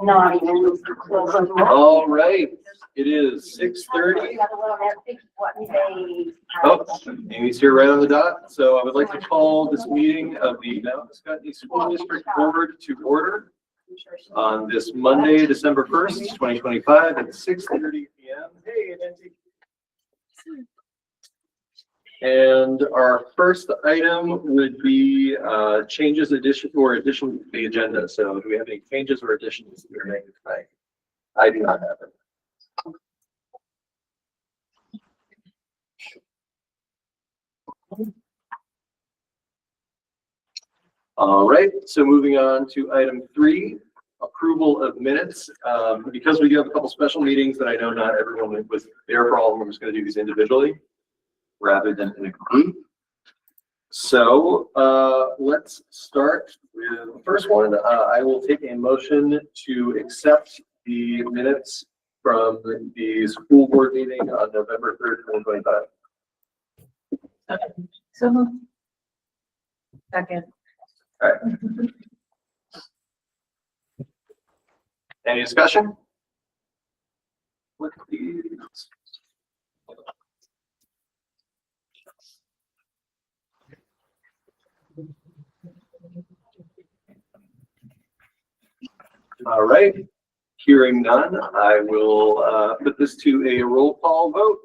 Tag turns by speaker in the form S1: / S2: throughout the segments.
S1: Not even.
S2: All right, it is 6:30. Oh, Amy's here right on the dot. So I would like to call this meeting of the Mount Scottney School District Board to order on this Monday, December 1st, 2025 at 6:30 p.m. Hey, Nancy. And our first item would be changes, addition to the agenda. So do we have any changes or additions that we're making tonight? I do not have it. All right, so moving on to item 3, approval of minutes. Because we do have a couple special meetings that I know not everyone was there for all of them, I'm just going to do these individually rather than in a group. So let's start with the first one. I will take a motion to accept the minutes from the school board meeting on November 3rd, 2025.
S1: So moved. Second.
S2: All right. Any discussion? Look at these. All right, hearing none, I will put this to a roll call vote.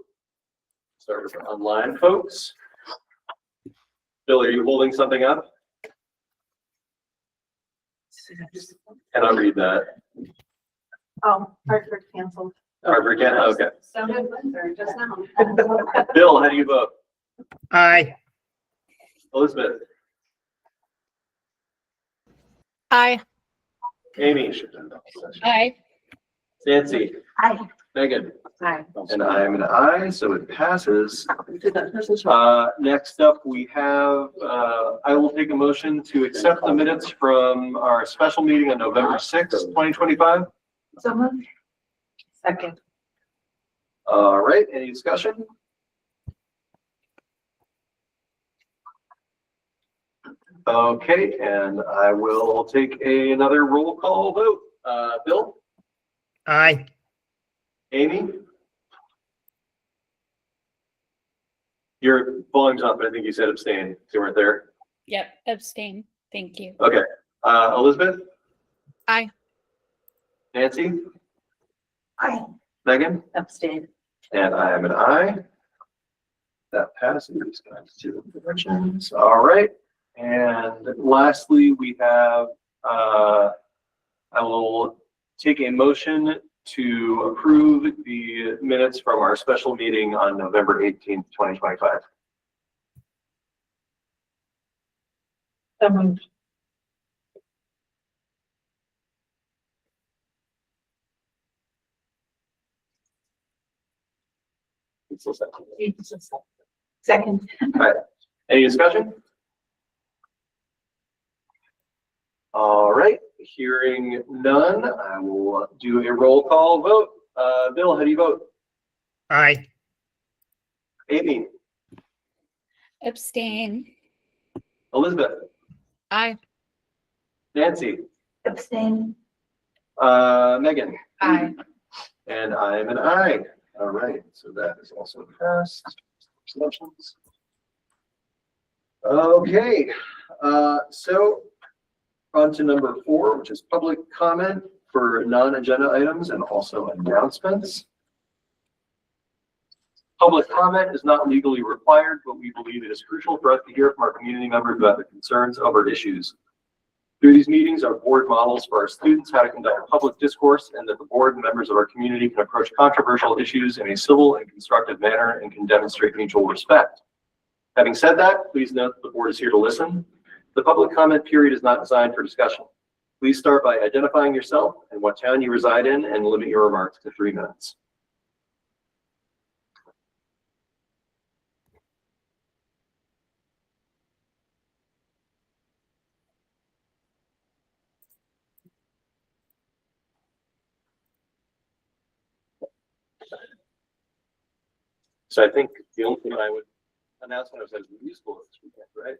S2: Start with the online folks. Bill, are you holding something up? Can I read that?
S1: Oh, Hartford canceled.
S2: Hartford can, okay.
S1: So did Windsor just now.
S2: Bill, how do you vote?
S3: Aye.
S2: Elizabeth?
S4: Aye.
S2: Amy?
S4: Aye.
S2: Nancy?
S1: Aye.
S2: Megan?
S1: Aye.
S2: And I am an aye, so it passes. Next up, we have, I will take a motion to accept the minutes from our special meeting on November 6th, 2025.
S1: So moved. Second.
S2: All right, any discussion? Okay, and I will take another roll call vote. Bill?
S3: Aye.
S2: Amy? Your volume's up, but I think you said abstain. You weren't there.
S4: Yep. Abstain. Thank you.
S2: Okay. Elizabeth?
S4: Aye.
S2: Nancy?
S1: Aye.
S2: Megan?
S1: Abstain.
S2: And I am an aye. That passes. Two directions. All right. And lastly, we have, I will take a motion to approve the minutes from our special meeting on November 18th, 2025.
S1: So moved. Second.
S2: All right. Any discussion? All right. Hearing none, I will do a roll call vote. Bill, how do you vote?
S3: Aye.
S2: Amy?
S4: Abstain.
S2: Elizabeth?
S4: Aye.
S2: Nancy?
S1: Abstain.
S2: Megan?
S1: Aye.
S2: And I am an aye. All right, so that is also passed. Abstentions. Okay, so on to number 4, which is public comment for non-agenda items and also announcements. Public comment is not legally required, but we believe it is crucial for us to hear from our community members about the concerns over issues. Through these meetings, our board models for our students how to conduct public discourse and that the board and members of our community can approach controversial issues in a civil and constructive manner and can demonstrate mutual respect. Having said that, please note that the board is here to listen. The public comment period is not designed for discussion. Please start by identifying yourself and what town you reside in and limit your remarks to 3 minutes. So I think the only thing I would announce when I was at the musical this weekend, right?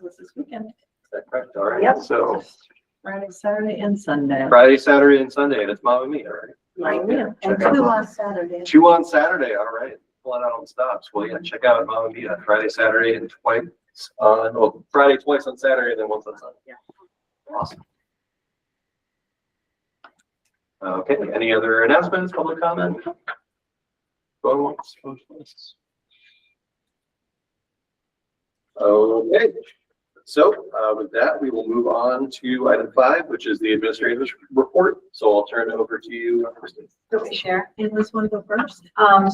S1: This weekend.
S2: Is that correct? All right.
S1: Yep.
S2: So
S1: Friday, Saturday, and Sunday.
S2: Friday, Saturday, and Sunday, and it's Mamma Mia, right?
S1: Right, yeah. And
S2: Check out
S1: 2 on Saturday.
S2: 2 on Saturday, all right. Pulling out on stops. Well, yeah, check out Mamma Mia, Friday, Saturday, and twice on, well, Friday twice on Saturday, and then once on Sunday.
S1: Yeah.
S2: Awesome. Okay, any other announcements, public comment? Going once, going twice. Okay, so with that, we will move on to item 5, which is the administrative report. So I'll turn it over to you, Kristen.
S1: Do we share? And this one go first?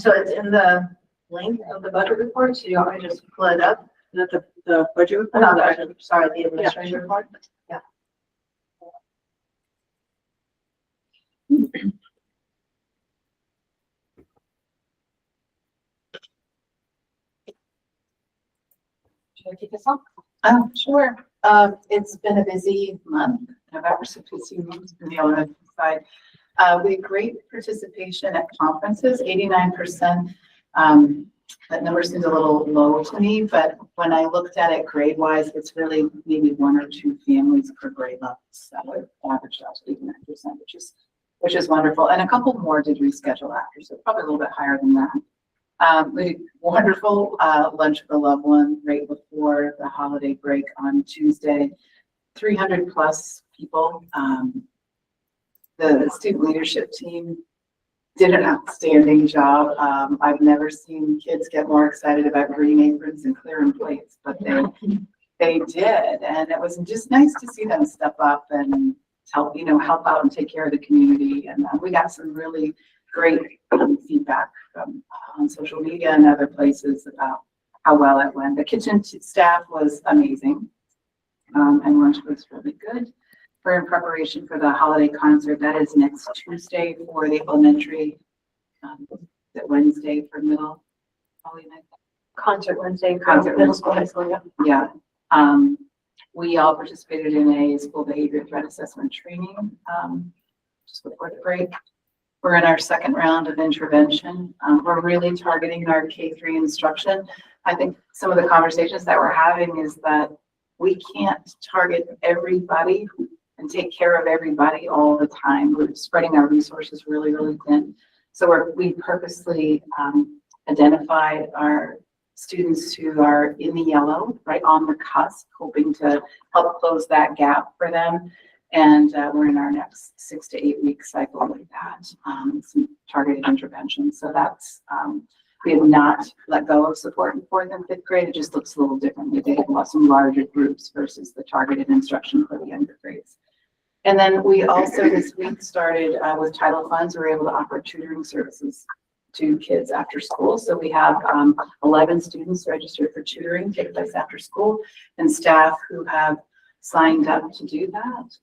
S1: So it's in the link of the budget report. So you want me to just pull it up? Not the budget report? No, the budget, sorry, the administrative report. Yeah. Should I take this off? Sure. It's been a busy month. November's a busy month on the elementary side. We had great participation at conferences, 89%. That number seems a little low to me, but when I looked at it grade-wise, it's really maybe 1 or 2 families per grade level. So it averaged out to 89%, which is wonderful. And a couple more did reschedule after, so probably a little bit higher than that. We had wonderful lunch for loved one right before the holiday break on Tuesday. 300 plus people. The student leadership team did an outstanding job. I've never seen kids get more excited about green aprons and clearing plates, but they did, and it was just nice to see them step up and help out and take care of the community. And we got some really great feedback from on social media and other places about how well it went. The kitchen staff was amazing, and lunch was really good. We're in preparation for the holiday concert. That is next Tuesday for the elementary, that Wednesday for middle. Concert Wednesday. Concert middle school, high school. Yeah. We all participated in a school behavior threat assessment training just before the break. We're in our second round of intervention. We're really targeting our K-3 instruction. I think some of the conversations that we're having is that we can't target everybody and take care of everybody all the time. We're spreading our resources really, really thin. So we purposely identified our students who are in the yellow, right on the cusp, hoping to help close that gap for them. And we're in our next 6 to 8 week cycle with that, some targeted intervention. So that's, we have not let go of support in 4th and 5th grade. It just looks a little differently. They have some larger groups versus the targeted instruction for the younger grades. And then we also this week started with title funds. We were able to offer tutoring services to kids after school. So we have 11 students registered for tutoring, take place after school, and staff who have signed up to do that.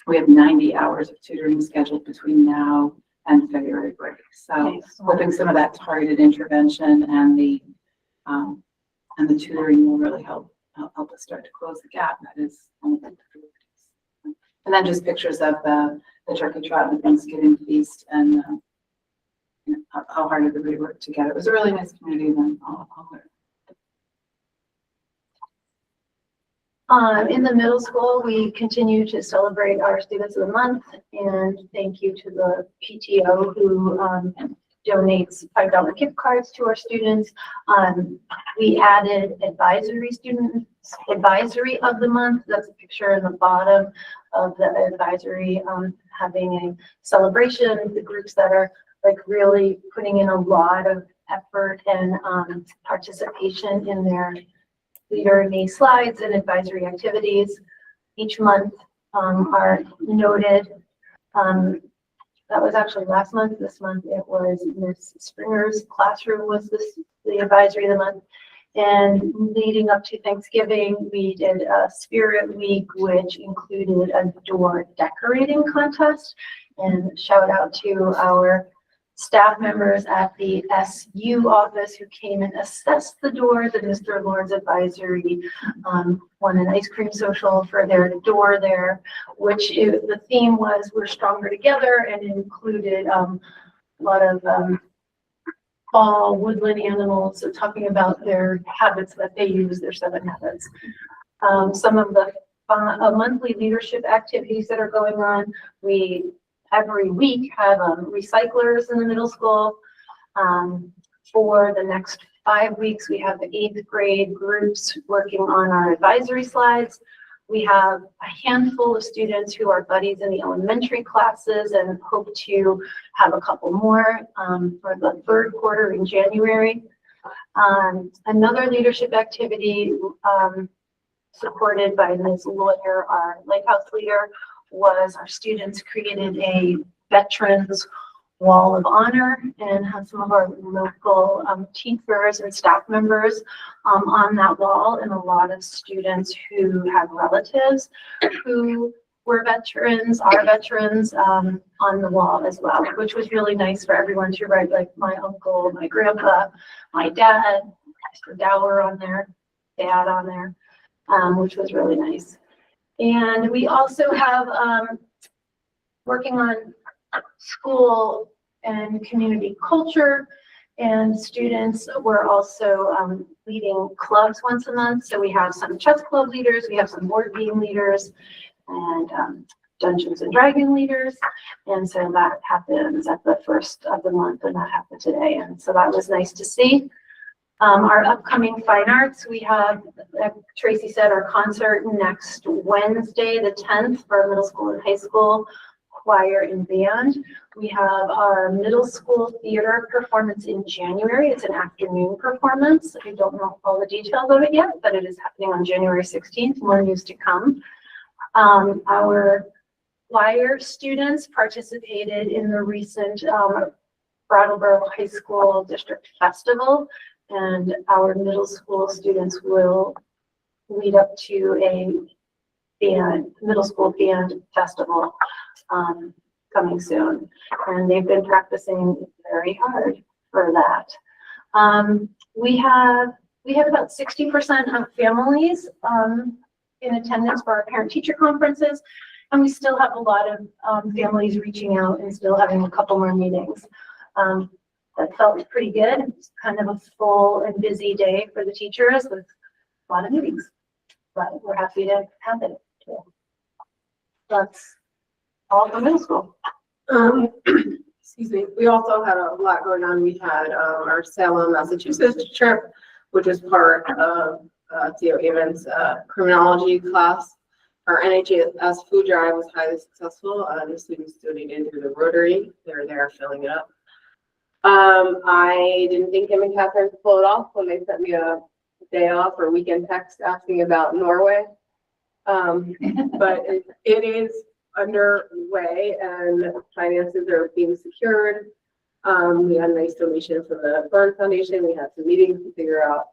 S1: We have 90 hours of tutoring scheduled between now and February break. So hoping some of that targeted intervention and the tutoring will really help us start to close the gap. That is one of the priorities. And then just pictures of the turkey trot and the Thanksgiving feast and how hard everybody worked together. It was a really nice community event.
S5: In the middle school, we continue to celebrate our Students of the Month, and thank you to the PTO who donates $5 gift cards to our students. We added advisory of the month. That's a picture in the bottom of the advisory, having a celebration of the groups that are like really putting in a lot of effort and participation in their leader May slides and advisory activities. Each month are noted. That was actually last month. This month it was Miss Springer's classroom was the advisory of the month. And leading up to Thanksgiving, we did a Spirit Week, which included a door decorating contest. And shout out to our staff members at the SU office who came and assessed the doors, and Mr. Lord's advisory won an ice cream social for their door there, which the theme was "We're Stronger Together," and included a lot of fall woodland animals, so talking about their habits that they use, their 7 habits. Some of the monthly leadership activities that are going on. We every week have recyclers in the middle school. For the next 5 weeks, we have the 8th grade groups working on our advisory slides. We have a handful of students who are buddies in the elementary classes and hope to have a couple more for the 3rd quarter in January. Another leadership activity supported by Ms. Lawyer, our Lighthouse leader, was our students created a veterans wall of honor and had some of our local teachers and staff members on that wall, and a lot of students who have relatives who were veterans, are veterans, on the wall as well, which was really nice for everyone to write, like my uncle, my grandpa, my dad, Mr. Dower on there, dad on there, which was really nice. And we also have working on school and community culture, and students were also leading clubs once a month. So we have some chess club leaders, we have some board game leaders, and Dungeons and Dragon leaders. And so that happens at the first of the month, and that happened today. And so that was nice to see. Our upcoming fine arts, we have, like Tracy said, our concert next Wednesday, the 10th, for middle school and high school choir and band. We have our middle school theater performance in January. It's an afternoon performance. I don't know all the details of it yet, but it is happening on January 16th. More news to come. Our choir students participated in the recent Brattleboro High School District Festival, and our middle school students will lead up to a middle school band festival coming soon, and they've been practicing very hard for that. We have about 60% of families in attendance for our parent-teacher conferences, and we still have a lot of families reaching out and still having a couple more meetings. That felt pretty good. It's kind of a full and busy day for the teachers with a lot of meetings, but we're happy to have it. That's all for middle school.
S6: Excuse me. We also had a lot going on. We had our Salem, Massachusetts trip, which is part of Theo Amon's criminology class. Our NHS food drive was highly successful. The students donated through the Rotary. They're there filling it up. I didn't think him and Catherine could pull it off when they sent me a day off or weekend text asking about Norway. But it is underway and finances are being secured. We had a nice donation from the Burn Foundation. We had some meetings to figure out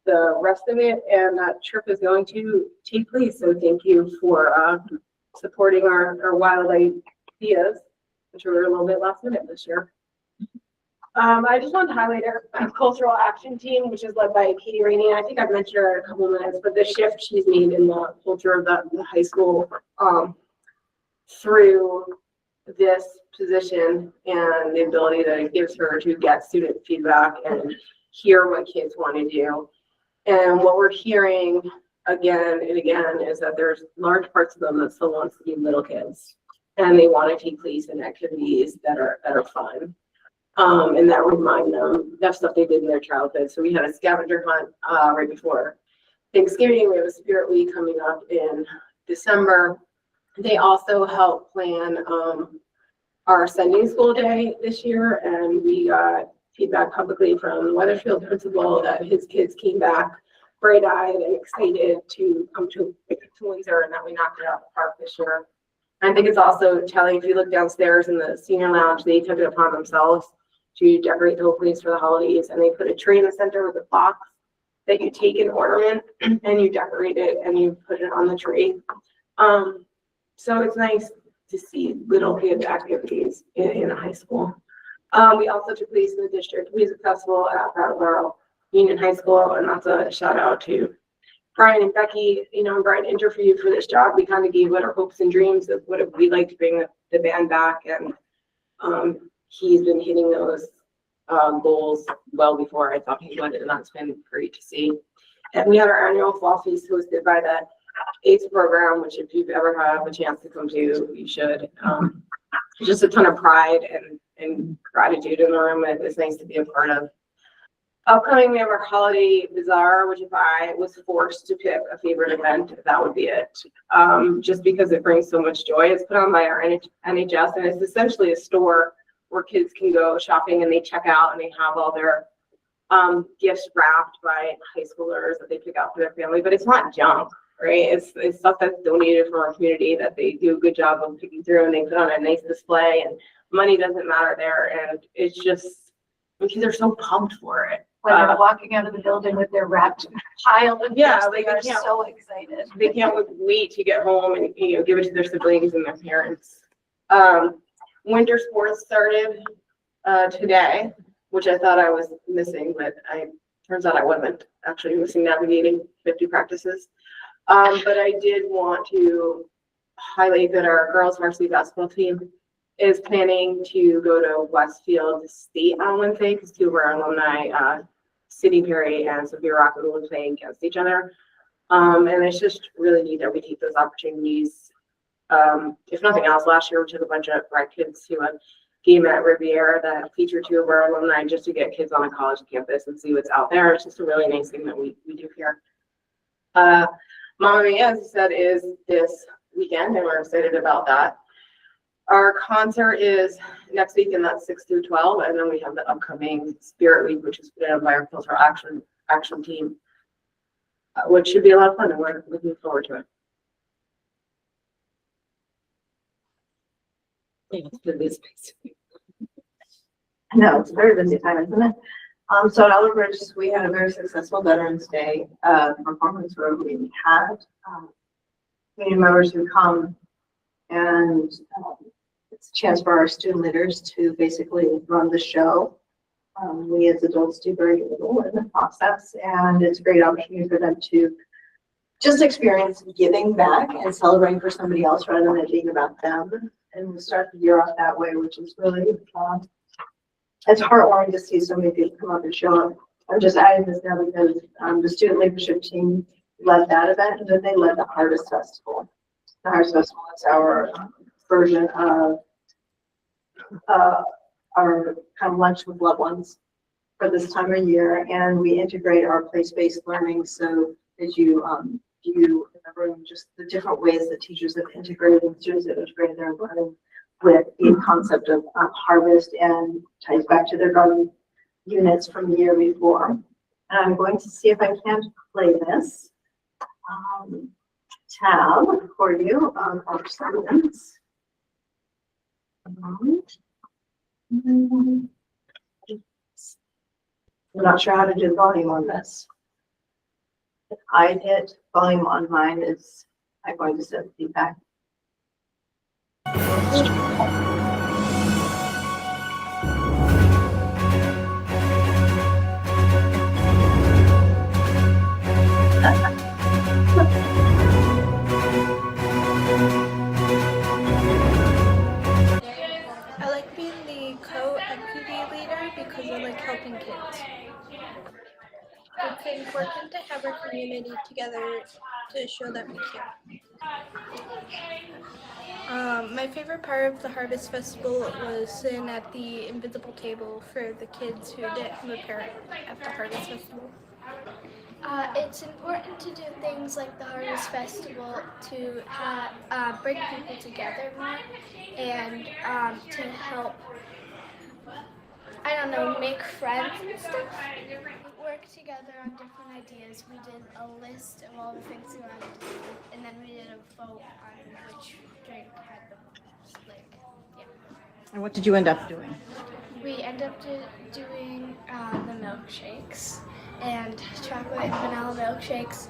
S6: the rest of it, and that trip is going to take place. So thank you for supporting our wild ideas, which were a little bit last minute this year. I just want to highlight our cultural action team, which is led by Katie Rainey. I think I've mentioned her in a couple of minutes, but the shift she's made in the culture of the high school through this position and the ability that it gives her to get student feedback and hear what kids want to do. And what we're hearing again and again is that there's large parts of them that still wants to be little kids, and they want to take place in activities that are fun. And that remind them of stuff they did in their childhood. So we had a scavenger hunt right before Thanksgiving. We have a Spirit Week coming up in December. They also helped plan our Sunday school day this year, and we got feedback publicly from the Weathersfield principal that his kids came back bright-eyed and excited to come to Windsor, and that we knocked it out of the park this year. I think it's also telling, if you look downstairs in the senior lounge, they took it upon themselves to decorate the whole place for the holidays, and they put a tree in the center with a box that you take an ornament and you decorate it and you put it on the tree. So it's nice to see little kid activities in a high school. We also took place in the district music festival at Brattleboro Union High School, and that's a shout out to Brian and Becky. You know, Brian interviewed for this job. We kind of gave what our hopes and dreams of what we'd like to bring the band back, and he's been hitting those goals well before I thought he would, and that's been great to see. And we had our annual fall feast hosted by the ACE program, which if you've ever had a chance to come to, you should. Just a ton of pride and gratitude in the room. It's nice to be a part of. Upcoming, we have our holiday bazaar, which if I was forced to pick a favorite event, that would be it. Just because it brings so much joy. It's put on by our NHS, and it's essentially a store where kids can go shopping and they check out and they have all their gifts wrapped by high schoolers that they pick out for their family. But it's not junk, right? It's stuff that's donated from our community that they do a good job of picking through, and they put on a nice display, and money doesn't matter there. And it's just, because they're so pumped for it.
S5: When they're walking out of the building with their wrapped pile of
S6: Yeah,
S5: gifts,
S6: like,
S5: they are
S6: they can't-
S5: so excited.
S6: They can't wait to get home and, give it to their siblings and their parents. Winter sports started today, which I thought I was missing, but turns out I wasn't actually missing navigating 50 practices. But I did want to highlight that our girls varsity basketball team is planning to go to Westfield State on Wednesday because two of our alumni, Sydney Perry and Sophia Rocket, will be playing against each other. And it's just really neat that we take those opportunities. If nothing else, last year we took a bunch of our kids to a game at Riviera that featured two of our alumni just to get kids on a college campus and see what's out there. It's just a really nice thing that we do here. Mamma Mia, as I said, is this weekend, and we're excited about that. Our concert is next week, and that's 6 through 12, and then we have the upcoming Spirit Week, which is put on by our cultural action team, which should be a lot of fun, and we're looking forward to it.
S1: No, it's a very busy time, isn't it? So at Olive Ridge, we had a very successful Veterans Day performance where we had community members who come, and it's a chance for our student leaders to basically run the show. We as adults do very little in the process, and it's a great opportunity for them to just experience giving back and celebrating for somebody else rather than it being about them. And we start the year off that way, which is really it's heartwarming to see so many people come up and show up. I'm just adding this now because the student leadership team led that event, and then they led the Harvest Festival. The Harvest Festival is our version of our kind of lunch with loved ones for this time of year, and we integrate our place-based learning. So as you remember just the different ways that teachers have integrated and students have integrated their learning with the concept of harvest, and ties back to their garden units from the year before. And I'm going to see if I can play this tab for you on our students. I'm not sure how to do volume on this. If I hit volume on mine, is I'm going to set feedback.
S7: I like being the co-MPD leader because I like helping kids. We can work to have our community together to show that we care. My favorite part of the Harvest Festival was sitting at the invisible table for the kids who didn't have a parent at the Harvest Festival.
S8: It's important to do things like the Harvest Festival to bring people together more and to help, make friends and stuff. We worked together on different ideas. We did a list of all the things we wanted to do, and then we did a vote on which drink had the most, yeah.
S9: And what did you end up doing?
S8: We ended up doing the milkshakes and chocolate and vanilla milkshakes.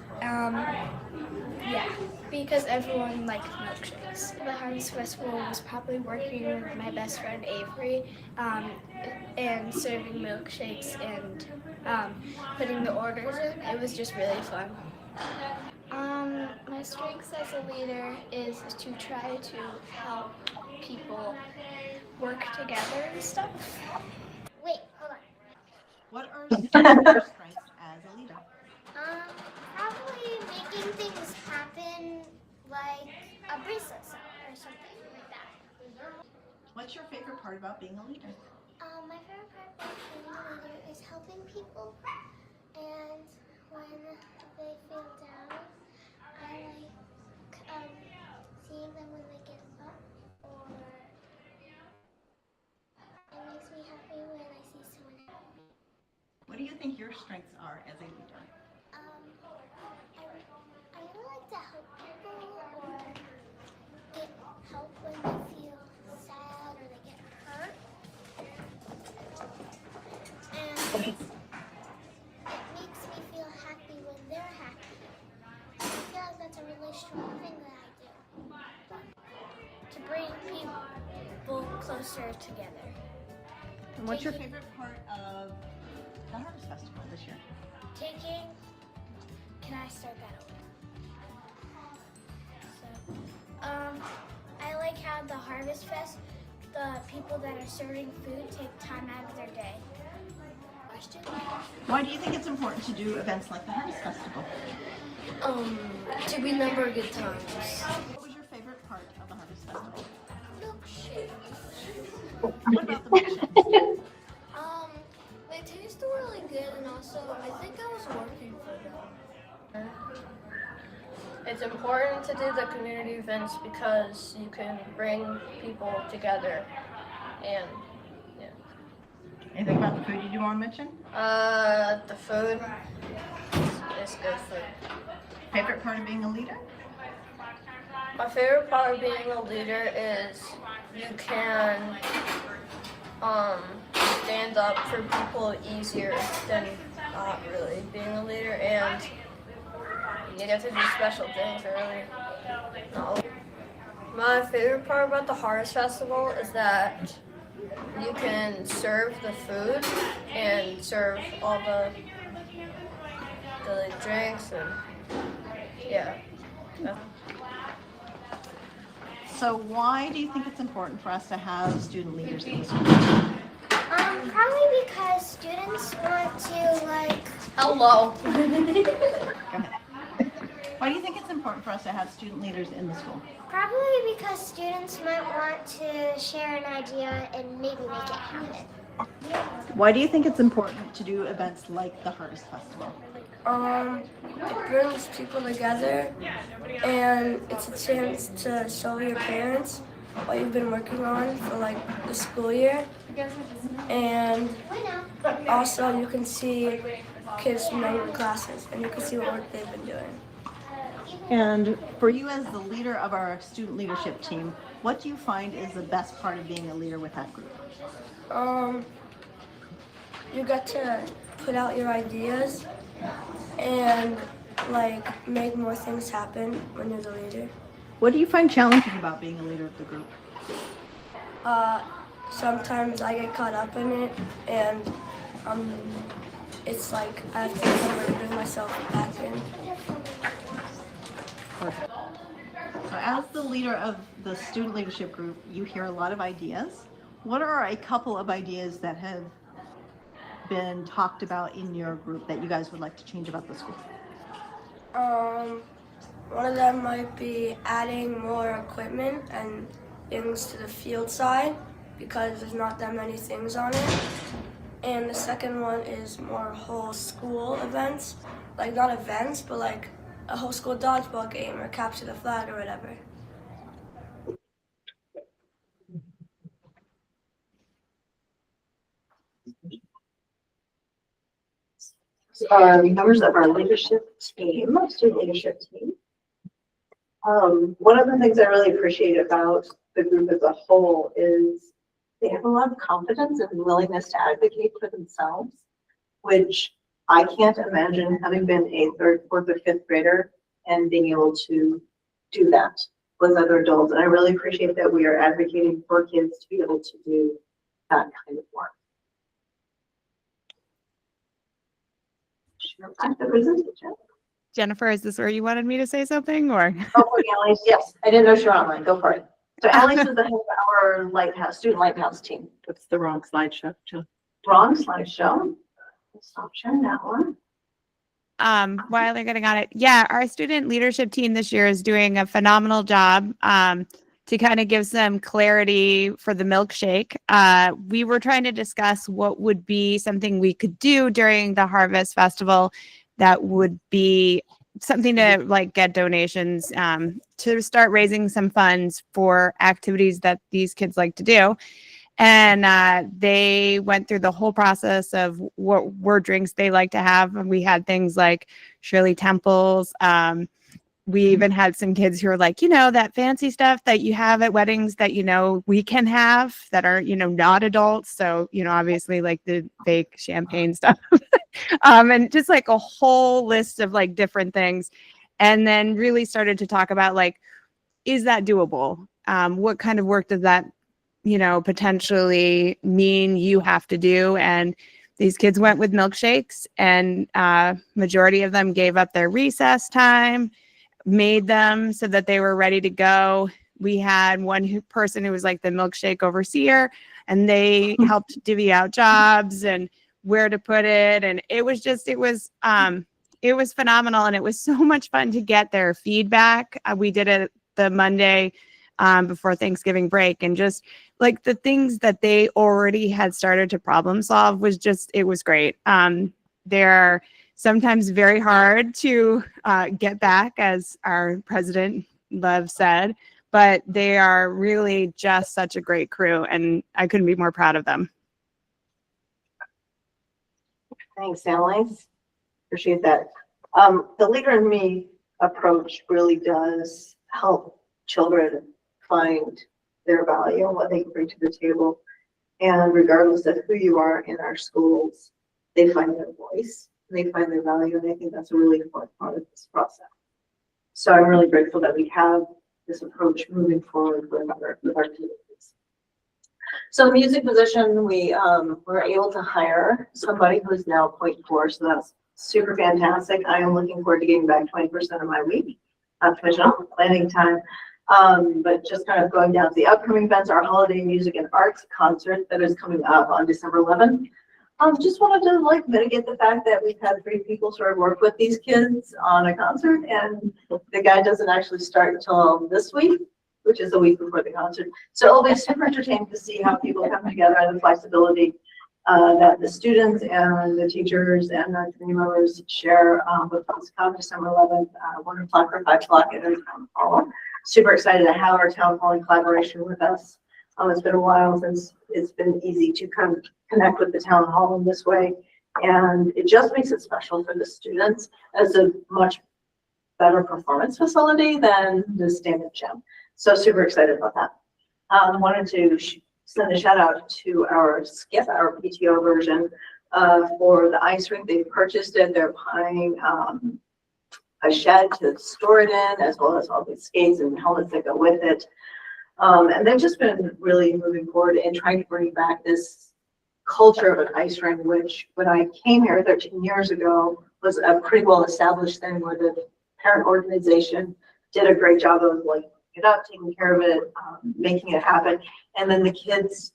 S8: Because everyone liked milkshakes. The Harvest Festival was probably working with my best friend Avery and serving milkshakes and putting the orders in. It was just really fun. My strengths as a leader is to try to help people work together and stuff.
S10: Wait, hold on.
S9: What are your strengths as a leader?
S10: Probably making things happen
S8: like a bracelet song or something like that.
S9: What's your favorite part about being a leader?
S8: My favorite part about being a leader is helping people, and when they feel down, I like seeing them when they get up, or it makes me happy when I see someone happy.
S9: What do you think your strengths are as a leader?
S8: I really like to help people or get help when they feel sad or they get hurt. And it makes me feel happy when they're happy. I feel like that's a really strong thing that I do. To bring people closer together.
S9: And what's your favorite part of the Harvest Festival this year?
S8: Can I start that over? I like how the Harvest Fest, the people that are serving food take time out of their day. Question?
S9: Why do you think it's important to do events like the Harvest Festival?
S8: To remember good times.
S9: What was your favorite part of the Harvest Festival?
S8: Milkshakes.
S9: What about the milkshakes?
S8: They taste really good, and also I think I was working for them.
S10: It's important to do the community events because you can bring people together, and yeah.
S9: Anything about the food you do want to mention?
S10: The food is good food.
S9: Favorite part of being a leader?
S10: My favorite part of being a leader is you can stand up for people easier than not really being a leader, and you get to do special things really. No. My favorite part about the Harvest Festival is that you can serve the food and serve all the drinks and yeah.
S9: So why do you think it's important for us to have student leaders in the school?
S8: Probably because students want to like.
S10: Hello.
S9: Go ahead. Why do you think it's important for us to have student leaders in the school?
S8: Probably because students might want to share an idea and maybe make it happen.
S9: Why do you think it's important to do events like the Harvest Festival?
S10: It brings people together, and it's a chance to show your parents what you've been working on for like the school year, and also you can see kids from other classes, and you can see what work they've been doing.
S9: And for you as the leader of our student leadership team, what do you find is the best part of being a leader with that group?
S10: You get to put out your ideas and like make more things happen when you're the leader.
S9: What do you find challenging about being a leader of the group?
S10: Sometimes I get caught up in it, and it's like I have to remember to bring myself back in.
S9: Perfect. So as the leader of the student leadership group, you hear a lot of ideas. What are a couple of ideas that have been talked about in your group that you guys would like to change about the school?
S10: One of them might be adding more equipment and things to the field side because there's not that many things on it. And the second one is more whole school events, like not events, but like a whole school dodgeball game or capture the flag or whatever.
S11: Members of our leadership team, student leadership team. One of the things I really appreciate about the group as a whole is they have a lot of confidence and willingness to advocate for themselves, which I can't imagine having been a third, fourth, or fifth grader and being able to do that with other adults. And I really appreciate that we are advocating for kids to be able to do that kind of work.
S12: Jennifer, is this where you wanted me to say something, or?
S11: Oh, Alice, yes. I didn't know she were online. Go for it. So Alice is the head of our lighthouse, student lighthouse team.
S13: That's the wrong slideshow, Jill.
S11: Wrong slideshow. Stop sharing that one.
S12: while they're getting on it, yeah, our student leadership team this year is doing a phenomenal job to kind of give some clarity for the milkshake. We were trying to discuss what would be something we could do during the Harvest Festival that would be something to like get donations to start raising some funds for activities that these kids like to do. And they went through the whole process of what were drinks they like to have. And we had things like Shirley Temples. We even had some kids who were like, that fancy stuff that you have at weddings that, we can have that are, not adults. So, obviously like the fake champagne stuff. And just like a whole list of like different things. And then really started to talk about like, is that doable? What kind of work does that potentially mean you have to do? And these kids went with milkshakes, and majority of them gave up their recess time, made them so that they were ready to go. We had one person who was like the milkshake overseer, and they helped divvy out jobs and where to put it. And it was phenomenal. And it was so much fun to get their feedback. We did it the Monday before Thanksgiving break, and just like the things that they already had started to problem solve it was great. They're sometimes very hard to get back, as our president Love said, but they are really just such a great crew, and I couldn't be more proud of them.
S11: Thanks, Annalise. Appreciate that. The Leader in Me approach really does help children find their value and what they can bring to the table. And regardless of who you are in our schools, they find their voice, they find their value, and I think that's a really important part of this process. So I'm really grateful that we have this approach moving forward with our communities. So the music position, we were able to hire somebody who's now 0.4, so that's super fantastic. I am looking forward to getting back 20% of my week, traditional planning time. But just kind of going down to the upcoming events, our holiday music and arts concert that is coming up on December 11th. Just wanted to like mitigate the fact that we've had 3 people sort of work with these kids on a concert, and the guy doesn't actually start until this week, which is a week before the concert. So it'll be super entertaining to see how people come together and the flexibility that the students and the teachers and the community members share with us. Come December 11th, 1 o'clock or 5 o'clock at the town hall. Super excited to have our town hall in collaboration with us. It's been a while since it's been easy to kind of connect with the town hall in this way, and it just makes it special for the students as a much better performance facility than the standard gym. So super excited about that. Wanted to send a shout out to our Skip, our PTO version for the ice rink. They purchased it. They're buying a shed to store it in, as well as all the skates and helmets that go with it. And they've just been really moving forward and trying to bring back this culture of an ice rink, which when I came here 13 years ago was a pretty well established thing where the parent organization did a great job of like it up, taking care of it, making it happen. And then the kids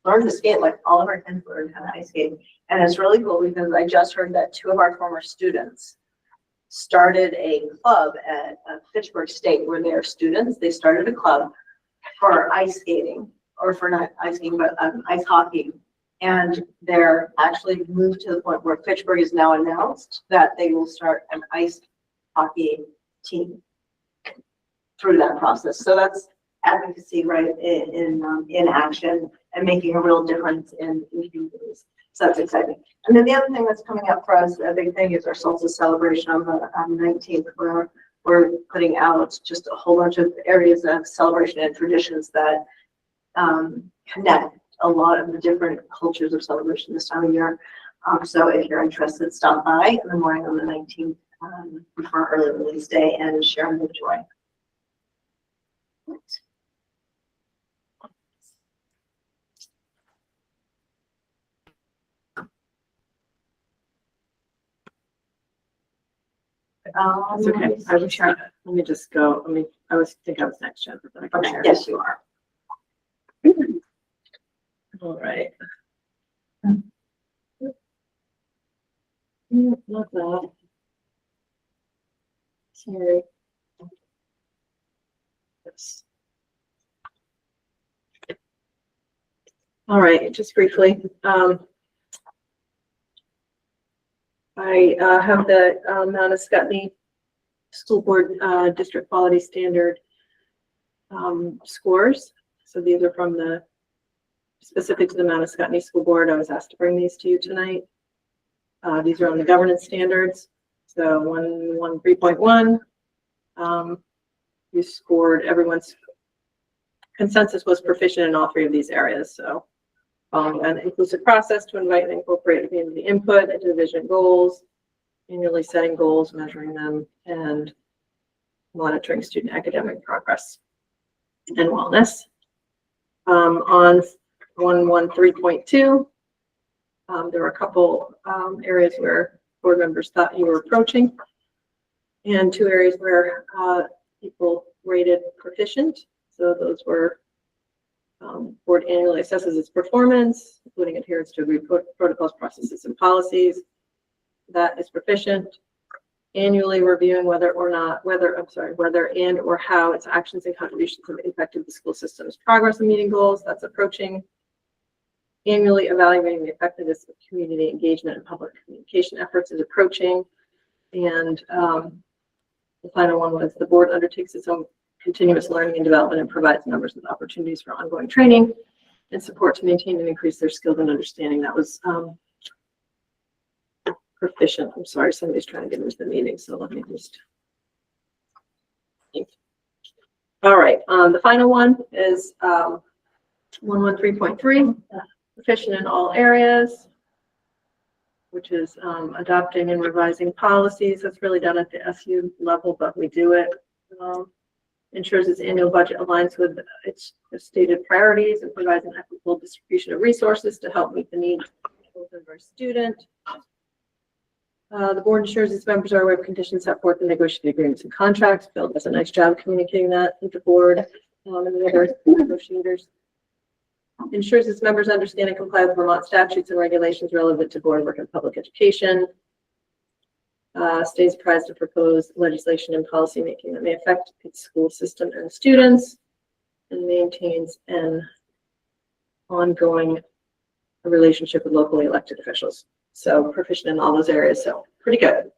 S11: learned to skate, like all of our kids learned how to ice skate. And it's really cool because I just heard that 2 of our former students started a club at Fitchburg State where they're students. They started a club for ice skating, or for not ice skating, but ice hockey. And they're actually moved to the point where Fitchburg is now announced that they will start an ice hockey team through that process. So that's advocacy, right, in action and making a real difference in communities. So that's exciting. And then the other thing that's coming up for us, a big thing, is our solstice celebration on the 19th, where we're putting out just a whole bunch of areas of celebration and traditions that connect a lot of the different cultures of celebration this time of year. So if you're interested, stop by in the morning on the 19th before early release day and share the joy.
S6: That's okay. I was trying. Let me just go. I think I was next, Jen.
S11: Okay. Yes, you are.
S6: All right. Love that.
S11: Sorry. Yes. All right, just briefly, I have the Mount Escutney School Board District Quality Standard scores. So these are from the specific to the Mount Escutney School Board. I was asked to bring these to you tonight. These are on the governance standards. So 113.1, you scored, everyone's consensus was proficient in all three of these areas. So an inclusive process to invite and incorporate community input into the vision goals, annually setting goals, measuring them, and monitoring student academic progress and wellness. On 113.2, there were a couple areas where board members thought you were approaching, and 2 areas where people rated proficient. So those were board annually assesses its performance, including adherence to agreed protocols, processes, and policies. That is proficient. Annually reviewing whether and or how its actions and contributions have impacted the school system's progress in meeting goals. That's approaching. Annually evaluating the effectiveness of community engagement and public communication efforts is approaching. And the final one was the board undertakes its own continuous learning and development and provides members with opportunities for ongoing training and support to maintain and increase their skills and understanding. That was proficient. I'm sorry, somebody's trying to get into the meeting, so let me just. All right, the final one is 113.3, proficient in all areas, which is adopting and revising policies. That's really done at the SU level, but we do it. Ensures its annual budget aligns with its stated priorities and provides an equitable distribution of resources to help meet the needs of our student. The board ensures its members are aware of conditions set forth in negotiated agreements and contracts. Bill does a nice job communicating that with the board and the other negotiators. Ensures its members understand and comply with Vermont statutes and regulations relevant to board work and public education. Stays apprised of proposed legislation and policy making that may affect its school system and students, and maintains an ongoing relationship with locally elected officials. So proficient in all those areas, so pretty good.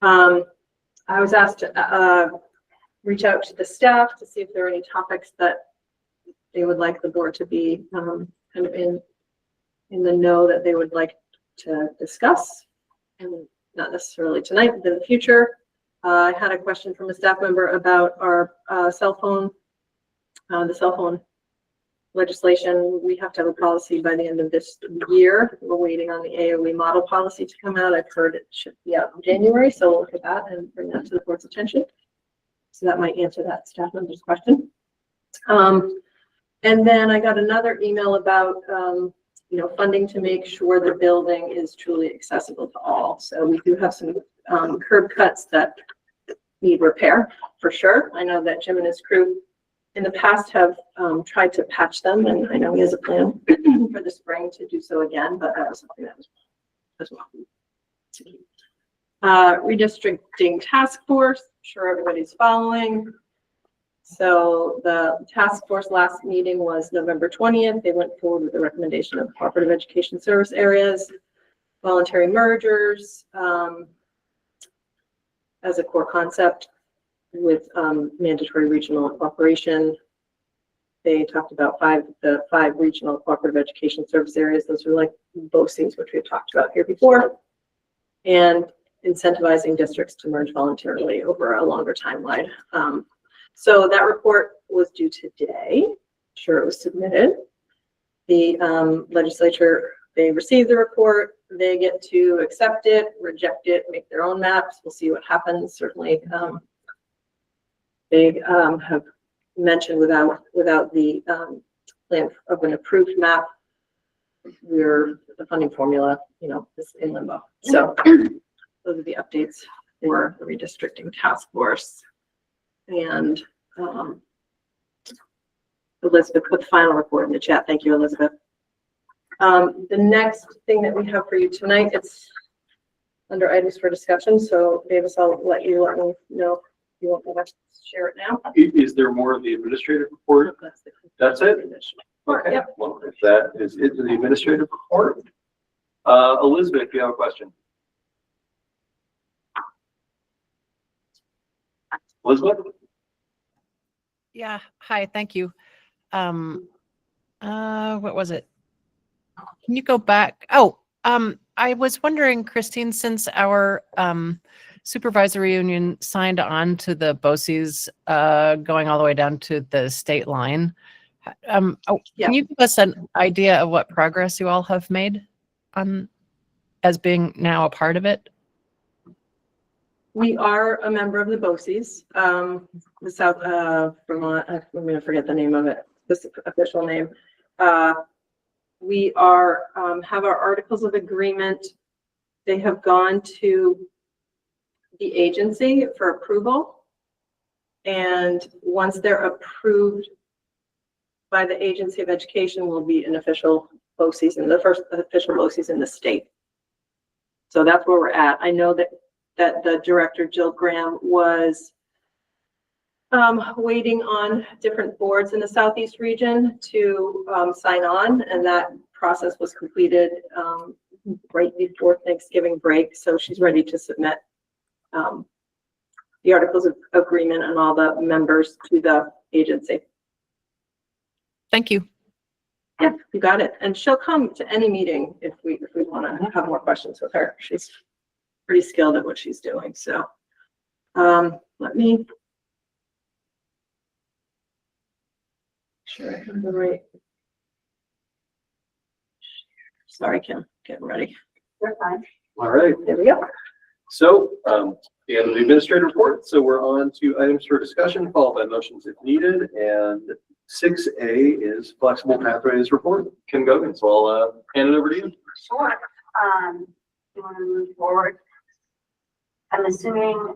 S11: I was asked to reach out to the staff to see if there are any topics that they would like the board to be kind of in the know that they would like to discuss, and not necessarily tonight, but in the future. I had a question from a staff member about our the cell phone legislation. We have to have a policy by the end of this year. We're waiting on the AOE model policy to come out. I've heard it should be out in January, so we'll look at that and bring that to the board's attention. So that might answer that staff member's question. And then I got another email about funding to make sure the building is truly accessible to all. So we do have some curb cuts that need repair for sure. I know that Jim and his crew in the past have tried to patch them, and I know he has a plan for the spring to do so again, but that was something that was as well. Redistricting task force, I'm sure everybody's following. So the task force last meeting was November 20th. They went forward with the recommendation of cooperative education service areas, voluntary mergers as a core concept with mandatory regional cooperation. They talked about the five regional cooperative education service areas. Those are like BOCES, which we've talked about here before, and incentivizing districts to merge voluntarily over a longer timeline. So that report was due today. Sure, it was submitted. The legislature, they received the report. They get to accept it, reject it, make their own maps. We'll see what happens. Certainly, they have mentioned without the plan of an approved map, the funding formula, is in limbo. So those are the updates for the redistricting task force. And Elizabeth put the final report in the chat. Thank you, Elizabeth. The next thing that we have for you tonight, it's
S6: under items for discussion. So Davis, I'll let me know if you want me to share it now.
S2: Is there more of the administrative report? That's it? Okay.
S6: Yep.
S2: Well, if that is it to the administrative report. Elizabeth, if you have a question. Elizabeth?
S13: Yeah, hi, thank you. What was it? Can you go back? Oh, I was wondering, Christine, since our supervisory union signed on to the BOCES going all the way down to the state line, can you give us an idea of what progress you all have made on as being now a part of it?
S6: We are a member of the BOCES, the South Vermont, I'm going to forget the name of it, this official name. We are, have our articles of agreement. They have gone to the agency for approval. And once they're approved by the Agency of Education, will be an official BOCES, and the first official BOCES in the state. So that's where we're at. I know that the director, Jill Graham, was waiting on different boards in the Southeast region to sign on, and that process was completed right before Thanksgiving break. So she's ready to submit the articles of agreement and all the members to the agency.
S13: Thank you.
S6: Yeah, you got it. And she'll come to any meeting if we want to have more questions with her. She's pretty skilled at what she's doing. So let me sure I have the right. Sorry, Kim, getting ready.
S5: We're fine.
S2: All right.
S6: There we go.
S2: So the end of the administrative report. So we're on to items for discussion, followed by motions if needed. And 6A is flexible pathways report. Kim Gogan, so I'll hand it over to you.
S5: Sure. You want to move forward? I'm assuming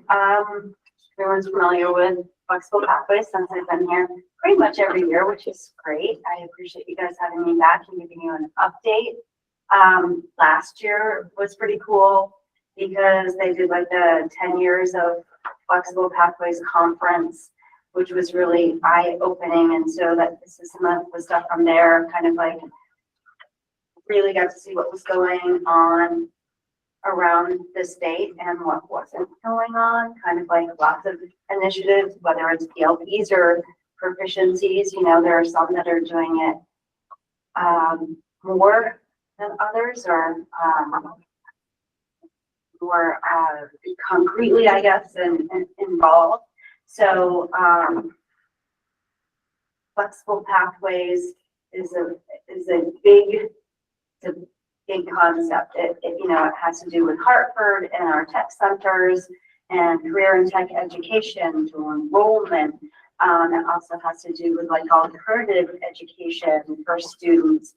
S5: everyone's familiar with flexible pathways since I've been here pretty much every year, which is great. I appreciate you guys having me back and giving you an update. Last year was pretty cool because they did like the 10 years of flexible pathways conference, which was really eye-opening. And so that this is some of the stuff from there, kind of like really got to see what was going on around the state and what wasn't going on, kind of like lots of initiatives, whether it's PLPs or proficiencies. You know, there are some that are doing it more than others, or more concretely, I guess, and involved. So flexible pathways is a big concept. It you know, it has to do with Hartford and our tech centers and career and tech education to enrollment. It also has to do with like alternative education for students,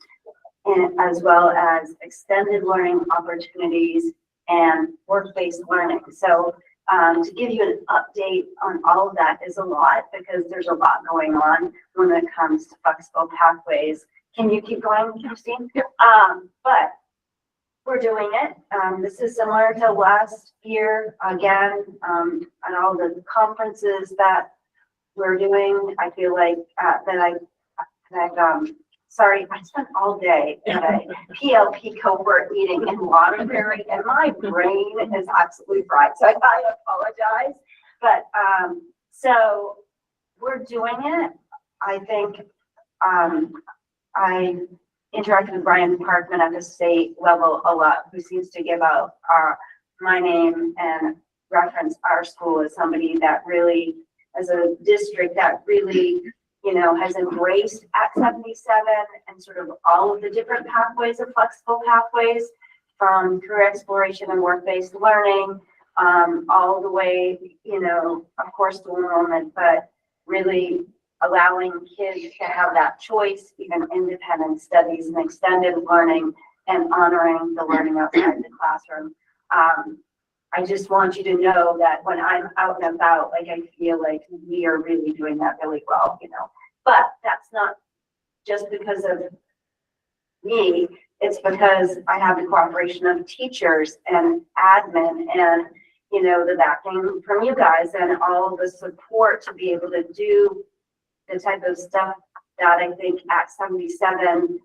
S5: and as well as extended learning opportunities and work-based learning. So to give you an update on all of that is a lot, because there's a lot going on when it comes to flexible pathways. Can you keep going, Christine? But we're doing it. This is similar to last year. Again, at all the conferences that we're doing, I feel like sorry, I spent all day at a PLP cohort meeting in Waterbury, and my brain is absolutely fried. So I apologize. But so we're doing it. I think I interacted with Brian Parkman at the state level a lot, who seems to give out my name and reference our school as somebody that really, as a district that really, you know, has embraced Act 77 and sort of all of the different pathways of flexible pathways, from career exploration and work-based learning, all the way, you know, of course, to enrollment, but really allowing kids to have that choice, even independent studies and extended learning, and honoring the learning outside the classroom. I just want you to know that when I'm out and about, like, I feel like we are really doing that really well, you know. But that's not just because of me, it's because I have the cooperation of teachers and admin and, you know, the backing from you guys and all the support to be able to do the type of stuff that I think Act 77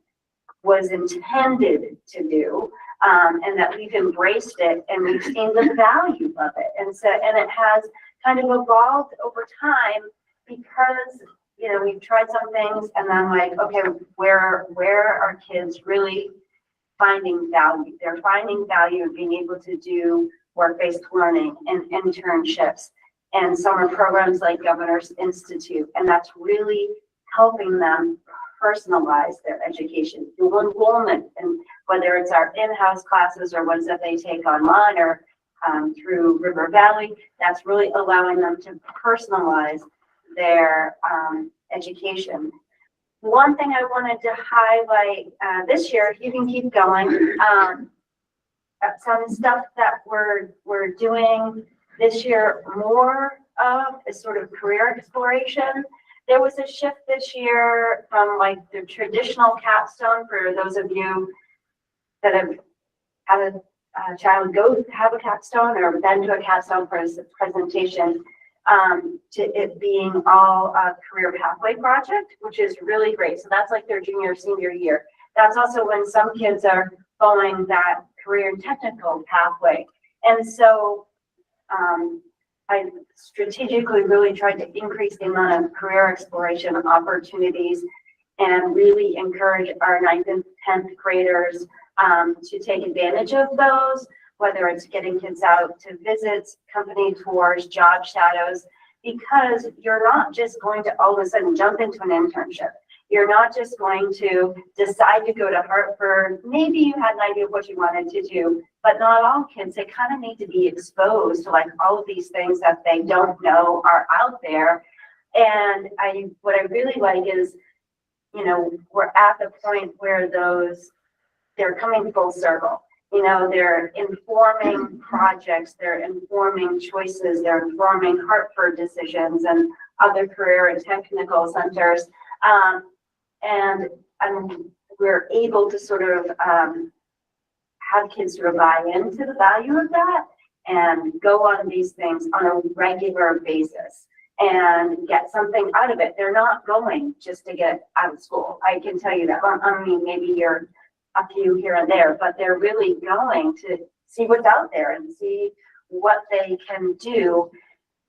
S5: was intended to do, and that we've embraced it and we've seen the value of it. And so, and it has kind of evolved over time because, you know, we've tried some things and then like, okay, where are kids really finding value? They're finding value in being able to do work-based learning and internships and summer programs like Governor's Institute. And that's really helping them personalize their education through enrollment, and whether it's our in-house classes or ones that they take online or through River Valley, that's really allowing them to personalize their education. One thing I wanted to highlight this year, you can keep going, some stuff that we're doing this year more of is sort of career exploration. There was a shift this year from like the traditional capstone for those of you that have had a child go have a capstone or been to a capstone for a presentation, to it being all a career pathway project, which is really great. So that's like their junior, senior year. That's also when some kids are following that career and technical pathway. And so I strategically really tried to increase the amount of career exploration opportunities and really encourage our 9th and 10th graders to take advantage of those, whether it's getting kids out to visits, company tours, job shadows, because you're not just going to all of a sudden jump into an internship. You're not just going to decide to go to Hartford. Maybe you had an idea of what you wanted to do, but not all kids, they kind of need to be exposed to like all of these things that they don't know are out there. And what I really like is, you know, we're at the point where they're coming full circle. You know, they're informing projects, they're informing choices, they're informing Hartford decisions and other career and technical centers. And we're able to sort of have kids sort of buy into the value of that and go on these things on a regular basis and get something out of it. They're not going just to get out of school. I can tell you that. I mean, maybe you're a few here and there, but they're really going to see what's out there and see what they can do.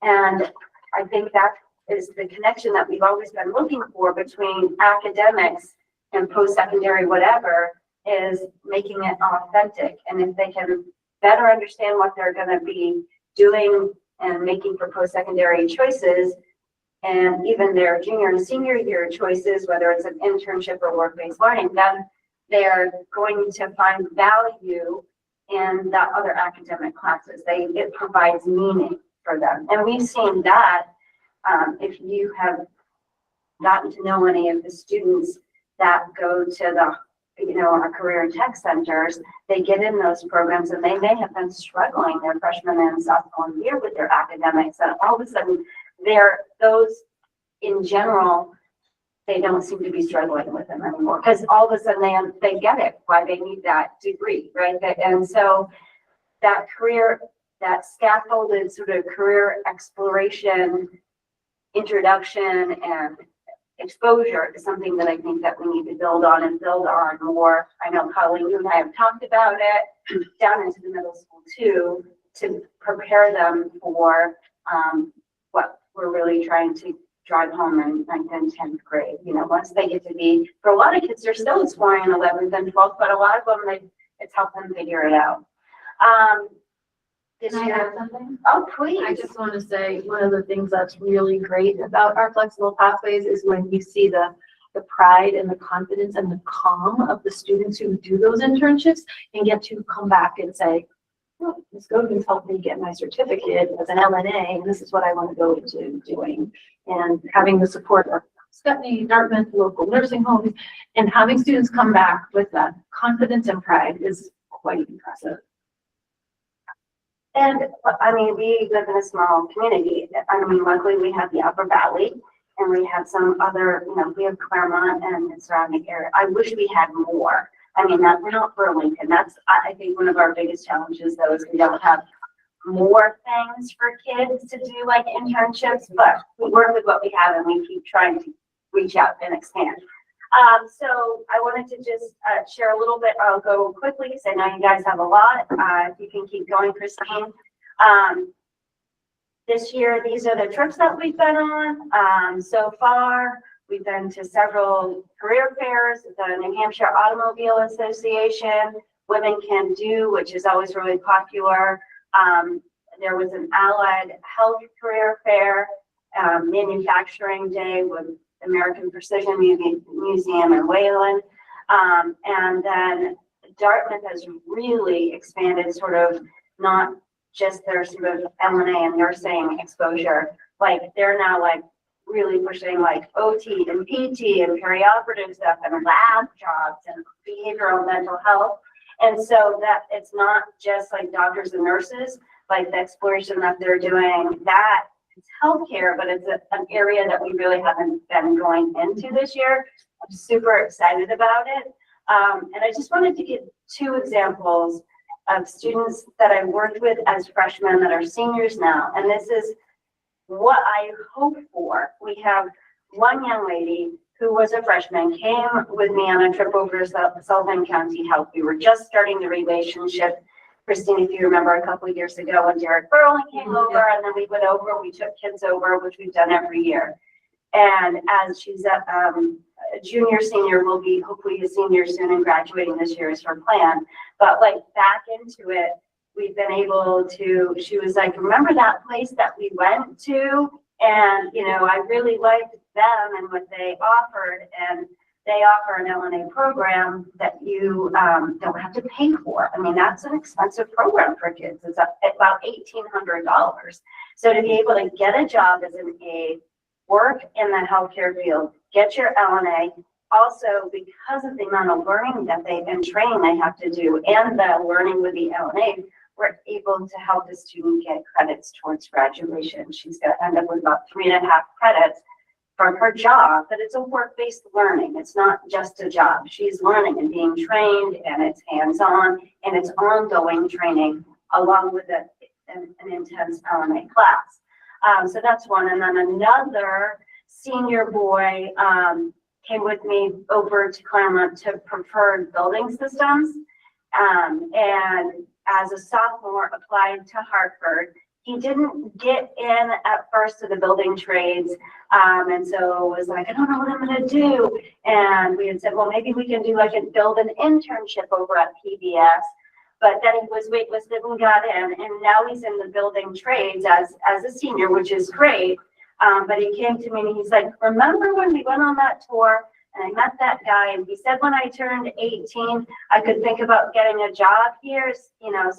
S5: And I think that is the connection that we've always been looking for between academics and post-secondary whatever, is making it authentic. And if they can better understand what they're going to be doing and making for post-secondary choices, and even their junior and senior year choices, whether it's an internship or work-based learning, then they're going to find value in the other academic classes. It provides meaning for them. And we've seen that. If you have gotten to know any of the students that go to the, you know, our career and tech centers, they get in those programs and they may have been struggling their freshman and sophomore year with their academics, and all of a sudden those in general, they don't seem to be struggling with them anymore, because all of a sudden they get it, why they need that degree, right? And so that career, that scaffolded sort of career exploration, introduction and exposure is something that I think that we need to build on more. I know Colleen, you and I have talked about it down into the middle school too, to prepare them for what we're really trying to drive home in 9th and 10th grade. You know, once they get to be, for a lot of kids, they're still exploring in 11th and 12th, but a lot of them, it's helped them figure it out. Can I add something? Oh, please.
S11: I just want to say, one of the things that's really great about our flexible pathways is when you see the pride and the confidence and the calm of the students who do those internships and get to come back and say, oh, Ms. Godin's helped me get my certificate as an LNA, and this is what I want to go into doing. And having the support of Scutney, Dartmouth, local nursing homes, and having students come back with that confidence and pride is quite impressive.
S5: And I mean, we live in a small community. I mean, luckily we have the Upper Valley and we have some other, you know, we have Claremont and the surrounding area. I wish we had more. I mean, that's not for Lincoln. That's, I think, one of our biggest challenges though, is we don't have more things for kids to do like internships, but we work with what we have and we keep trying to reach out and expand. So I wanted to just share a little bit. I'll go quickly because I know you guys have a lot. If you can keep going, Christine. This year, these are the trips that we've been on so far. We've been to several career fairs, the New Hampshire Automobile Association, Women Can Do, which is always really popular. There was an allied health career fair, manufacturing day with American Precision Museum in Wayland. And then Dartmouth has really expanded sort of not just their sort of M&A and nursing exposure. Like they're now like really pushing like OT and PT and perioperative stuff and lab jobs and behavioral mental health. And so that it's not just like doctors and nurses, like the exploration that they're doing, that it's healthcare, but it's an area that we really haven't been going into this year. I'm super excited about it. And I just wanted to give 2 examples of students that I worked with as freshmen that are seniors now. And this is what I hope for. We have one young lady who was a freshman, came with me on a trip over to Sullivan County Health. We were just starting the relationship. Christine, if you remember a couple of years ago when Derek Burley came over, and then we went over, we took kids over, which we've done every year. And as she's a junior, senior, will be hopefully a senior soon and graduating this year is her plan. But like back into it, we've been able to, she was like, remember that place that we went to? And, you know, I really liked them and what they offered. And they offer an LNA program that you don't have to pay for. I mean, that's an expensive program for kids. It's about $1,800. So to be able to get a job as an aide, work in the healthcare field, get your LNA, also because of the amount of learning that and training they have to do and the learning with the LNA, we're able to help the student get credits towards graduation. She's going to end up with about 3.5 credits from her job, but it's a work-based learning. It's not just a job. She's learning and being trained, and it's hands-on, and it's ongoing training along with an intense LMA class. So that's one. And then another senior boy came with me over to Claremont to Preferred Building Systems. And as a sophomore, applied to Hartford. He didn't get in at first to the building trades. And so was like, I don't know what I'm going to do. And we had said, well, maybe we can do like build an internship over at PBS. But then he was waitlisted and got in. And now he's in the building trades as a senior, which is great. But he came to me and he's like, remember when we went on that tour and I met that guy and he said when I turned 18, I could think about getting a job here, you know,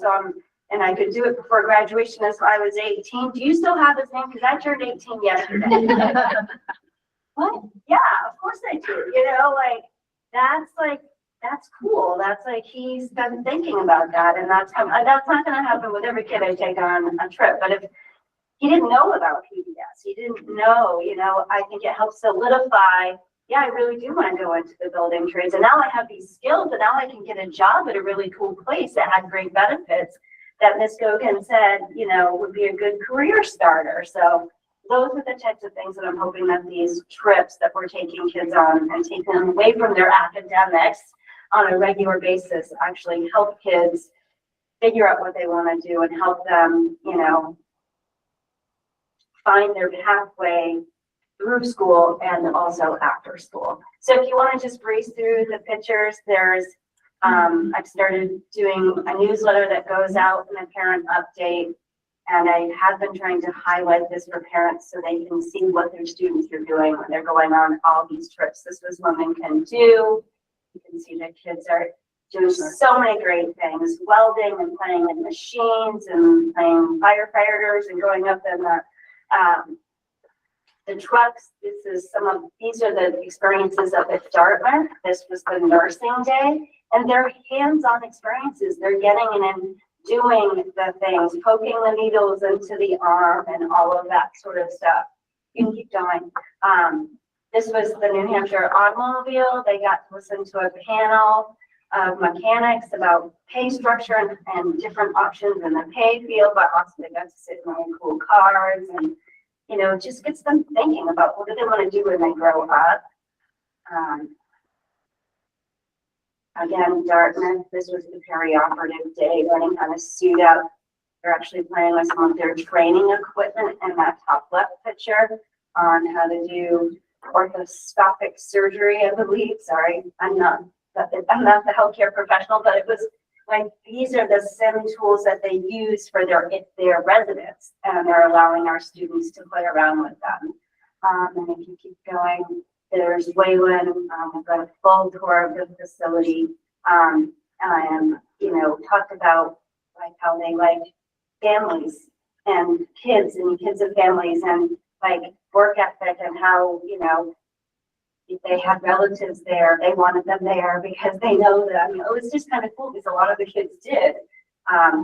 S5: and I could do it before graduation as I was 18. Do you still have his name? Because I turned 18 yesterday. What? Yeah, of course I do. You know, that's cool. That's like, he's been thinking about that. And that's not going to happen with every kid I take on a trip. But if he didn't know about PBS, he didn't know, you know, I think it helps solidify, yeah, I really do want to go into the building trades. And now I have these skills and now I can get a job at a really cool place that had great benefits that Ms. Gogan said, you know, would be a good career starter. So those are the types of things that I'm hoping that these trips that we're taking kids on and taking them away from their academics on a regular basis actually help kids figure out what they want to do and help them, you know, find their pathway through school and also after school. So if you want to just breeze through the pictures, there's I've started doing a newsletter that goes out and a parent update, and I have been trying to highlight this for parents so they can see what their students are doing when they're going on all these trips. This was Women Can Do. You can see the kids are doing so many great things, welding and playing in machines and playing firefighters and going up in the trucks. These are the experiences up at Dartmouth. This was the nursing day. And they're hands-on experiences. They're getting in and doing the things, poking the needles into the arm and all of that sort of stuff. You can keep going. This was the New Hampshire Automobile. They got to listen to a panel of mechanics about pay structure and different options in the pay field, but also they got to sit in really cool cars and, you know, it just gets them thinking about what do they want to do when they grow up. Again, Dartmouth, this was the perioperative day, learning how to suit up. They're actually playing with some of their training equipment in that top left picture on how to do orthoscopic surgery, I believe. Sorry, I'm not the healthcare professional, but it was like, these are the sim tools that they use for their residents, and they're allowing our students to play around with them. And if you keep going, there's Waylon. We've got a full tour of the facility, and, you know, talked about like how they like families and kids of families, and like work ethic, and how, you know, if they had relatives there, they wanted them there because they know that, I mean, it was just kind of cool because a lot of the kids did.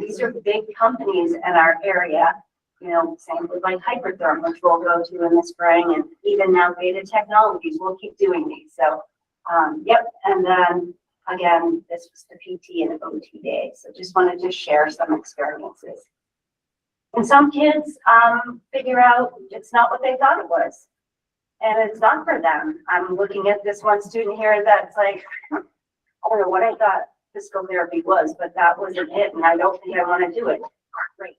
S5: These are big companies in our area, you know, same with like Hypertherm, which we'll go to in the spring, and even now Beta Technologies, we'll keep doing these. So, yep. And then again, this was the PT and OT day. So just wanted to share some experiences. And some kids figure out it's not what they thought it was. And it's not for them. I'm looking at this one student here that's like, I don't know what I thought physical therapy was, but that wasn't it, and I don't think I want to do it. Great.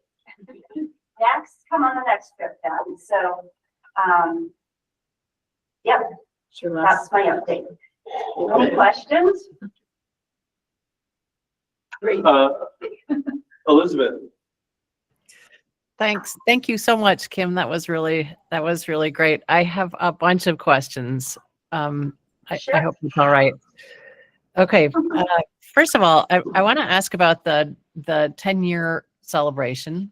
S5: Next, come on the next trip down. So, yep, that's my update. Any questions?
S2: Great. Elizabeth.
S13: Thanks. Thank you so much, Kim. That was really great. I have a bunch of questions. I hope it's all right. Okay. First of all, I want to ask about the 10-year celebration.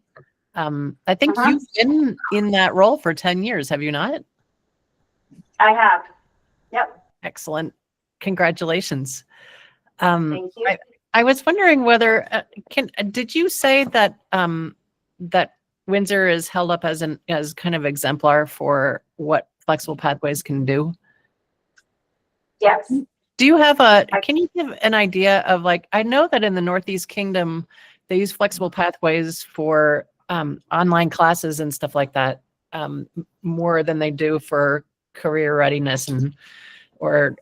S13: I think you've been in that role for 10 years, have you not?
S5: I have. Yep.
S13: Excellent. Congratulations.
S5: Thank you.
S13: I was wondering whether did you say that that Windsor is held up as kind of exemplar for what flexible pathways can do?
S5: Yes.
S13: Do you have can you give an idea of, like, I know that in the Northeast Kingdom, they use flexible pathways for online classes and stuff like that, more than they do for career readiness or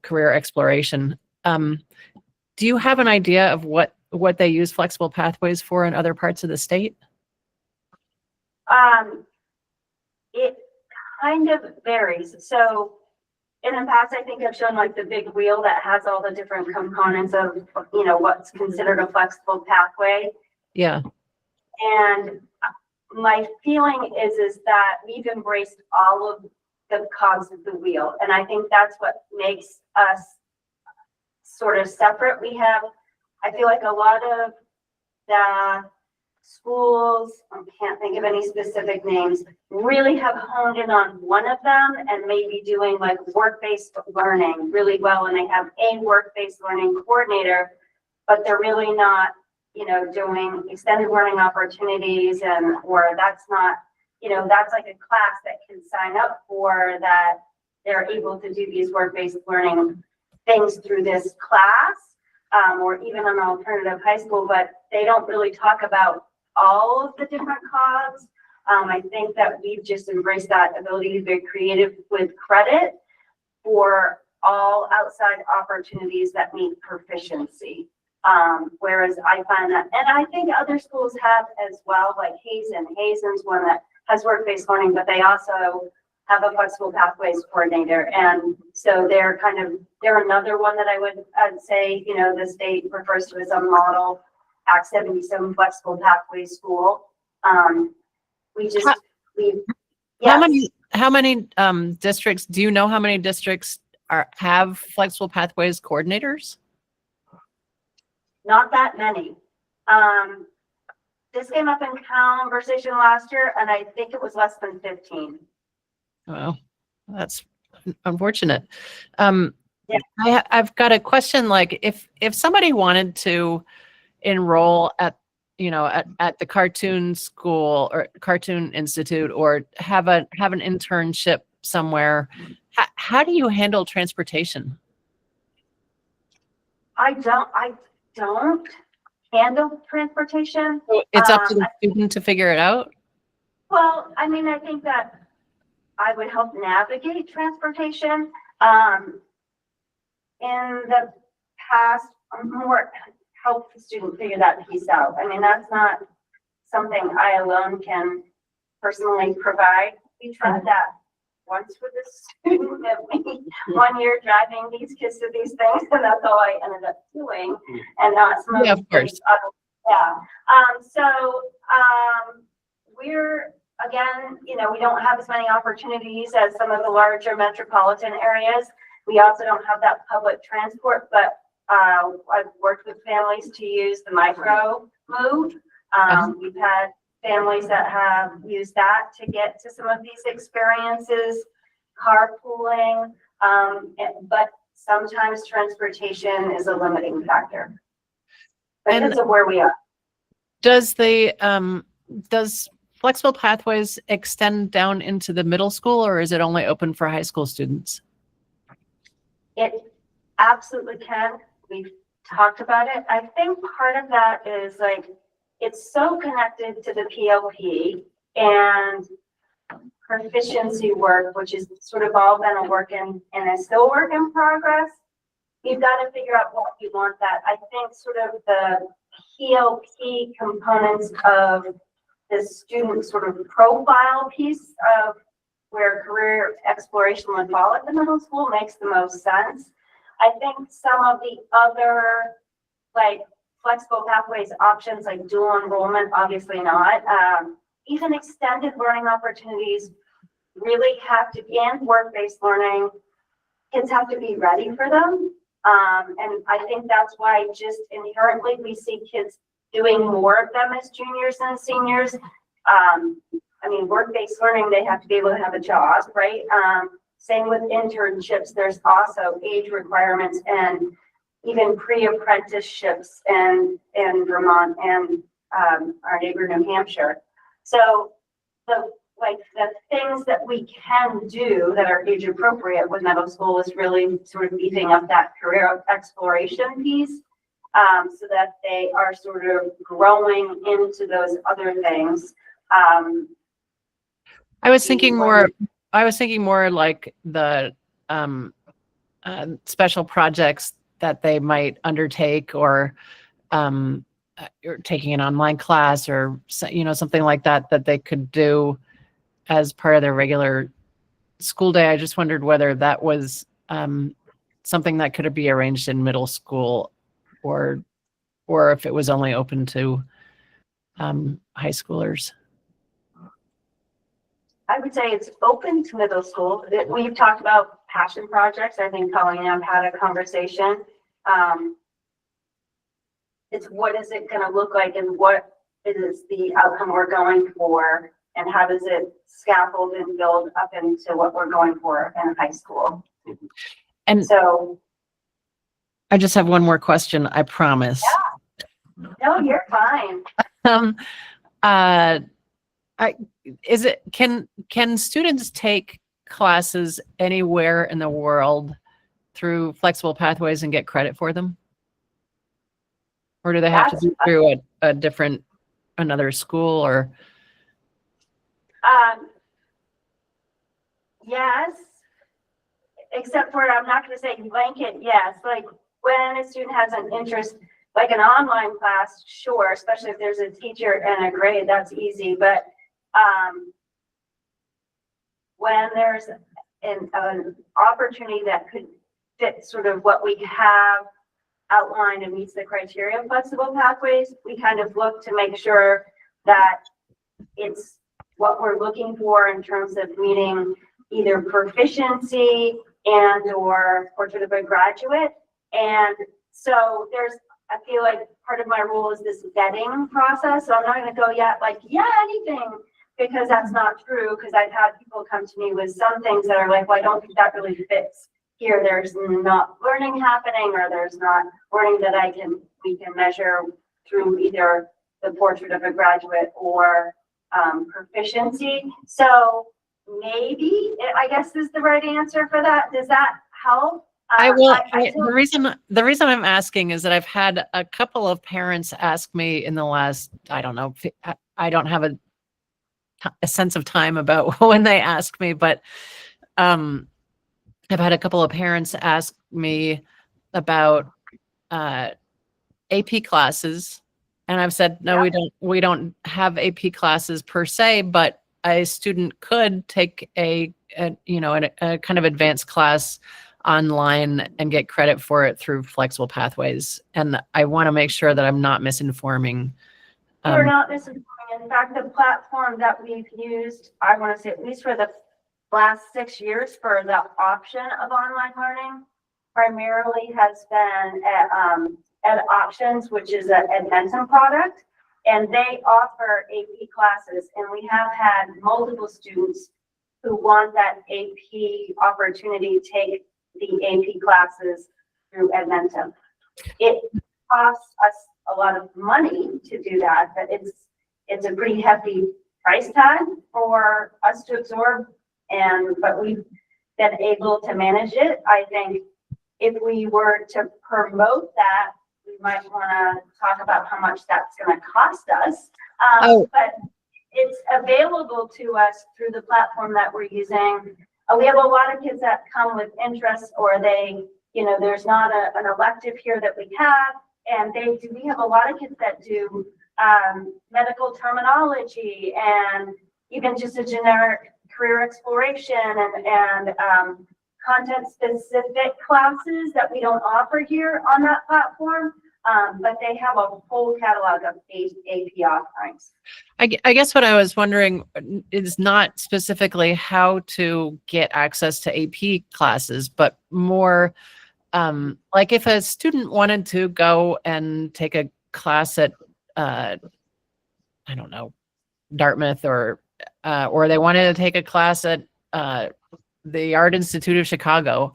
S13: career exploration. Do you have an idea of what they use flexible pathways for in other parts of the state?
S5: It kind of varies. So in the past, I think I've shown like the big wheel that has all the different components of, you know, what's considered a flexible pathway.
S13: Yeah.
S5: And my feeling is that we've embraced all of the cogs of the wheel. And I think that's what makes us sort of separate. I feel like a lot of the schools, I can't think of any specific names, really have honed in on one of them and maybe doing like work-based learning really well. And they have a work-based learning coordinator, but they're really not, you know, doing extended learning opportunities, or that's not, you know, that's like a class that can sign up for that. They're able to do these work-based learning things through this class, or even an alternative high school, but they don't really talk about all of the different cogs. I think that we've just embraced that ability to be creative with credit for all outside opportunities that meet proficiency. Whereas I find that, and I think other schools have as well, like Hazen's one that has work-based learning, but they also have a flexible pathways coordinator. And so they're another one that I'd say, you know, the state refers to as a model Act 77 flexible pathways school.
S13: How many districts, do you know how many districts have flexible pathways coordinators?
S5: Not that many. This came up in conversation last year, and I think it was less than 15.
S13: Well, that's unfortunate. I've got a question. Like, if somebody wanted to enroll at the cartoon school or cartoon institute, or have an internship somewhere, how do you handle transportation?
S5: I don't handle transportation.
S13: So it's up to the student to figure it out?
S5: Well, I mean, I think that I would help navigate transportation. In the past, more help the student figure that piece out. I mean, that's not something I alone can personally provide. We tried that once with a student that we 1 year driving these kids to these things, and that's all I ended up doing, and not some
S13: Yeah, of course.
S5: Yeah. We're, again, you know, we don't have as many opportunities as some of the larger metropolitan areas. We also don't have that public transport, but I've worked with families to use the micro move. We've had families that have used that to get to some of these experiences, carpooling, but sometimes transportation is a limiting factor because of where we are.
S13: Does the does Flexible Pathways extend down into the middle school, or is it only open for high school students?
S5: It absolutely can. We've talked about it. I think part of that is like, it's so connected to the PLP and proficiency work, which is sort of all been a work in and is still work in progress. You've got to figure out what you want that. I think sort of the PLP components of the student sort of profile piece of where career exploration would fall at the middle school makes the most sense. I think some of the other like flexible pathways options like dual enrollment, obviously not. Even extended learning opportunities really have to be, and work-based learning, kids have to be ready for them. And I think that's why just inherently we see kids doing more of them as juniors and seniors. I mean, work-based learning, they have to be able to have a job, right? Same with internships. There's also age requirements and even pre-apprenticeships in Vermont and our neighbor New Hampshire. So the things that we can do that are age appropriate with middle school is really sort of beefing up that career exploration piece, so that they are sort of growing into those other things.
S13: I was thinking more like the special projects that they might undertake, or taking an online class, or something like that they could do as part of their regular school day. I just wondered whether that was something that could be arranged in middle school, or if it was only open to high schoolers.
S5: I would say it's open to middle school. We've talked about passion projects. I think Colleen and I have had a conversation. It's what is it going to look like, and what is the outcome we're going for, and how does it scaffold and build up into what we're going for in high school.
S13: And
S5: so
S13: I just have one more question, I promise.
S5: Yeah. No, you're fine.
S13: Can students take classes anywhere in the world through Flexible Pathways and get credit for them? Or do they have to be through another school, or?
S5: Yes, except for, I'm not going to say blanket yes. Like when a student has an interest, like an online class, sure, especially if there's a teacher and a grade, that's easy. But when there's an opportunity that could fit sort of what we have outlined and meets the criteria of Flexible Pathways, we kind of look to make sure that it's what we're looking for in terms of meeting either proficiency and or portrait of a graduate. And so I feel like part of my role is this vetting process. So I'm not going to go yet like, yeah, anything, because that's not true. Because I've had people come to me with some things that are like, well, I don't think that really fits here. There's not learning happening, or there's not learning that we can measure through either the portrait of a graduate or proficiency. So maybe, I guess, is the right answer for that. Does that help?
S13: I will.
S5: I
S13: The reason I'm asking is that I've had a couple of parents ask me in the last, I don't know, I don't have a sense of time about when they ask me, but I've had a couple of parents ask me about AP classes, and I've said, no, we don't have AP classes per se, but a student could take a kind of advanced class online and get credit for it through flexible pathways. And I want to make sure that I'm not misinforming.
S5: You're not misinforming. In fact, the platform that we've used, I want to say at least for the last 6 years for the option of online learning, primarily has been at Options, which is an Edmentum product, and they offer AP classes. And we have had multiple students who want that AP opportunity take the AP classes through Edmentum. It costs us a lot of money to do that, but it's a pretty hefty price tag for us to absorb, but we've been able to manage it. I think if we were to promote that, we might want to talk about how much that's going to cost us. But it's available to us through the platform that we're using. We have a lot of kids that come with interest, or there's not an elective here that we have, and we have a lot of kids that do medical terminology and even just a generic career exploration and content specific classes that we don't offer here on that platform. But they have a full catalog of AP offerings.
S13: I guess what I was wondering is not specifically how to get access to AP classes, but more like if a student wanted to go and take a class at, I don't know, Dartmouth, or they wanted to take a class at the Art Institute of Chicago,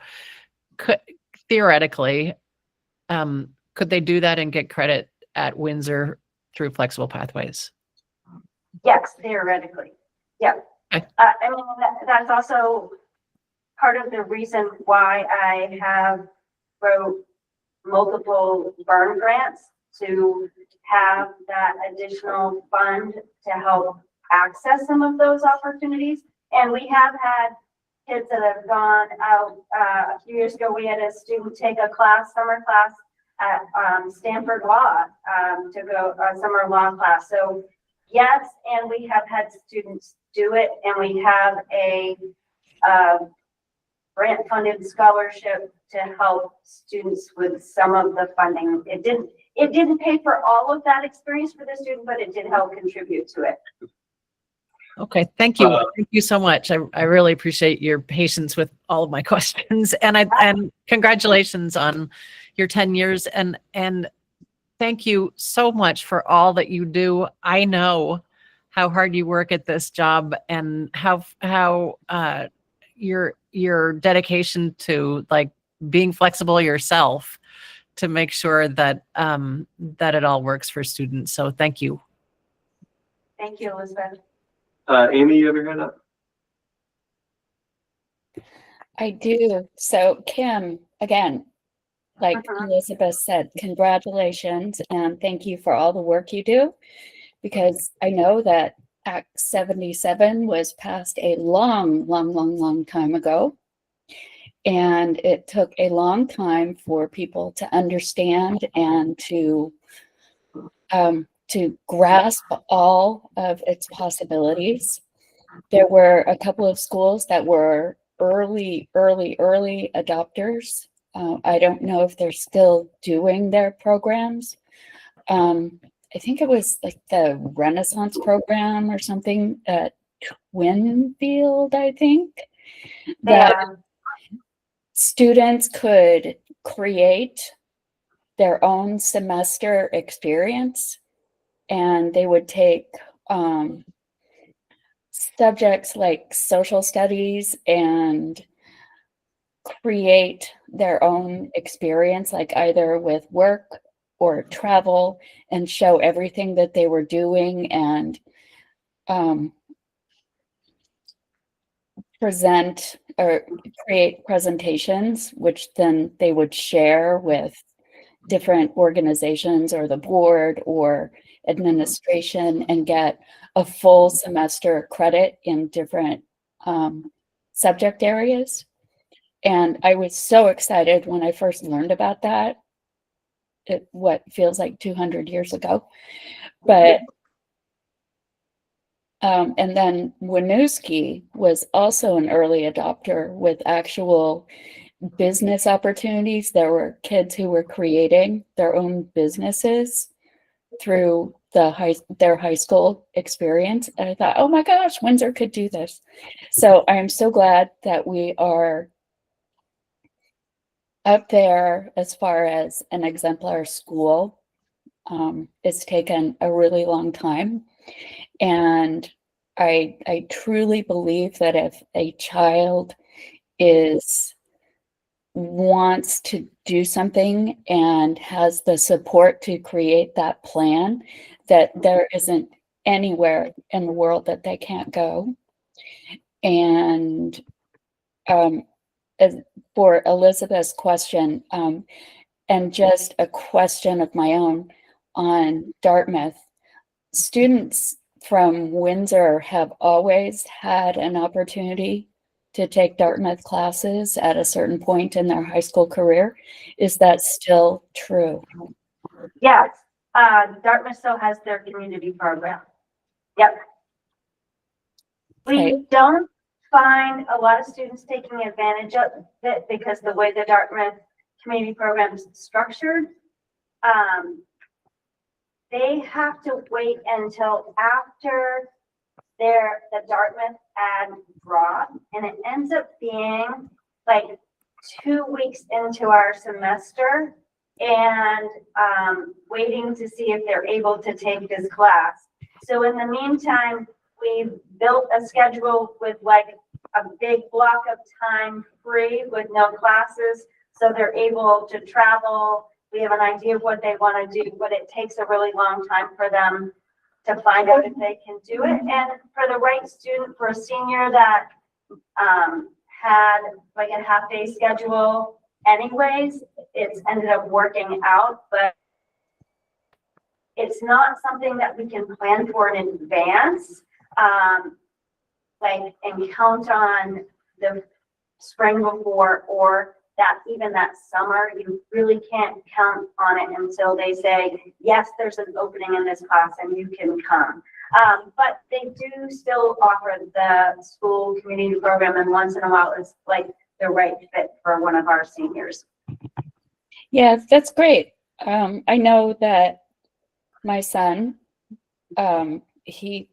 S13: theoretically, could they do that and get credit at Windsor through flexible pathways?
S5: Yes, theoretically. Yep.
S13: Okay.
S5: I mean, that's also part of the reason why I have wrote multiple burn grants to have that additional fund to help access some of those opportunities. And we have had kids that have gone out. A few years ago, we had a student take a summer class at Stanford Law to go a summer law class. So yes, and we have had students do it, and we have a grant funded scholarship to help students with some of the funding. It didn't pay for all of that experience for the student, but it did help contribute to it.
S13: Okay, thank you. Thank you so much. I really appreciate your patience with all of my questions, and congratulations on your 10 years, and thank you so much for all that you do. I know how hard you work at this job, and how your dedication to like being flexible yourself to make sure that that it all works for students. So thank you.
S5: Thank you, Elizabeth.
S2: Amy, you have your hand up?
S4: I do. So Kim, again, like Elizabeth said, congratulations and thank you for all the work you do, because I know that Act 77 was passed a long time ago. And it took a long time for people to understand and to grasp all of its possibilities. There were a couple of schools that were early adopters. I don't know if they're still doing their programs. I think it was like the Renaissance program or something at Winfield, I think, that students could create their own semester experience, and they would take subjects like social studies and create their own experience, like either with work or travel, and show everything that they were doing. And present or create presentations, which then they would share with different organizations or the board or administration and get a full semester credit in different subject areas. And I was so excited when I first learned about that. What feels like 200 years ago. But and then Winooski was also an early adopter with actual business opportunities. There were kids who were creating their own businesses through their high school experience. And I thought, oh my gosh, Windsor could do this. So I'm so glad that we are up there as far as an exemplar school. It's taken a really long time. And I truly believe that if a child wants to do something and has the support to create that plan, that there isn't anywhere in the world that they can't go. And as for Elizabeth's question, and just a question of my own on Dartmouth, students from Windsor have always had an opportunity to take Dartmouth classes at a certain point in their high school career. Is that still true?
S14: Yes, Dartmouth still has their community program. Yep. We don't find a lot of students taking advantage of it because the way the Dartmouth community program is structured, they have to wait until after the Dartmouth ad drop, and it ends up being like 2 weeks into our semester and waiting to see if they're able to take this class. So in the meantime, we've built a schedule with like a big block of time free with no classes, so they're able to travel. We have an idea of what they want to do, but it takes a really long time for them to find out if they can do it. And for the right student, for a senior that had like a half-day schedule anyways, it's ended up working out, but it's not something that we can plan for in advance, like, and count on the spring before or that even that summer. You really can't count on it until they say, yes, there's an opening in this class and you can come. But they do still offer the school community program, and once in a while it's like the right fit for one of our seniors.
S4: Yeah, that's great. I know that my son, it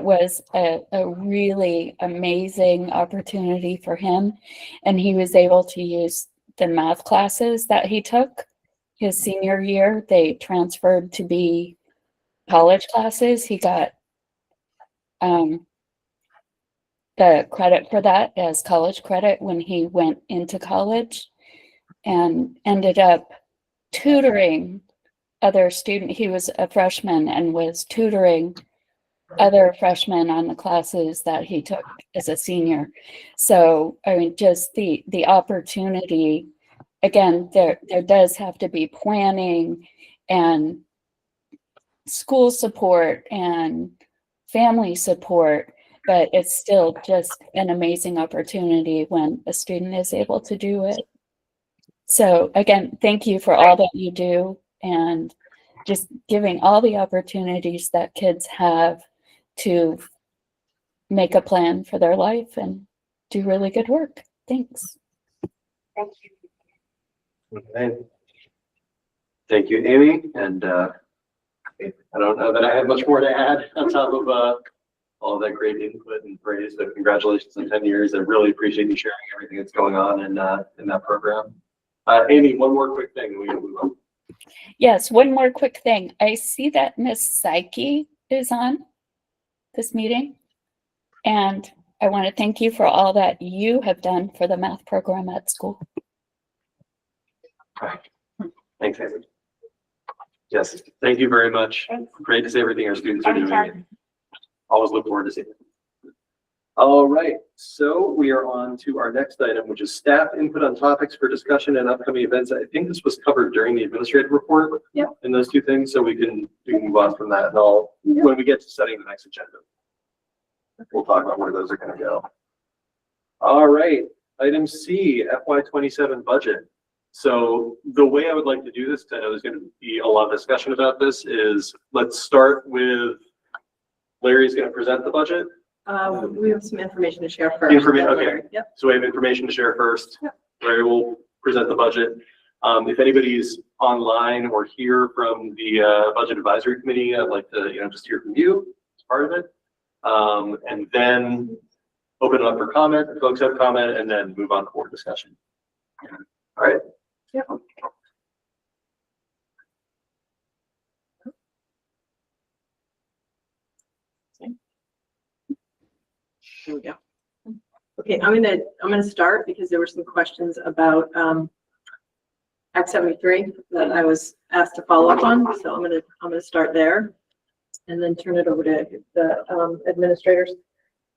S4: was a really amazing opportunity for him, and he was able to use the math classes that he took his senior year. They transferred to be college classes. He got the credit for that as college credit when he went into college, and ended up tutoring other students. He was a freshman and was tutoring other freshmen on the classes that he took as a senior. So, I mean, just the opportunity, again, there does have to be planning and school support and family support, but it's still just an amazing opportunity when a student is able to do it. So again, thank you for all that you do, and just giving all the opportunities that kids have to make a plan for their life and do really good work. Thanks.
S14: Thank you.
S2: Okay. Thank you, Amy. And I don't know that I have much more to add on top of all that great input and praise. So congratulations on 10 years. I really appreciate you sharing everything that's going on in that program. Amy, one more quick thing and we can move on.
S4: Yes, one more quick thing. I see that Miss Psyche is on this meeting, and I want to thank you for all that you have done for the math program at school.
S2: All right. Thanks, Amy. Yes, thank you very much.
S14: Thanks.
S2: Great to see everything our students are doing.
S14: Anytime.
S2: Always look forward to seeing it. All right, so we are on to our next item, which is staff input on topics for discussion and upcoming events. I think this was covered during the administrative report.
S1: Yep.
S2: In those two things, so we can move on from that, and I'll, when we get to setting the next agenda, we'll talk about where those are going to go. All right, item C, FY27 budget. So the way I would like to do this, because I know there's going to be a lot of discussion about this, is let's start with Larry's going to present the budget.
S6: We have some information to share first.
S2: Okay.
S6: Yep.
S2: So we have information to share first.
S6: Yep.
S2: Larry will present the budget. If anybody's online or here from the Budget Advisory Committee, I'd like to, just hear from you as part of it. And then open it up for comment, if folks have comment, and then move on to board discussion. All right.
S6: Yep. Here we go. Okay, I'm gonna start because there were some questions about Act 73 that I was asked to follow up on. So I'm gonna start there and then turn it over to the administrators.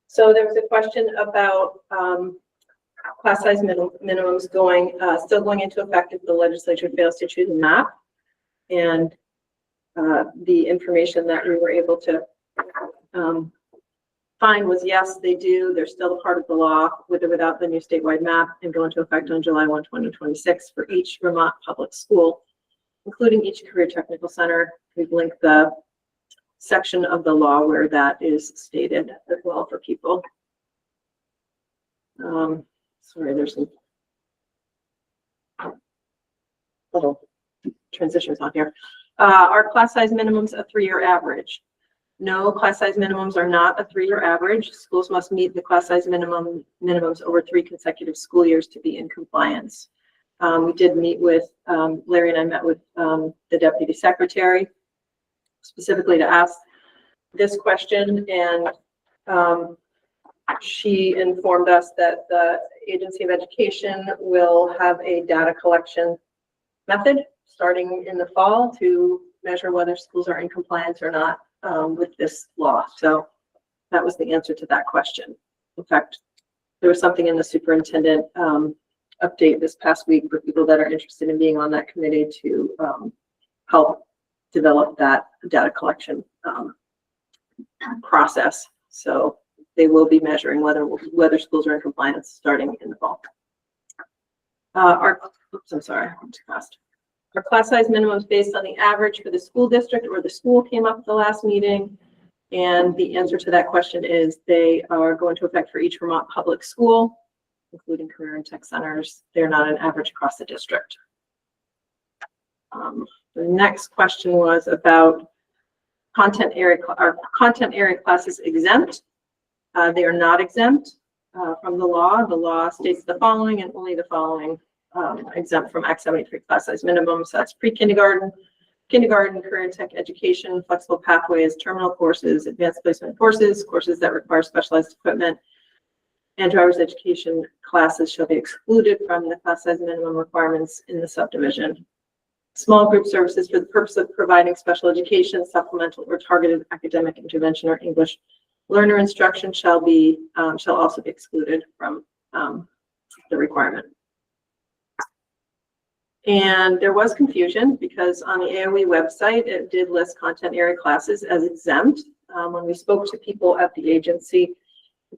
S6: So there was a question about class size minimums still going into effect if the legislature fails to choose a map. And the information that we were able to find was yes, they do. They're still a part of the law with or without the new statewide map and go into effect on July 1, 2026 for each Vermont public school, including each career technical center. We've linked the section of the law where that is stated as well for people. Sorry, there's some little transitions on here. Our class size minimums a 3-year average. No, class size minimums are not a 3-year average. Schools must meet the class size minimums over 3 consecutive school years to be in compliance. We did meet with, Larry and I met with the deputy secretary specifically to ask this question, and she informed us that the Agency of Education will have a data collection method starting in the fall to measure whether schools are in compliance or not with this law. So that was the answer to that question. In fact, there was something in the superintendent update this past week for people that are interested in being on that committee to help develop that data collection process. So they will be measuring whether schools are in compliance starting in the fall. I'm sorry, I'm too fast. Our class size minimums based on the average for the school district or the school came up at the last meeting. And the answer to that question is they are going to affect for each Vermont public school, including career and tech centers. They're not an average across the district. The next question was about content area. Are content area classes exempt? They are not exempt from the law. The law states the following and only the following exempt from Act 73 class size minimums. So that's pre-kindergarten, kindergarten, career and tech education, flexible pathways, terminal courses, advanced placement courses, courses that require specialized equipment, and driver's education classes shall be excluded from the class size minimum requirements in the subdivision. Small group services for the purpose of providing special education, supplemental or targeted academic intervention or English learner instruction shall also be excluded from the requirement. And there was confusion because on the AOE website, it did list content area classes as exempt. When we spoke to people at the agency,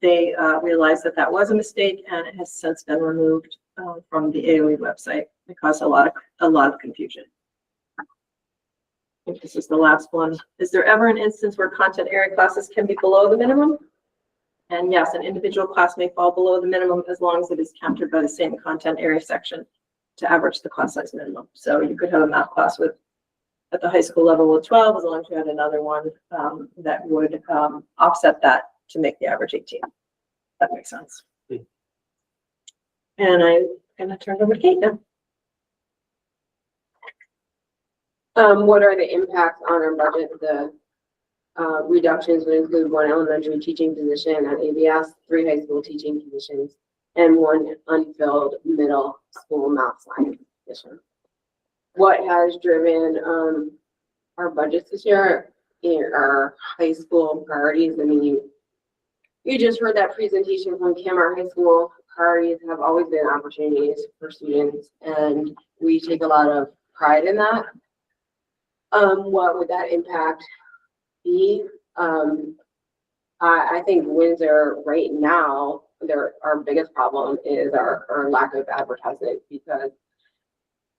S6: they realized that that was a mistake and it has since been removed from the AOE website. It caused a lot of confusion. I think this is the last one. Is there ever an instance where content area classes can be below the minimum? And yes, an individual class may fall below the minimum as long as it is counted by the same content area section to average the class size minimum. So you could have a math class at the high school level with 12, as long as you had another one that would offset that to make the average 18. That makes sense. And I'm gonna turn it over to Kate now.
S10: What are the impacts on our budget? The reductions would include 1 elementary teaching position at ABS, 3 high school teaching positions, and 1 unfilled middle school math science position. What has driven our budgets this year in our high school priorities? I mean,
S6: You just heard that presentation from Kim. Our high school priorities have always been opportunities for students, and we take a lot of pride in that. What would that impact be? I think Windsor right now, our biggest problem is our lack of advertising, because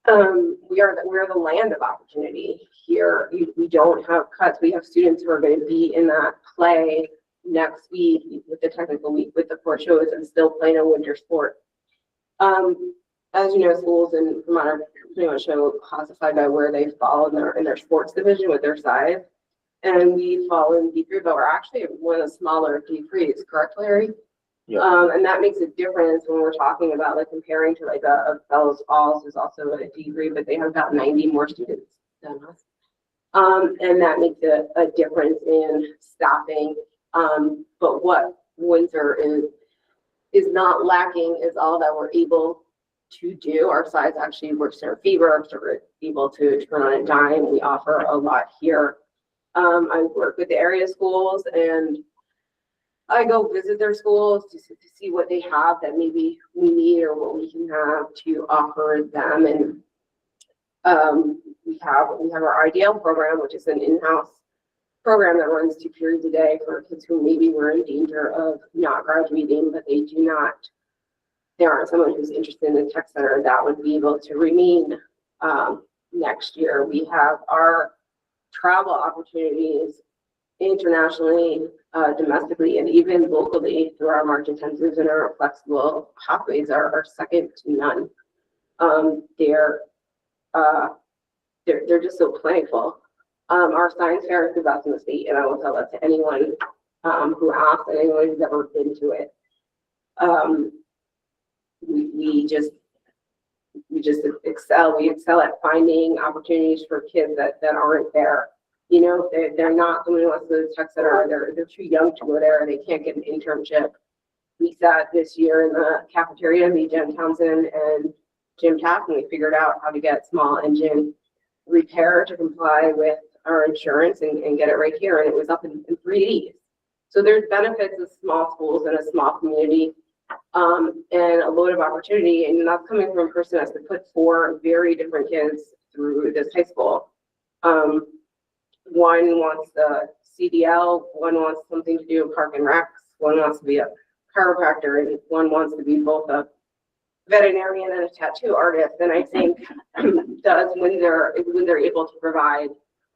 S6: we're the land of opportunity here. We don't have cuts. We have students who are going to be in that play next week with the technical week with the 4 shows and still playing a winter sport. As you know, schools in Vermont are pretty much classified by where they fall in their sports division with their size. And we fall in D3, but we're actually one of the smaller D3s, correct, Larry? Yeah. And that makes a difference when we're talking about like comparing to like a Fellows Falls, who's also a D3, but they have about 90 more students than us. And that makes a difference in staffing. But what Windsor is not lacking is all that we're able to do. Our size actually works in our favor, so we're able to turn on a dime. We offer a lot here. I work with the area schools, and I go visit their schools to see what they have that maybe we need or what we can have to offer them. And we have our IDL program, which is an in-house program that runs 2 periods a day for kids who maybe were in danger of not graduating, but they aren't someone who's interested in the tech center that would be able to remain next year. We have our travel opportunities internationally, domestically, and even locally through our March intensives and our flexible pathways are second to none. They're just so plentiful. Our science fair is the best in the state, and I will tell that to anyone who asks and anyone who's ever been to it. We just excel. We excel at finding opportunities for kids that aren't there. You know, they're not coming to us to the tech center, they're too young to go there, and they can't get an internship. We sat this year in the cafeteria, me, Jen Townsend, and Jim Taft, and we figured out how to get small engine repair to comply with our insurance and get it right here, and it was up in 3 days. So there's benefits of small schools and a small community, and a load of opportunity, and that's coming from a person that's put 4 very different kids through this high school. One wants the CDL, one wants something to do with Park and Recs, one wants to be a chiropractor, and one wants to be both a veterinarian and a tattoo artist. And I think when they're able to provide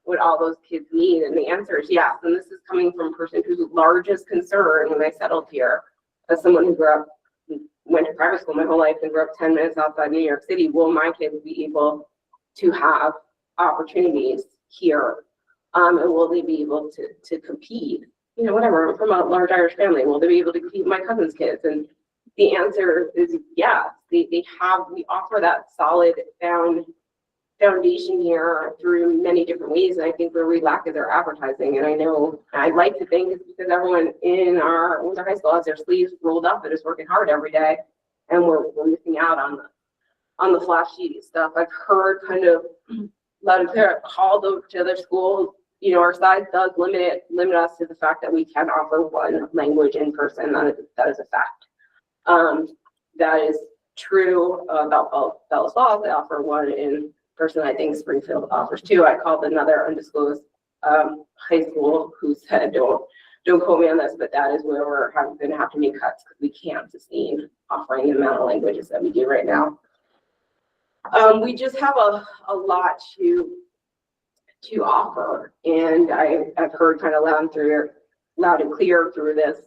S6: what all those kids need, and the answer is yes. And this is coming from a person whose largest concern when I settled here, as someone who went to private school my whole life and grew up 10 minutes outside New York City, will my kids be able to have opportunities here? And will they be able to compete? You know, whatever, I'm from a large Irish family. Will they be able to compete with my cousin's kids? And the answer is yes. We offer that solid foundation here through many different ways. And I think where we lack is our advertising. And I know I'd like to think it's because everyone in our Windsor High School has their sleeves rolled up and is working hard every day. And we're missing out on the flashy stuff. I've heard kind of loud and clear, called to other schools. You know, our size does limit us to the fact that we can offer one language in person. That is a fact. That is true about Fellows Falls. They offer one in person. I think Springfield offers 2. I called another undisclosed high school who said, don't quote me on this, but that is where we're going to have to make cuts because we can't sustain offering the amount of languages that we do right now. We just have a lot to offer, and I've heard kind of loud and clear through this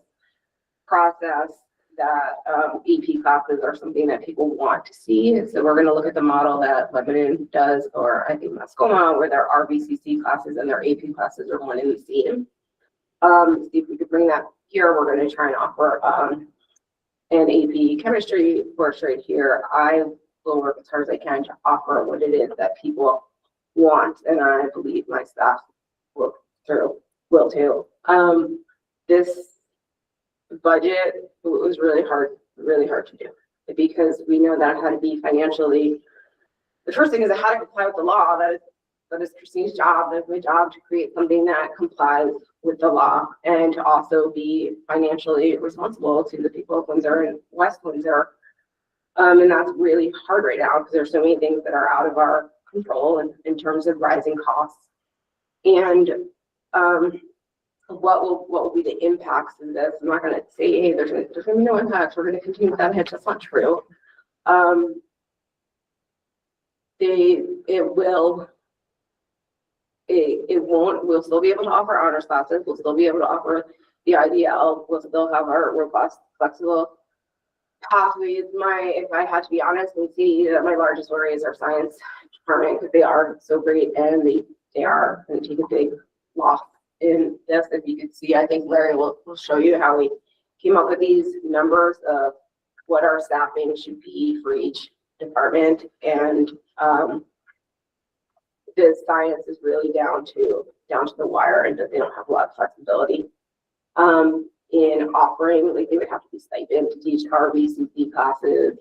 S6: process that AP classes are something that people want to see. And so we're going to look at the model that Lebanon does, or I think Mascoma, where their RBCC classes and their AP classes are one and the same. See if we could bring that here. We're going to try and offer an AP chemistry course right here. I will work as hard as I can to offer what it is that people want, and I believe my staff will too. This budget was really hard to do because we know that it had to be financially. The first thing is it had to comply with the law. That is that is Christine's job. That's my job to create something that complies with the law and to also be financially responsible to the people of Windsor and West Windsor. And that's really hard right now because there's so many things that are out of our control in terms of rising costs. And what will be the impacts of this? I'm not going to say, hey, there's going to be no impacts. We're going to continue with that hedge. That's not true. We'll still be able to offer honors classes. We'll still be able to offer the IDL. We'll still have our robust, flexible pathways. If I had to be honest and see that my largest worry is our science department because they are so great and they are going to take a big loss in this. If you could see, I think Larry will show you how we came up with these numbers of what our staffing should be for each department. And the science is really down to the wire and they don't have a lot of flexibility in offering, like they would have to be stipend to teach our VCC classes.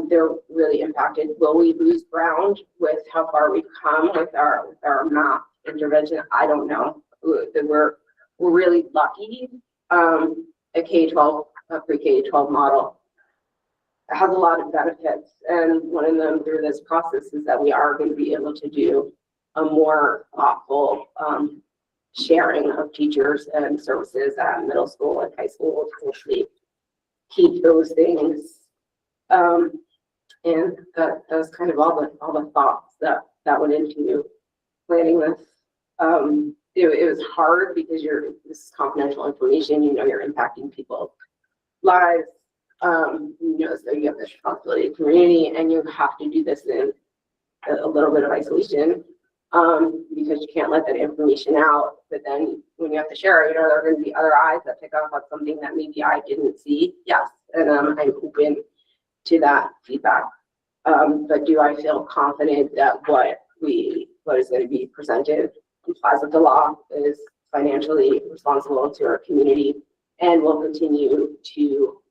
S6: They're really impacted. Will we lose ground with how far we've come with our math intervention? I don't know. We're really lucky. A K-12, a pre-K-12 model has a lot of benefits, and one of them through this process is that we are going to be able to do a more thoughtful sharing of teachers and services at middle school and high school to hopefully keep those things. And that's kind of all the thoughts that went into planning this. It was hard because this is confidential information. You're impacting people's lives. So you have this responsibility to community, and you have to do this in a little bit of isolation because you can't let that information out. But then when you have to share it, there are going to be other eyes that pick up on something that maybe I didn't see. Yes, and I'm open to that feedback. But do I feel confident that what is going to be presented complies with the law, is financially responsible to our community, and will continue to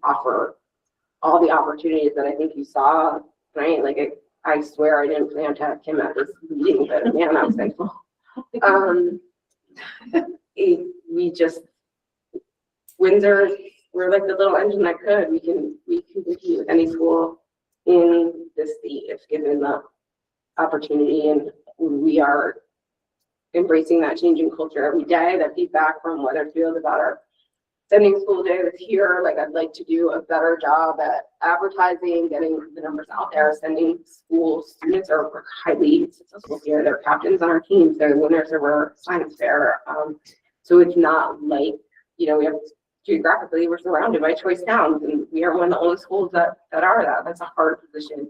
S6: offer all the opportunities that I think you saw tonight? Like I swear I didn't plan to have Kim at this meeting, but man, I was thankful. Windsor, we're like the little engine that could. We can compete with any school in this state if given the opportunity, and we are embracing that changing culture every day. That feedback from Weatherfield about our sending school day this year, like I'd like to do a better job at advertising, getting the numbers out there, sending school students are highly successful here. They're captains on our teams, they're winners of our science fair. So it's not like, we have geographically, we're surrounded by choice towns, and we are one of the only schools that are that. That's a hard position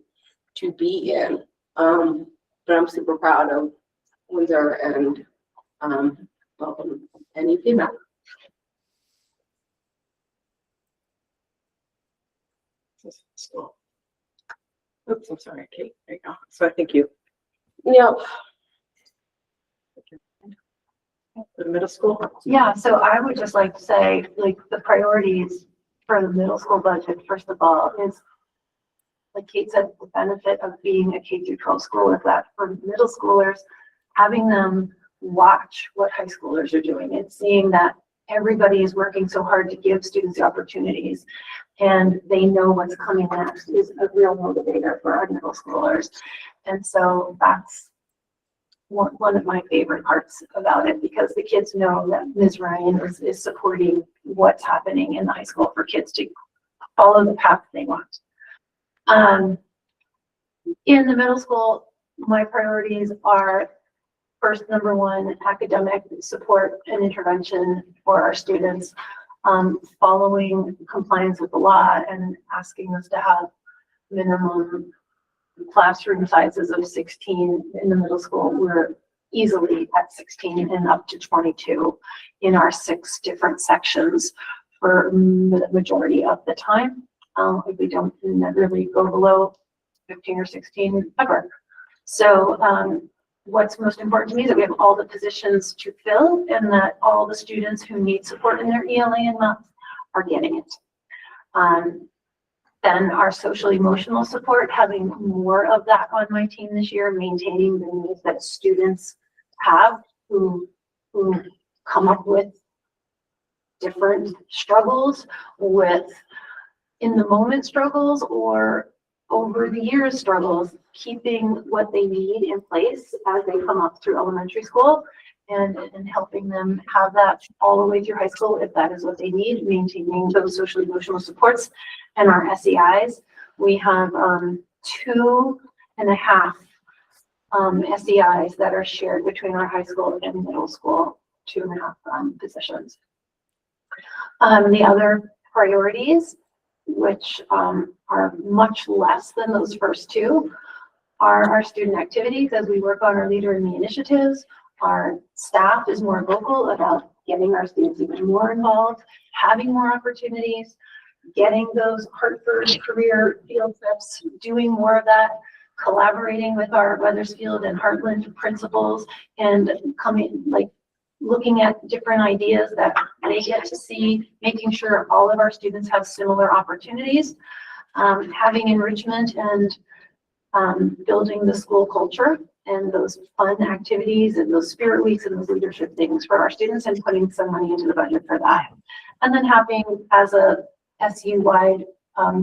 S6: to be in. But I'm super proud of Windsor and welcome any feedback.
S1: School. Oops, I'm sorry, Kate. There you go. So I think you. The middle school.
S5: Yeah, so I would just like to say, like, the priorities for the middle school budget, first of all, is, like Kate said, the benefit of being a K-12 school is that for middle schoolers, having them watch what high schoolers are doing and seeing that everybody is working so hard to give students the opportunities and they know what's coming next is a real motivator for our middle schoolers. And so that's one of my favorite parts about it, because the kids know that Ms. Ryan is supporting what's happening in the high school for kids to follow the path they want. In the middle school, my priorities are, first, number one, academic support and intervention for our students, following compliance with the law and asking us to have minimum classroom sizes of 16 in the middle school. We're easily at 16 and up to 22 in our 6 different sections for the majority of the time. If we don't really go below 15 or 16 ever. So what's most important to me is that we have all the positions to fill and that all the students who need support in their ELA and math are getting it. Then our social emotional support, having more of that on my team this year, maintaining the needs that students have who come up with different struggles, with in the moment struggles or over the years struggles, keeping what they need in place as they come up through elementary school and helping them have that all the way through high school if that is what they need, maintaining those social emotional supports. And our SEIs, we have 2.5 SEIs that are shared between our high school and middle school, 2.5 positions. The other priorities, which are much less than those first two, are our student activities as we work on our Leader in Me initiatives. Our staff is more vocal about getting our students even more involved, having more opportunities, getting those Hartford career field trips, doing more of that, collaborating with our Weathersfield and Heartland principals, and looking at different ideas that they get to see, making sure all of our students have similar opportunities, having enrichment and building the school culture and those fun activities and those spirit weeks and those leadership things for our students and putting some money into the budget for that. And then having as a SU-wide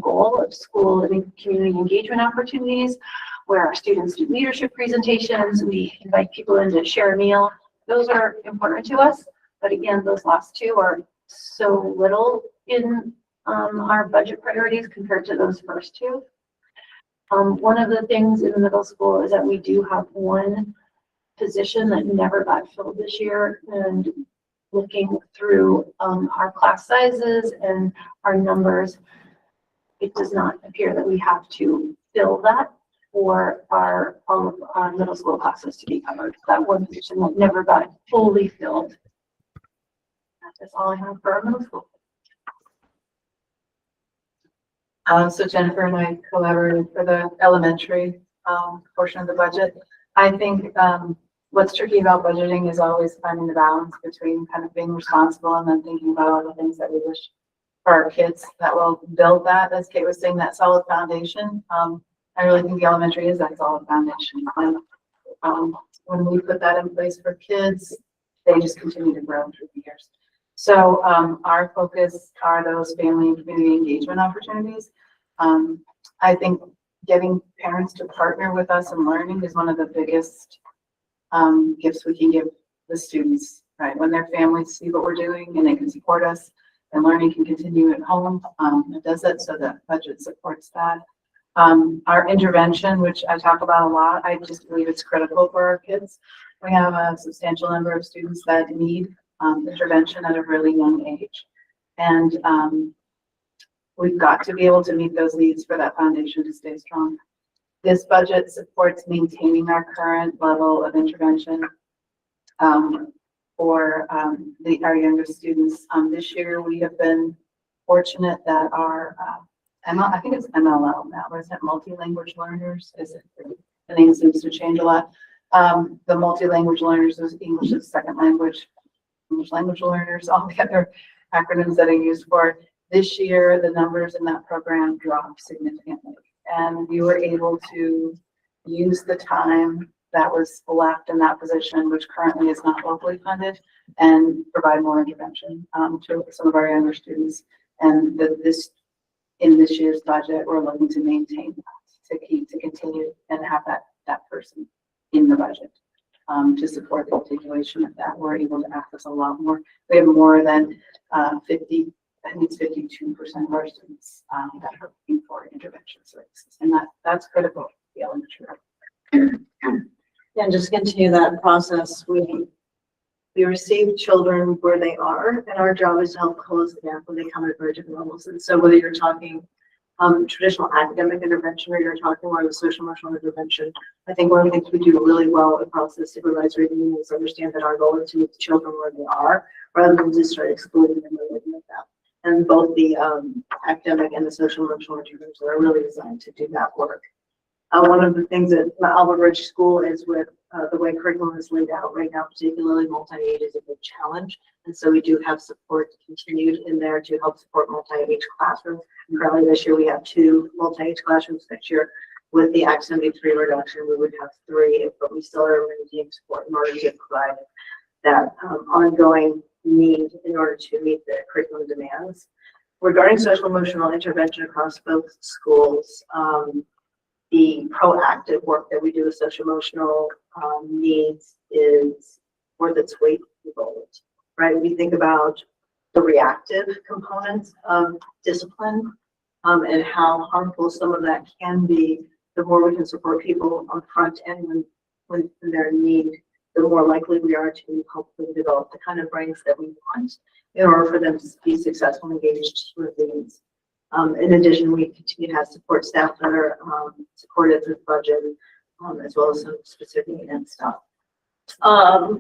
S5: goal of school and community engagement opportunities where our students do leadership presentations, we invite people in to share a meal. Those are important to us, but again, those last two are so little in our budget priorities compared to those first two. One of the things in the middle school is that we do have one position that never got filled this year, and looking through our class sizes and our numbers, it does not appear that we have to fill that for all of our middle school classes to be covered. That one position that never got fully filled. That's all I have for our middle school.
S1: So Jennifer and I collaborated for the elementary portion of the budget. I think what's tricky about budgeting is always finding the balance between kind of being responsible and then thinking about all the things that we wish for our kids that will build that, as Kate was saying, that solid foundation. I really think the elementary is that solid foundation. And when we put that in place for kids, they just continue to grow through the years. So our focus are those family and community engagement opportunities. I think getting parents to partner with us in learning is one of the biggest gifts we can give the students, right? When their families see what we're doing and they can support us and learning can continue at home, it does it so that budget supports that. Our intervention, which I talk about a lot, I just believe it's critical for our kids. We have a substantial number of students that need intervention at a really young age. And we've got to be able to meet those needs for that foundation to stay strong. This budget supports maintaining our current level of intervention for our younger students. This year we have been fortunate that our I think it's MLL now, or is it multi-language learners? The name seems to change a lot. The multi-language learners is English as a second language, English language learners, all the other acronyms that are used for. This year, the numbers in that program dropped significantly, and we were able to use the time that was left in that position, which currently is not locally funded, and provide more intervention to some of our younger students. And in this year's budget, we're looking to maintain that, to continue and have that person in the budget to support the articulation of that. We're able to access a lot more. We have more than 52% of our students that are looking for intervention services, and that's critical for the elementary.
S11: And just continue that process. We receive children where they are, and our job is to help close the gap when they come at very different levels. And so whether you're talking traditional academic intervention or you're talking more of the social emotional intervention, I think one of the things we do really well across the supervisory union is understand that our goal is to meet the children where they are, rather than just start excluding them or looking at them. And both the academic and the social emotional interventions are really designed to do that work. One of the things that Albert Ridge School is with the way curriculum is laid out right now, particularly multi-age, is a big challenge. And so we do have support continued in there to help support multi-age classrooms. Currently this year we have 2 multi-age classrooms. Next year, with the Act 73 reduction, we would have 3, but we still are maintaining support in order to provide that ongoing need in order to meet the curriculum demands. Regarding social emotional intervention across both schools, the proactive work that we do with social emotional needs is worth its weight in gold, right? We think about the reactive components of discipline and how harmful some of that can be. The more we can support people on the front end when they're in need, the more likely we are to hopefully develop the kind of brains that we want in order for them to be successful and engaged with things. In addition, we continue to have support staff that are supported through budget, as well as some specific and stuff.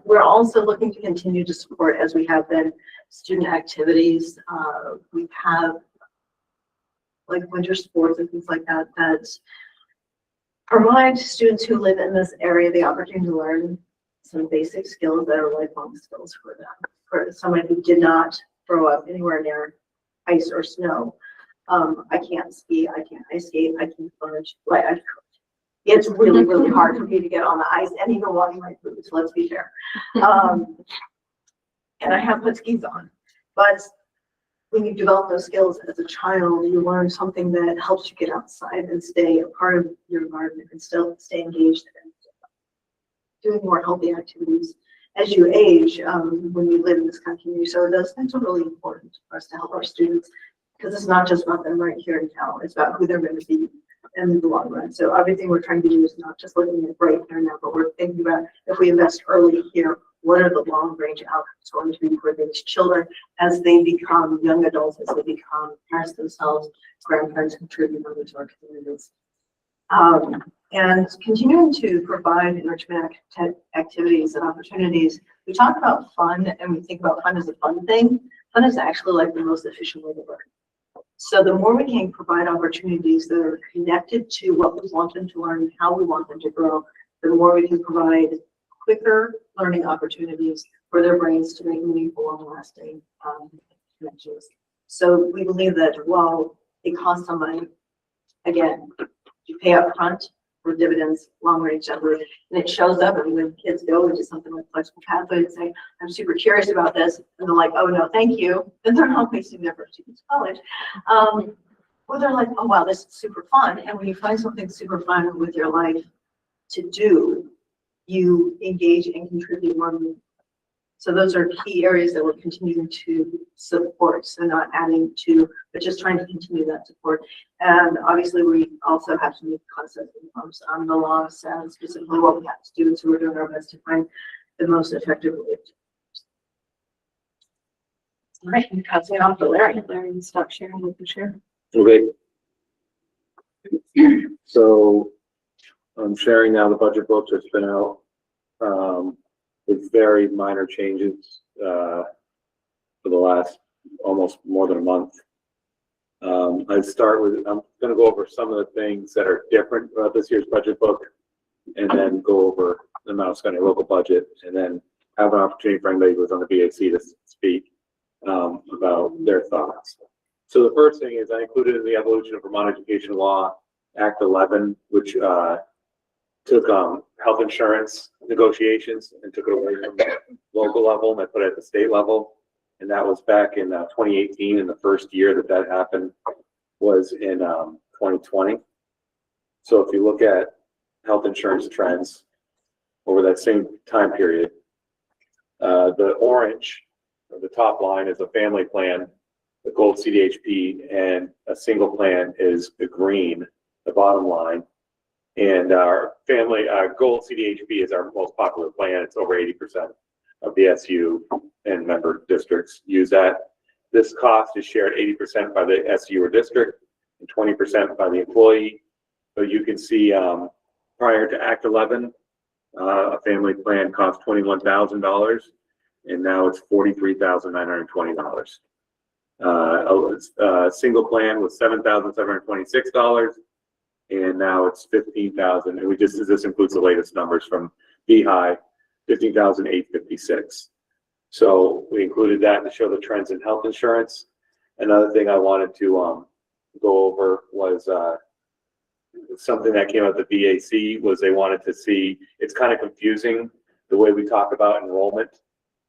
S11: We're also looking to continue to support, as we have been, student activities. We have like winter sports and things like that that provide students who live in this area the opportunity to learn some basic skills that are lifelong skills for them. For someone who did not grow up anywhere near ice or snow, I can't ski, I can't ice skate, I can't plunge. Like, it's really, really hard for me to get on the ice and even walking my boots, let's be fair. And I have put skis on, but when you develop those skills as a child, you learn something that helps you get outside and stay a part of your environment and still stay engaged in doing more healthy activities as you age, when you live in this kind of community. So those things are really important for us to help our students, because it's not just about them right here in town, it's about who they're going to be in the long run. So everything we're trying to do is not just looking at right here now, but we're thinking about, if we invest early here, what are the long range outcomes going to be for these children as they become young adults, as they become parents themselves, grandparents, contribute members to our communities. And continuing to provide enrichment activities and opportunities. We talk about fun and we think about fun as a fun thing. Fun is actually like the most efficient way to learn. So the more we can provide opportunities that are connected to what we want them to learn, how we want them to grow, the more we can provide quicker learning opportunities for their brains to make meaningful, long-lasting connections. So we believe that while it costs some money, again, you pay up front for dividends, long-range memory, and it shows up. And when kids go into something like flexible pathway and say, I'm super curious about this, and they're like, oh no, thank you, then they're not wasting their first year in college. Or they're like, oh wow, this is super fun. And when you find something super fun with your life to do, you engage and contribute more. So those are key areas that we're continuing to support. So not adding to, but just trying to continue that support. And obviously we also have to make concept informs on the laws and specifically what we have to do. So we're doing our best to find the most effective way. All right, I'm passing it off to Larry. Larry, stop sharing with the share.
S15: Okay. So I'm sharing now the budget book that's been out. With very minor changes for the last almost more than a month. I'd start with, I'm going to go over some of the things that are different about this year's budget book, and then go over the Mouse County local budget, and then have an opportunity for anybody who's on the BAC to speak about their thoughts. So the first thing is I included in the evolution of Vermont Education Law, Act 11, which took health insurance negotiations and took it away from the local level and I put it at the state level. And that was back in 2018, and the first year that happened was in 2020. So if you look at health insurance trends over that same time period, the orange, or the top line, is a family plan, the gold CDHP, and a single plan is the green, the bottom line. And our family, gold CDHP is our most popular plan. It's over 80% of the SU and member districts use that. This cost is shared 80% by the SU or district and 20% by the employee. So you can see prior to Act 11, a family plan cost $21,000, and now it's $43,920. A single plan was $7,726. And now it's $15,000. And this includes the latest numbers from B high, 15,856. So we included that to show the trends in health insurance. Another thing I wanted to go over was something that came out of the BAC was they wanted to see, it's kind of confusing the way we talk about enrollment,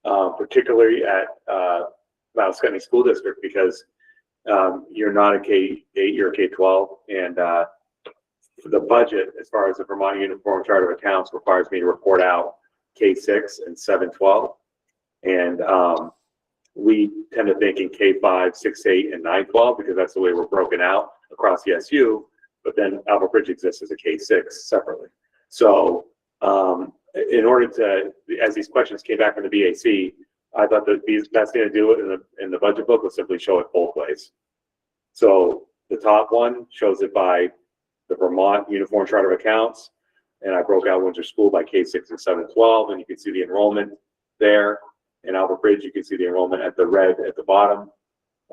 S15: particularly at Mount Scotney School District, because you're not a K-8, you're a K-12, and the budget, as far as the Vermont Uniform Chart of Accounts, requires me to report out K-6 and 7-12, and we tend to think in K-5, 6-8, and 9-12 because that's the way we're broken out across the SU. But then Albert Bridge exists as a K-6 separately. So in order to, as these questions came back from the BAC, I thought that the best thing to do it in the budget book was simply show it both ways. So the top one shows it by the Vermont Uniform Chart of Accounts, and I broke out Windsor School by K-6 and 7-12, and you can see the enrollment there. In Albert Bridge, you can see the enrollment at the red at the bottom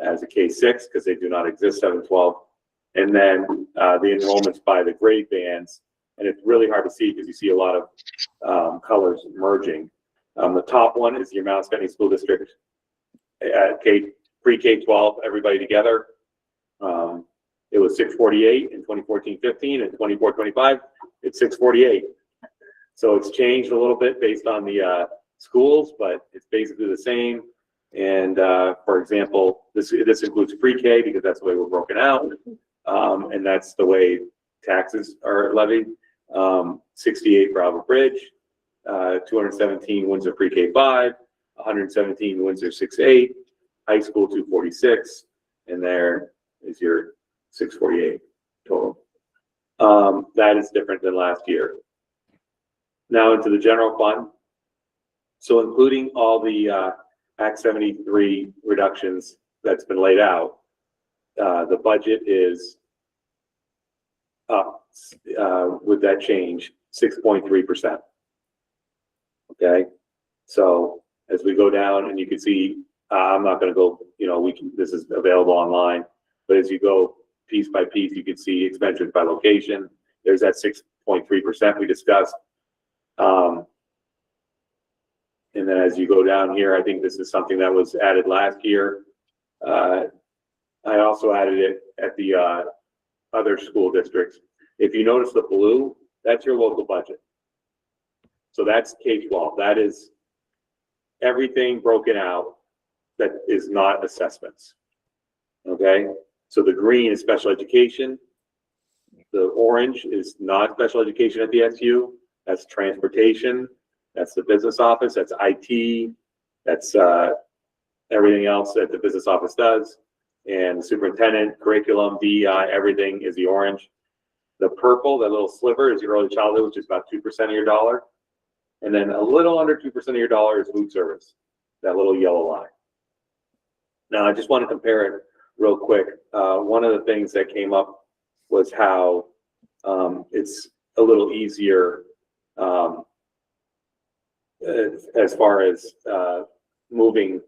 S15: as a K-6 because they do not exist 7-12. And then the enrollments by the grade bands, and it's really hard to see because you see a lot of colors merging. The top one is your Mount Scotney School District pre-K-12, everybody together. It was 648 in 2014-15, and 24-25, it's 648. So it's changed a little bit based on the schools, but it's basically the same. And for example, this includes pre-K because that's the way we're broken out. And that's the way taxes are levied. 68 for Albert Bridge, 217 Windsor pre-K 5, 117 Windsor 6-8, high school 246, and there is your 648 total. That is different than last year. Now into the general fund. So including all the Act 73 reductions that's been laid out, the budget is up with that change 6.3%. Okay, so as we go down, and you can see, I'm not going to go, this is available online, but as you go piece by piece, you can see expenditures by location. There's that 6.3% we discussed. And then as you go down here, I think this is something that was added last year. I also added it at the other school districts. If you notice the blue, that's your local budget. So that's K-12. That is everything broken out that is not assessments. Okay, so the green is special education. The orange is not special education at the SU. That's transportation. That's the business office. That's IT. That's everything else that the business office does. And the superintendent, curriculum, DEI, everything is the orange. The purple, that little sliver, is your early childhood, which is about 2% of your dollar. And then a little under 2% of your dollar is food service, that little yellow line. Now, I just want to compare it real quick. One of the things that came up was how it's a little easier as far as moving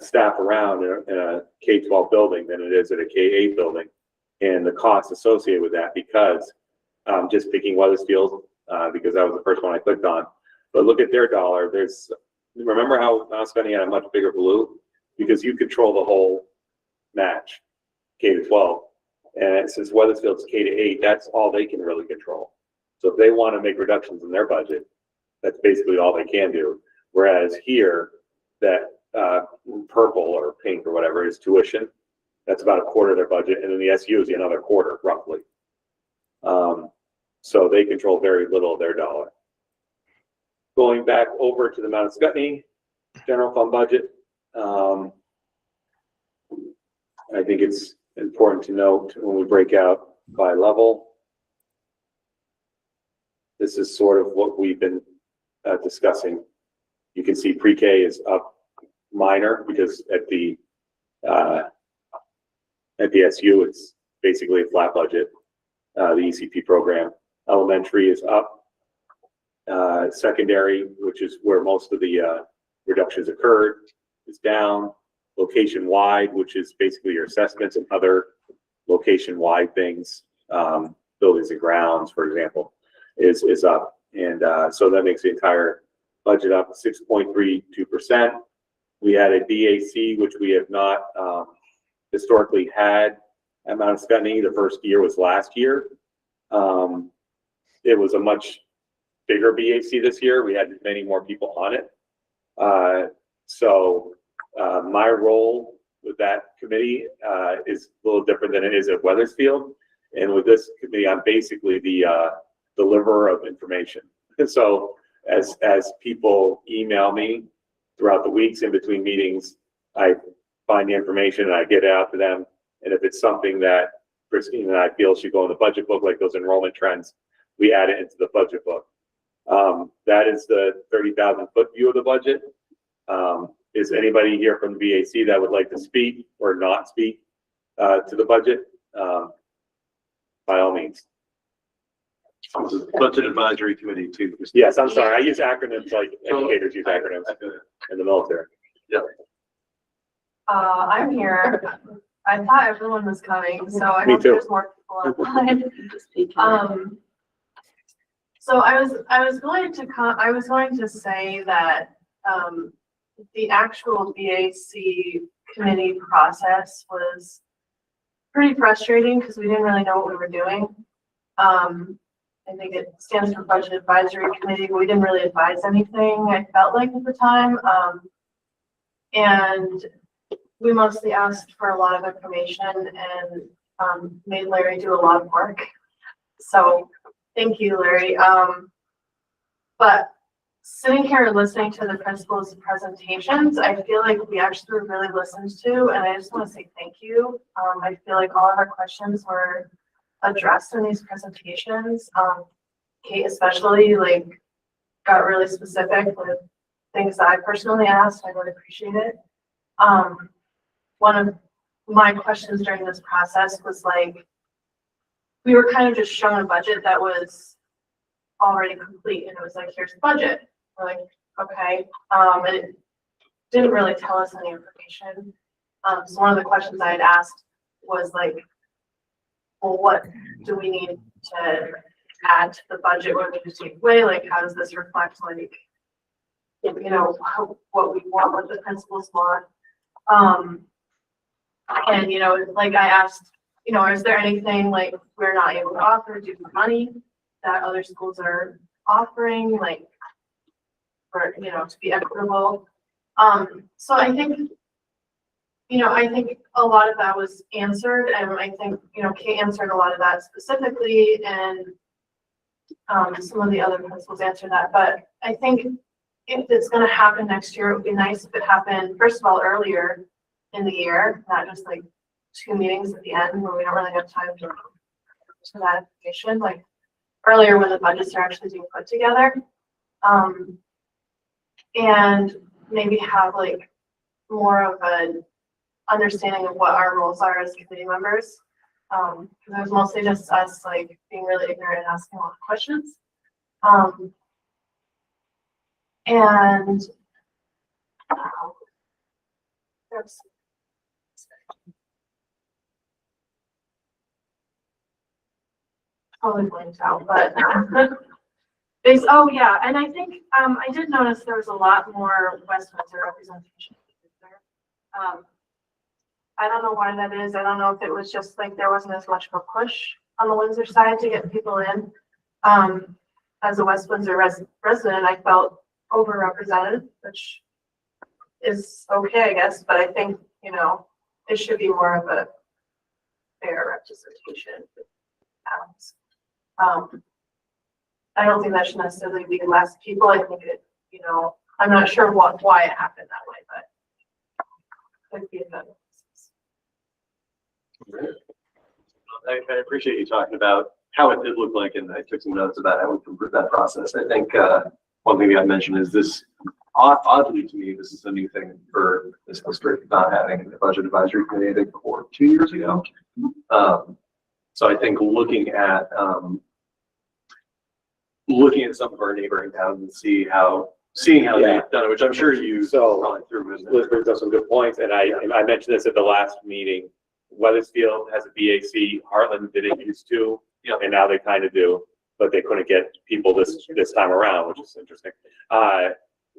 S15: staff around in a K-12 building than it is at a K-8 building, and the costs associated with that, because just picking Weathersfield, because that was the first one I clicked on. But look at their dollar. Remember how Mount Scotney had a much bigger blue? Because you control the whole match, K-12. And since Weathersfield's K-8, that's all they can really control. So if they want to make reductions in their budget, that's basically all they can do. Whereas here, that purple or pink or whatever is tuition. That's about a quarter of their budget. And then the SU is another quarter, roughly. So they control very little of their dollar. Going back over to the Mount Scotney general fund budget, I think it's important to note when we break out by level, this is sort of what we've been discussing. You can see pre-K is up minor because at the SU it's basically a flat budget. The ECP program. Elementary is up. Secondary, which is where most of the reductions occurred, is down. Location-wide, which is basically your assessments and other location-wide things, buildings and grounds, for example, is up. And so that makes the entire budget up 6.32%. We had a BAC, which we have not historically had amount of spending. The first year was last year. It was a much bigger BAC this year. We had many more people on it. So my role with that committee is a little different than it is at Weathersfield. And with this committee, I'm basically the deliverer of information. And so as people email me throughout the weeks in between meetings, I find the information and I get it out to them. And if it's something that Christine and I feel should go in the budget book, like those enrollment trends, we add it into the budget book. That is the 30,000 foot view of the budget. Is anybody here from the BAC that would like to speak or not speak to the budget? By all means.
S2: Budget advisory committee too.
S15: Yes, I'm sorry. I use acronyms like educators use acronyms in the military.
S2: Yeah.
S6: I'm here. I thought everyone was coming, so I
S15: Me
S6: hope
S15: too.
S6: there's more people online. So I was going to say that the actual BAC committee process was pretty frustrating because we didn't really know what we were doing. I think it stands for Budget Advisory Committee, but we didn't really advise anything, I felt like at the time. And we mostly asked for a lot of information and made Larry do a lot of work. So thank you, Larry. But sitting here and listening to the principal's presentations, I feel like we actually were really listened to, and I just want to say thank you. I feel like all of our questions were addressed in these presentations. Kate especially got really specific with things that I personally asked. I really appreciate it. One of my questions during this process was we were kind of just shown a budget that was already complete, and it was like, here's the budget. We're like, okay. And it didn't really tell us any information. So one of the questions I had asked was well, what do we need to add to the budget? What do we need to take away? How does this reflect what we want, what the principals want? And I asked, is there anything we're not able to offer due to money that other schools are offering, for to be equitable? So I think a lot of that was answered, and I think Kate answered a lot of that specifically, and some of the other principals answered that. But I think if it's going to happen next year, it would be nice if it happened first of all earlier in the year, not just 2 meetings at the end where we don't really have time to that information. Earlier when the budgets are actually being put together, and maybe have more of an understanding of what our roles are as committee members. Because it was mostly just us being really ignorant and asking a lot of questions. And there's probably blanked out, but oh yeah, and I think I did notice there was a lot more West Windsor representation. I don't know why that is. I don't know if it was just there wasn't as much of a push on the Windsor side to get people in. As a West Windsor resident, I felt overrepresented, which is okay, I guess, but I think, it should be more of a fair representation. I don't think that should necessarily be less people. I think it, I'm not sure why it happened that way, but it'd be a better.
S2: I appreciate you talking about how it did look like, and I took some notes about how we improved that process. I think one thing we got mentioned is this, oddly to me, this is a new thing for this district, not having the budget advisory committee, I think, before 2 years ago. So I think looking at some of our neighboring towns and seeing how they've done it, which I'm sure you gone through.
S15: Liz brings up some good points, and I mentioned this at the last meeting. Weathersfield has a BAC, Heartland didn't used to, and now they kind of do. but they couldn't get people this time around, which is interesting.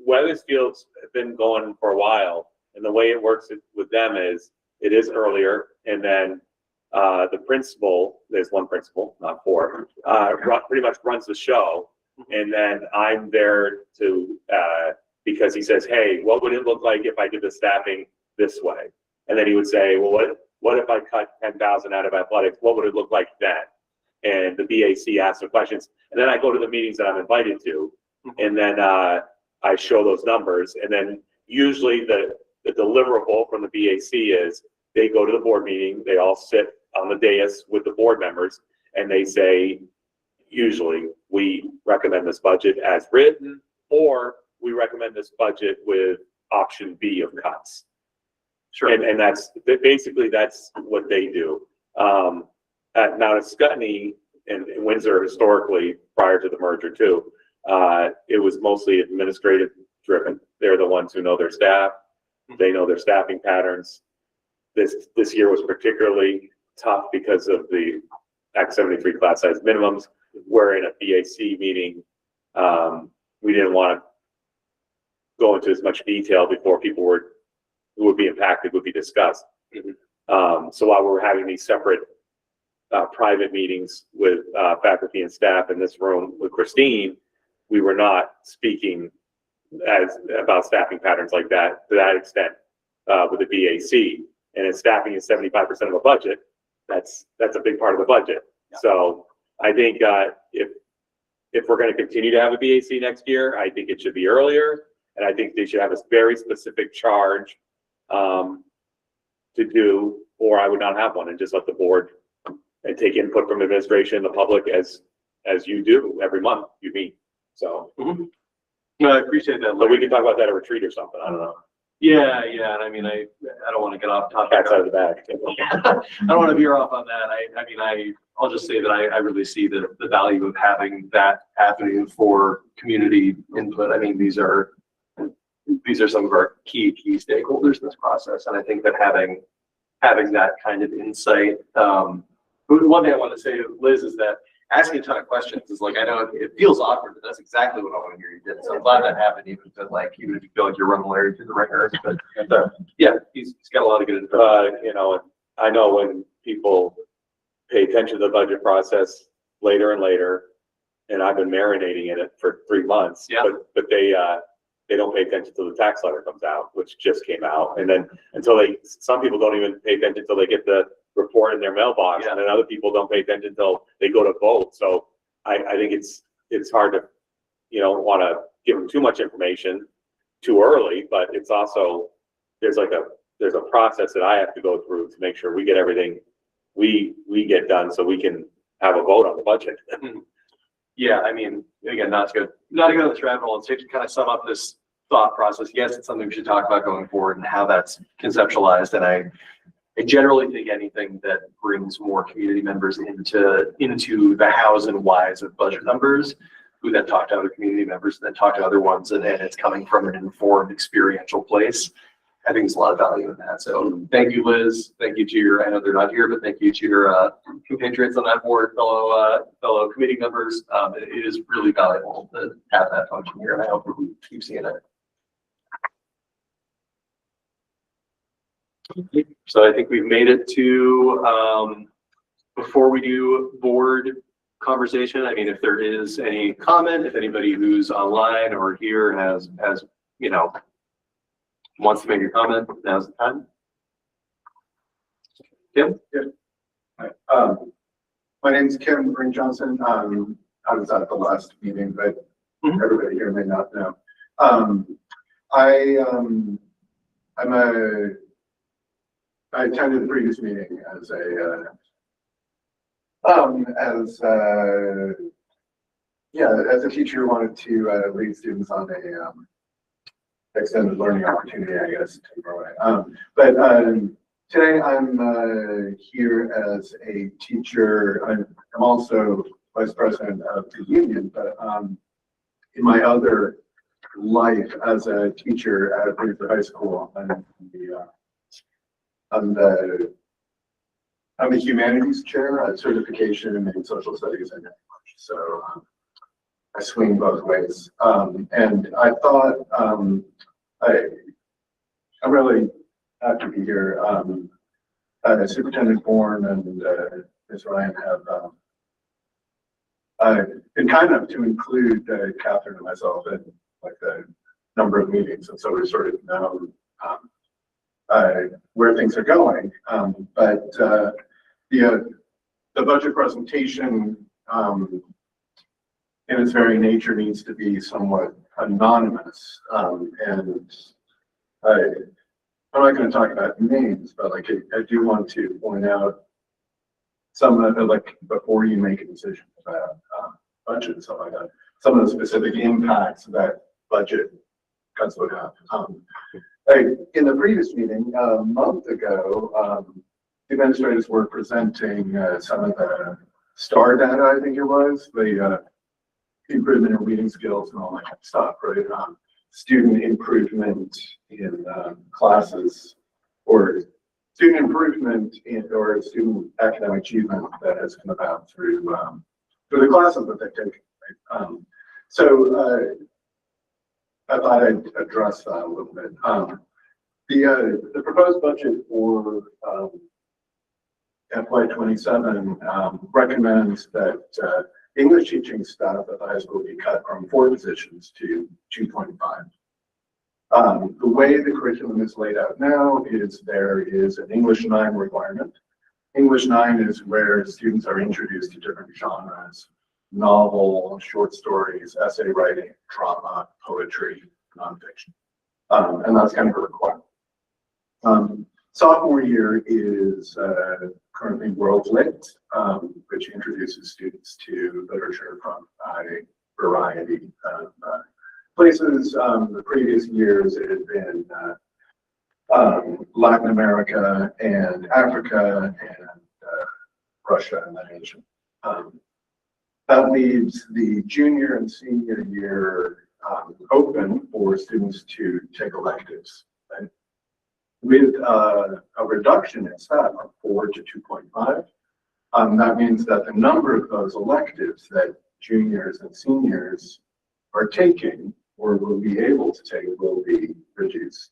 S15: Weathersfield's been going for a while, and the way it works with them is it is earlier, and then the principal, there's one principal, not four, pretty much runs the show, and then I'm there to because he says, hey, what would it look like if I did the staffing this way? And then he would say, well, what if I cut 10,000 out of athletics? What would it look like then? And the BAC asks the questions, and then I go to the meetings that I'm invited to, and then I show those numbers, and then usually the deliverable from the BAC is they go to the board meeting, they all sit on the dais with the board members, and they say, usually, we recommend this budget as written, or we recommend this budget with option B of cuts.
S2: Sure.
S15: And that's basically that's what they do. Now at Scutney and Windsor historically, prior to the merger too, it was mostly administrative driven. They're the ones who know their staff. They know their staffing patterns. This year was particularly tough because of the Act 73 class size minimums. Where in a BAC meeting, we didn't want to go into as much detail before people who would be impacted would be discussed. So while we were having these separate private meetings with faculty and staff in this room with Christine, we were not speaking about staffing patterns like that to that extent with the BAC. And if staffing is 75% of a budget, that's a big part of the budget. Yeah. So I think if we're going to continue to have a BAC next year, I think it should be earlier, and I think they should have a very specific charge to do, or I would not have one and just let the board and take input from administration and the public as you do every month you meet. So
S2: no, I appreciate that.
S15: But we can talk about that at a retreat or something. I don't know.
S2: Yeah, and I mean, I don't want to get off topic.
S15: Cats out of the bag.
S2: I don't want to veer off on that. I'll just say that I really see the value of having that avenue for community input. I mean, these are some of our key stakeholders in this process, and I think that having that kind of insight. One thing I want to say to Liz is that asking a ton of questions is like, I know it feels awkward, but that's exactly what I want to hear you did. So I'm glad that happened, even if you feel like you're running Larry through the ringer. But yeah, he's got a lot of good info.
S15: I know when people pay attention to the budget process later and later, and I've been marinating in it for 3 months.
S2: Yeah.
S15: But they don't pay attention till the tax letter comes out, which just came out, and then some people don't even pay attention until they get the report in their mailbox, and then other people don't pay attention until they go to vote. So I think it's hard to, want to give them too much information too early, but it's also, there's a process that I have to go through to make sure we get everything we get done so we can have a vote on the budget.
S2: Yeah, I mean, again, not to go to this rabbit hole, and to kind of sum up this thought process. Yes, it's something we should talk about going forward and how that's conceptualized. And I generally think anything that brings more community members into the hows and whys of budget numbers, who then talk to other community members, and then talk to other ones, and it's coming from an informed, experiential place. I think there's a lot of value in that. So thank you, Liz. Thank you to I know they're not here, but thank you to your compatriots on that board, fellow committee members. It is really valuable to have that function here, and I hope we keep seeing it. So I think we've made it to, before we do board conversation, I mean, if there is any comment, if anybody who's online or here has wants to make a comment, now's the time. Kim?
S16: Hi. My name is Kim Green Johnson. I was at the last meeting, but everybody here may not know. I attended the previous meeting as a teacher who wanted to lead students on a extended learning opportunity, I guess. But today I'm here as a teacher. I'm also vice president of the union, but in my other life as a teacher at Windsor High School, I'm the I'm a humanities chair, certification in social studies and English. So I swing both ways. And I thought I'm really happy to be here. Superintendent Bourne and Ms. Ryan have been kind enough to include Catherine and myself in like the number of meetings, and so we sort of know where things are going. But the budget presentation, in its very nature, needs to be somewhat anonymous. And I'm not going to talk about names, but like I do want to point out some of the, like, before you make a decision about budget and stuff like that, some of the specific impacts that budget cuts would have. In the previous meeting a month ago, the administrators were presenting some of the STAR data, I think it was, the improvement in reading skills and all that kind of stuff, right? Student improvement in classes, or student improvement in, or student academic achievement that has come about through the classes that they've taken. Right? So I thought I'd address that a little bit. The proposed budget for FY27 recommends that English teaching staff at the high school be cut from 4 positions to 2.5. The way the curriculum is laid out now is there is an English 9 requirement. English 9 is where students are introduced to different genres: novel, short stories, essay writing, drama, poetry, nonfiction. And that's kind of a requirement. Sophomore year is currently World Lit, which introduces students to literature from a variety of places. The previous years it had been Latin America and Africa and Russia and then Asia. That leaves the junior and senior year open for students to take electives. Right? With a reduction in staff from 4 to 2.5, that means that the number of those electives that juniors and seniors are taking or will be able to take will be reduced.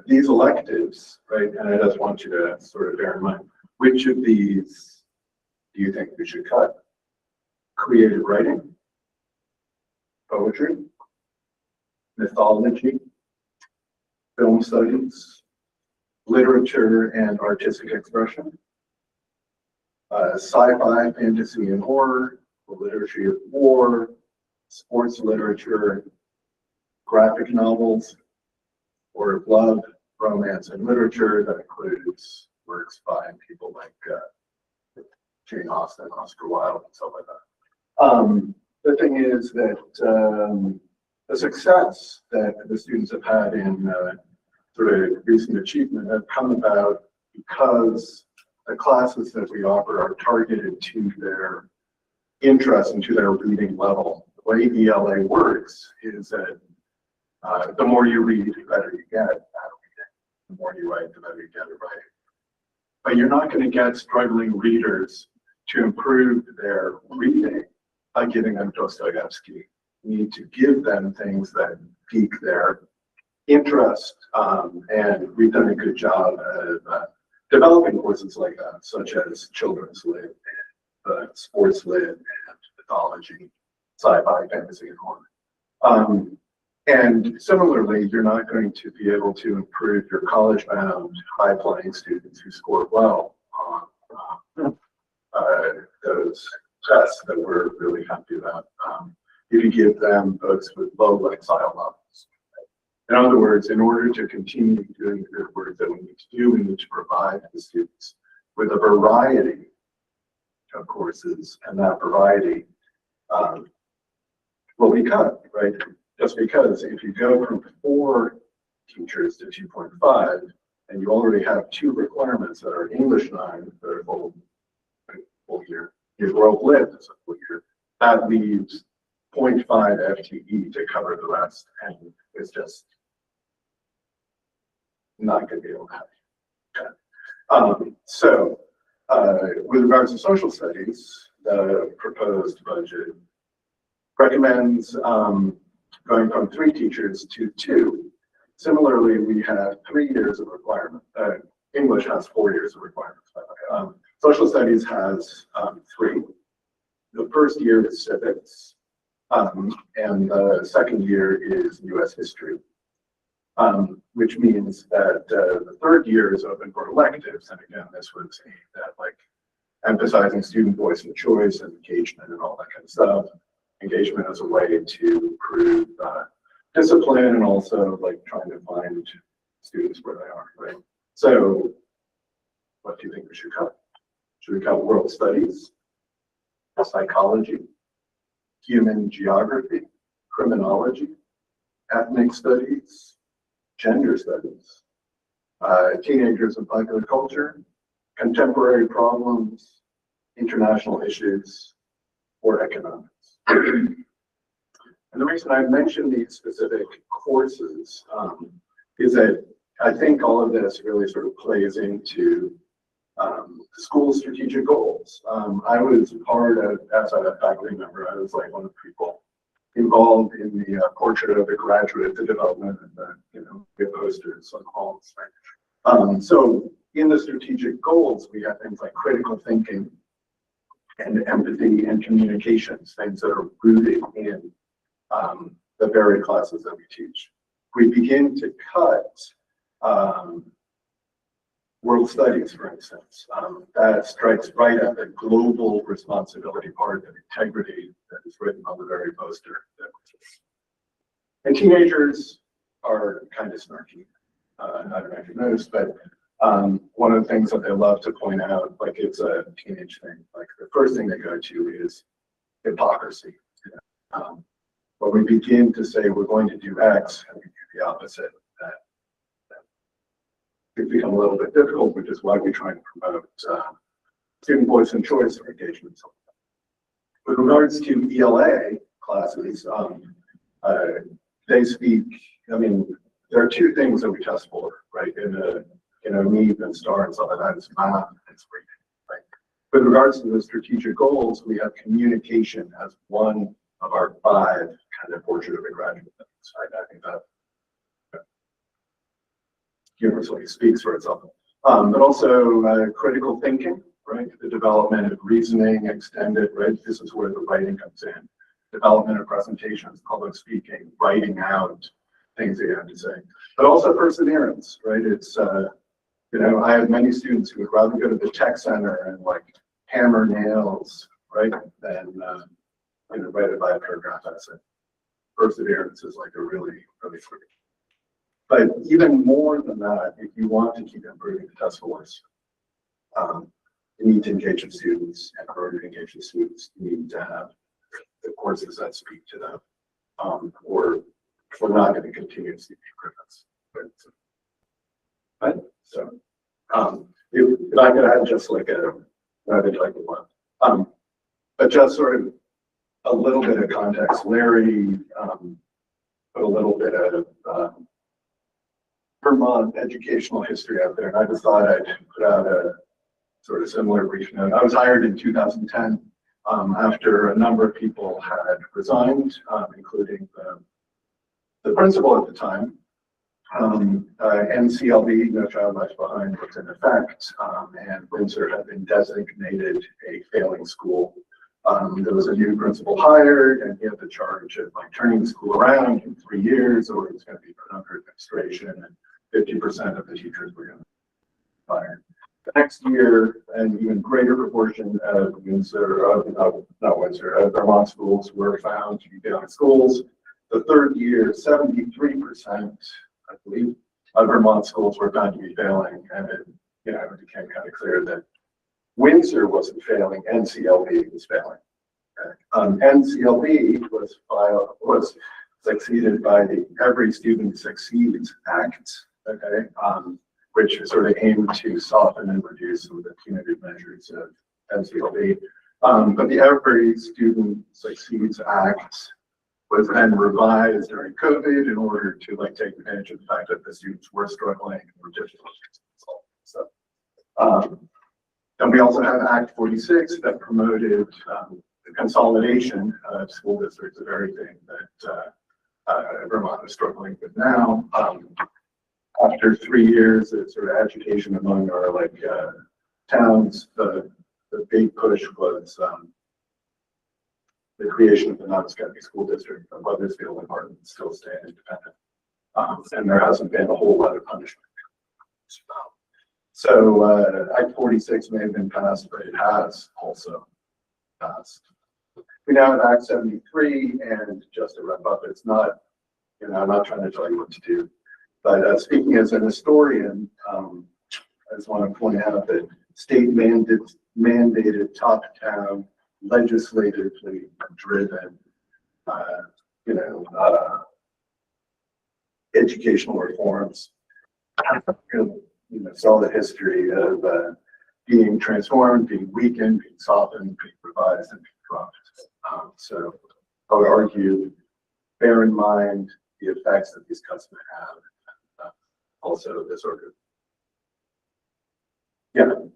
S16: These electives, right, and I just want you to sort of bear in mind, which of these do you think we should cut? Creative writing, poetry, mythology, film studies, literature and artistic expression, sci-fi, fantasy and horror, the literature of war, sports literature, graphic novels, or of love, romance and literature. That includes works by people like Jane Austen, Oscar Wilde, and stuff like that. The thing is that the success that the students have had in sort of recent achievement have come about because the classes that we offer are targeted to their interest and to their reading level. The way ELA works is that the more you read, the better you get at reading. The more you write, the better you get at writing. But you're not going to get struggling readers to improve their reading by giving them Dostoevsky. You need to give them things that pique their interest, and we've done a good job of developing courses like that, such as children's lit, sports lit, and mythology, sci-fi, fantasy, and horror. And similarly, you're not going to be able to improve your college-bound, high-flying students who score well on those tests that we're really happy about. If you give them folks with low lexile levels. In other words, in order to continue doing the good work that we need to do, we need to provide the students with a variety of courses, and that variety will be cut, right? Just because if you go from 4 teachers to 2.5, and you already have 2 requirements that are English 9 that are full year, your World Lit is a full year, that leaves 0.5 FTE to cover the rest, and it's just not going to be able to happen. Okay. So With regards to social studies, the proposed budget recommends going from 3 teachers to 2. Similarly, we have 3 years of requirement. English has 4 years of requirements, by the way. Social studies has 3. The first year is civics, and the second year is US history, which means that the third year is open for electives. And again, this was aimed at like emphasizing student voice and choice and engagement and all that kind of stuff. Engagement as a way to improve discipline and also like trying to find students where they are, right? So what do you think we should cut? Should we cut world studies, psychology, human geography, criminology, ethnic studies, gender studies, teenagers and popular culture, contemporary problems, international issues, or economics? And the reason I mentioned these specific courses is that I think all of this really sort of plays into school strategic goals. I was part of, as a faculty member, I was like one of the people involved in the portrait of the graduate, the development of the, the posters on halls. Right? So in the strategic goals, we have things like critical thinking and empathy and communications, things that are rooted in the very classes that we teach. We begin to cut world studies, for instance. That strikes right at the global responsibility part of integrity that is written on the very poster. And teenagers are kind of snarky. I don't know if you noticed, but one of the things that they love to point out, like it's a teenage thing, like the first thing they go to is hypocrisy. When we begin to say we're going to do X and we do the opposite, that could become a little bit difficult, which is why we try to promote student voice and choice or engagement. With regards to ELA classes, they speak, I mean, there are 2 things that we test for, right? In a NEEP and STAR and stuff like that, it's math and it's reading, right? With regards to the strategic goals, we have communication as one of our 5 kind of portrait of a graduate things, right? I think that universally speaks for itself. But also critical thinking, right? The development of reasoning, extended, right? This is where the writing comes in. Development of presentations, public speaking, writing out things that you have to say. But also perseverance, right? It's, I have many students who would rather go to the tech center and like hammer nails, right? Than, write a 5-paragraph essay. Perseverance is like a really, really free. But even more than that, if you want to keep improving the test scores, you need to engage with students, and in order to engage with students, you need to have the courses that speak to them, or we're not going to continue to see improvements. Right? So, if I could add just like but just sort of a little bit of context. Larry put a little bit of Vermont educational history out there, and I just thought I'd put out a sort of similar brief note. I was hired in 2010 after a number of people had resigned, including the principal at the time. NCLB, No Child Left Behind, was in effect, and Windsor had been designated a failing school. There was a new principal hired, and he had the charge of like turning the school around in 3 years, or it was going to be put under administration, and 50% of the teachers were going to be fired. The next year, an even greater proportion of Vermont schools were found to be failing schools. The third year, 73%, I believe, of Vermont schools were found to be failing, and it became kind of clear that Windsor wasn't failing, NCLB was failing. NCLB was succeeded by the Every Student Succeeds Act, okay, which sort of aimed to soften and reduce some of the punitive measures of NCLB. But the Every Student Succeeds Act was then revised during COVID in order to like take advantage of the fact that the students were struggling and were difficult to solve. So, And we also have Act 46 that promoted the consolidation of school districts, a very thing that Vermont is struggling with now. After 3 years of sort of agitation among our towns, the big push was the creation of the Nottescappi School District. Weathersfield and Martin still stay independent. And there hasn't been a whole lot of punishment. So Act 46 may have been passed, but it has also passed. We now have Act 73, and just to wrap up, it's not, I'm not trying to tell you what to do, but speaking as an historian, I just want to point out that state mandated top-down, legislatively driven, educational reforms. Saw the history of being transformed, being weakened, being softened, being revised, and being dropped. So I would argue, bear in mind the effects that these cuts may have. Also, the sort of, the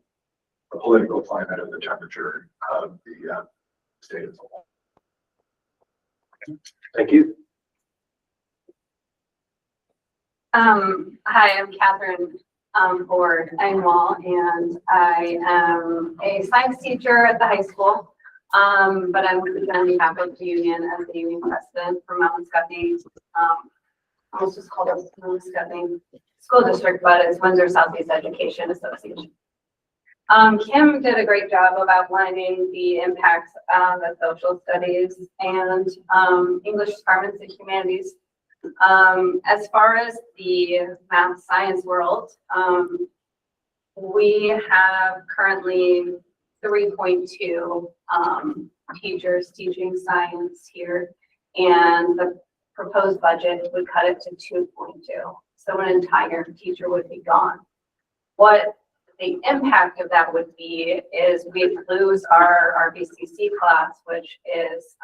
S16: political climate and the temperature of the state as a whole.
S2: Thank you.
S17: Hi, I'm Catherine Ford-Engwall, and I am a science teacher at the high school, but I'm with the faculty union as the union president for Mount Scottney. Almost just called it Mount Scottney School District, but it's Windsor Southeast Education Association. Kim did a great job of outlining the impacts of the social studies and English departments and humanities. As far as the math science world, we have currently 3.2 teachers teaching science here, and the proposed budget would cut it to 2.2. So an entire teacher would be gone. What the impact of that would be is we'd lose our BCC class, which is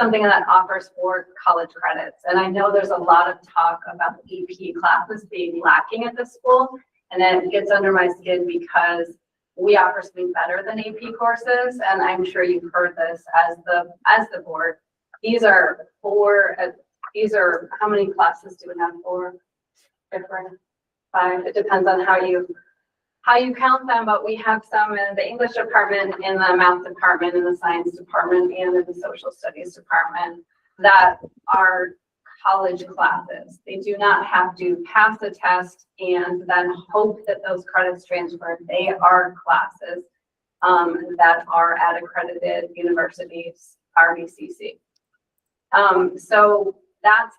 S17: something that offers 4 college credits. And I know there's a lot of talk about the EP classes being lacking at the school, and then it gets under my skin because we offer something better than AP courses, and I'm sure you've heard this as the board. These are how many classes do we have? 4 different, 5. It depends on how you count them, but we have some in the English department, in the math department, in the science department, and in the social studies department that are college classes. They do not have to pass a test and then hope that those credits transfer. They are classes that are at accredited universities, RVCC. So that's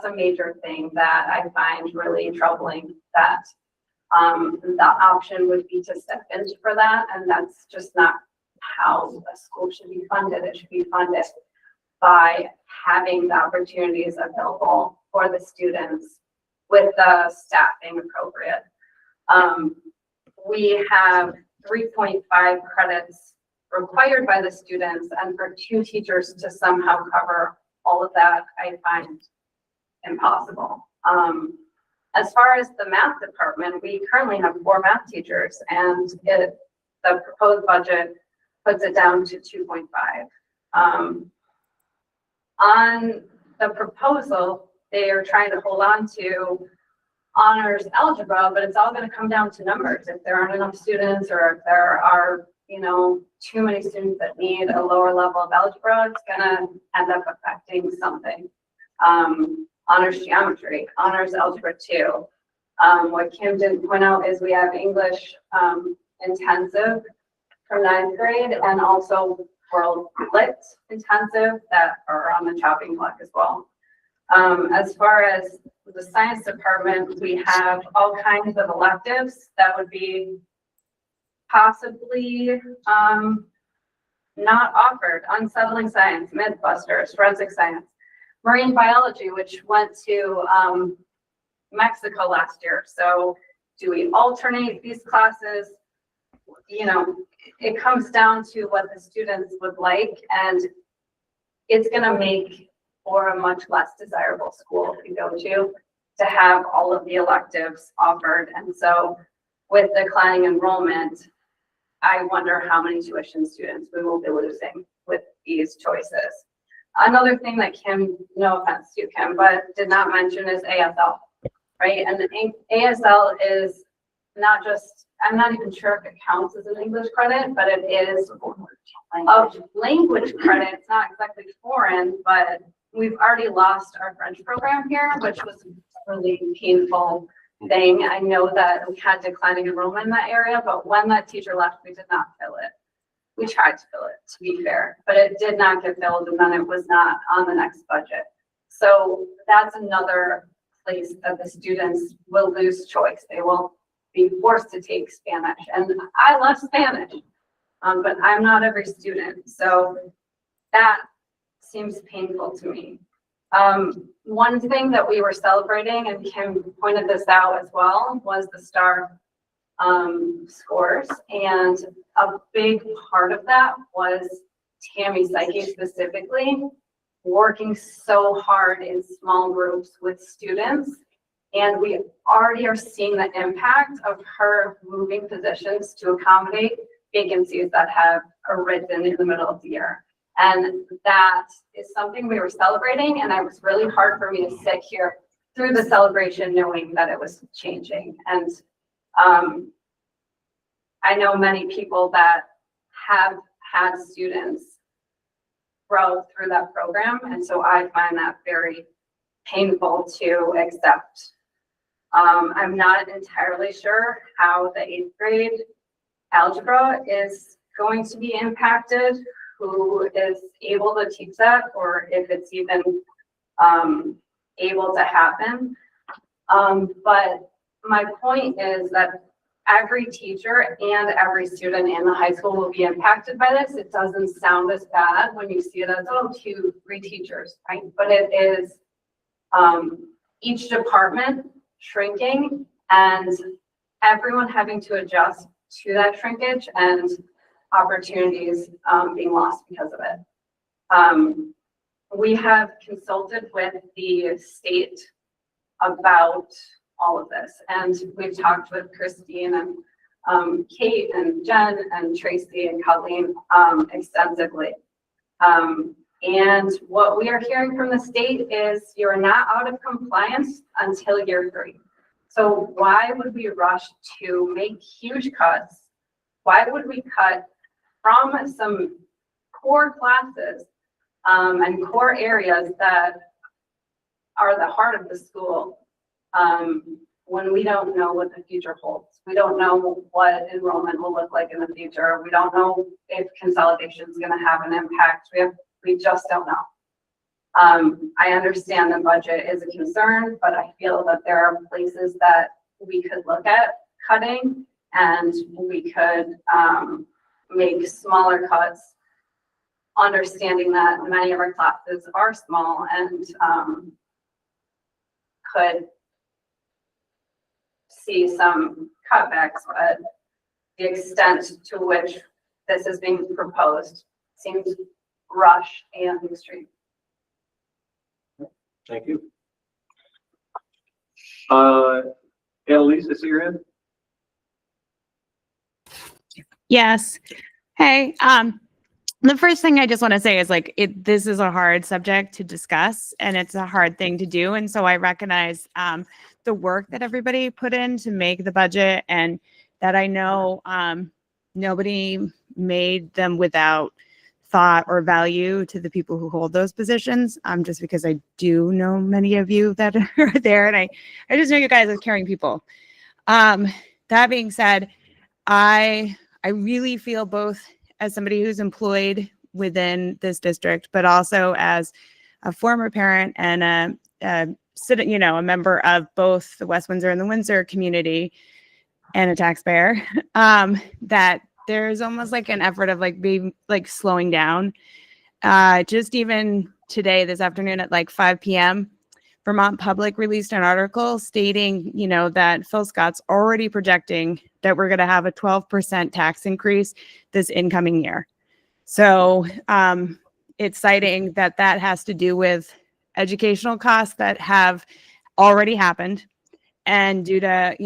S17: a major thing that I find really troubling, that the option would be to step in for that, and that's just not how a school should be funded. It should be funded by having the opportunities available for the students with the staffing appropriate. We have 3.5 credits required by the students, and for 2 teachers to somehow cover all of that, I find impossible. As far as the math department, we currently have 4 math teachers, and the proposed budget puts it down to 2.5. On the proposal, they are trying to hold on to honors algebra, but it's all going to come down to numbers. If there aren't enough students, or if there are, too many students that need a lower level of algebra, it's going to end up affecting something. Honors geometry, honors algebra 2. What Kim didn't point out is we have English intensive from 9th grade, and also World Lit intensive that are on the chopping block as well. As far as the science department, we have all kinds of electives that would be possibly not offered. Unsettling science, Mythbusters, forensic science, marine biology, which went to Mexico last year. So do we alternate these classes? It comes down to what the students would like, and it's going to make for a much less desirable school to go to have all of the electives offered. And so with declining enrollment, I wonder how many tuition students we will be losing with these choices. Another thing that Kim, no offense to Kim, but did not mention is ASL, right? And the ASL is not just, I'm not even sure if it counts as an English credit, but it is a language credit. It's not exactly foreign, but we've already lost our French program here, which was a really painful thing. I know that we had declining enrollment in that area, but when that teacher left, we did not fill it. We tried to fill it, to be fair, but it did not get filled, and then it was not on the next budget. So that's another place that the students will lose choice. They will be forced to take Spanish, and I love Spanish, but I'm not every student, so that seems painful to me. One thing that we were celebrating, and Kim pointed this out as well, was the STAR scores, and a big part of that was Tammy Psyche specifically working so hard in small groups with students, and we already are seeing the impact of her moving positions to accommodate vacancies that have arisen in the middle of the year. And that is something we were celebrating, and it was really hard for me to sit here through the celebration knowing that it was changing. And I know many people that have had students grow through that program, and so I find that very painful to accept. I'm not entirely sure how the 8th grade algebra is going to be impacted, who is able to teach that, or if it's even able to happen. But my point is that every teacher and every student in the high school will be impacted by this. It doesn't sound as bad when you see it as, oh, 2, 3 teachers, right? But it is each department shrinking and everyone having to adjust to that shrinkage and opportunities being lost because of it. We have consulted with the state about all of this, and we've talked with Christine and Kate and Jen and Tracy and Colleen extensively. And what we are hearing from the state is you're not out of compliance until year 3. So why would we rush to make huge cuts? Why would we cut from some core classes and core areas that are the heart of the school when we don't know what the future holds? We don't know what enrollment will look like in the future. We don't know if consolidation is going to have an impact. We just don't know. I understand the budget is a concern, but I feel that there are places that we could look at cutting, and we could make smaller cuts, understanding that many of our classes are small and could see some cutbacks, but the extent to which this is being proposed seems rushed and extreme.
S2: Thank you. Annalise, I see your hand.
S12: Yes. Hey, the first thing I just want to say is this is a hard subject to discuss, and it's a hard thing to do. And so I recognize the work that everybody put in to make the budget, and that I know nobody made them without thought or value to the people who hold those positions, just because I do know many of you that are there, and I just know you guys as caring people. That being said, I really feel, both as somebody who's employed within this district, but also as a former parent and a member of both the West Windsor and the Windsor community and a taxpayer, that there's almost like an effort of being slowing down. Just even today, this afternoon at 5 p.m., Vermont Public released an article stating, that Phil Scott's already projecting that we're going to have a 12% tax increase this incoming year. So it's citing that has to do with educational costs that have already happened, and due to,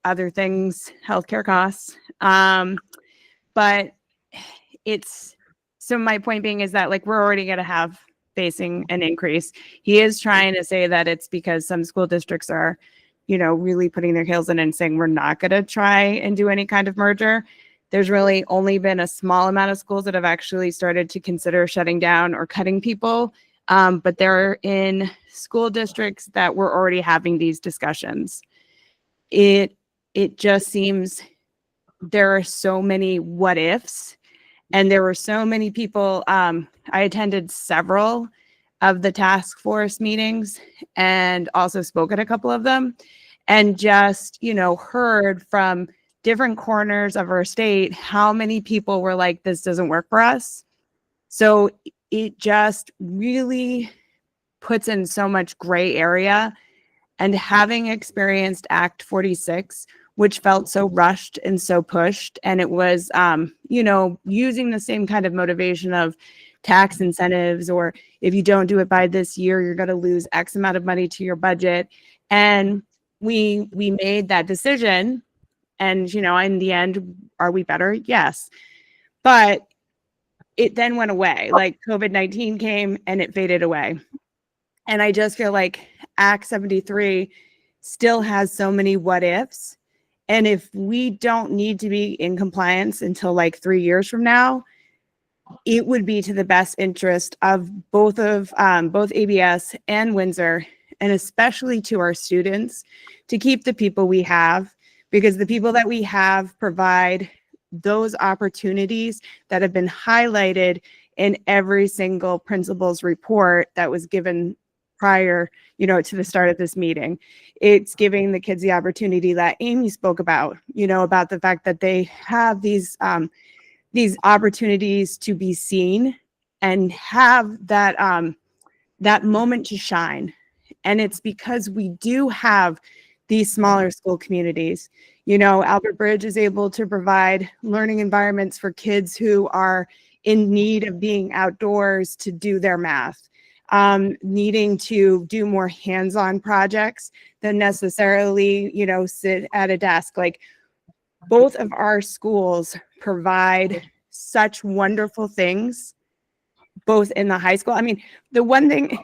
S12: other things, healthcare costs. But so my point being is that like we're already going to have facing an increase. He is trying to say that it's because some school districts are, really putting their heels in and saying we're not going to try and do any kind of merger. There's really only been a small amount of schools that have actually started to consider shutting down or cutting people. But they're in school districts that were already having these discussions. It just seems there are so many what ifs, and there were so many people. I attended several of the task force meetings and also spoke at a couple of them, and just, heard from different corners of our state how many people were like, this doesn't work for us. So it just really puts in so much gray area. And having experienced Act 46, which felt so rushed and so pushed, and it was, using the same kind of motivation of tax incentives, or if you don't do it by this year, you're going to lose X amount of money to your budget. And we made that decision. And, in the end, are we better? Yes. But it then went away. Like COVID-19 came and it faded away. And I just feel like Act 73 still has so many what ifs. And if we don't need to be in compliance until like 3 years from now, it would be to the best interest of both ABS and Windsor, and especially to our students, to keep the people we have, because the people that we have provide those opportunities that have been highlighted in every single principal's report that was given prior, to the start of this meeting. It's giving the kids the opportunity that Amy spoke about, about the fact that they have these opportunities to be seen and have that moment to shine. And it's because we do have these smaller school communities. Albert Bridge is able to provide learning environments for kids who are in need of being outdoors to do their math, needing to do more hands-on projects than necessarily, sit at a desk. Like, both of our schools provide such wonderful things, both in the high school. I mean, the one thing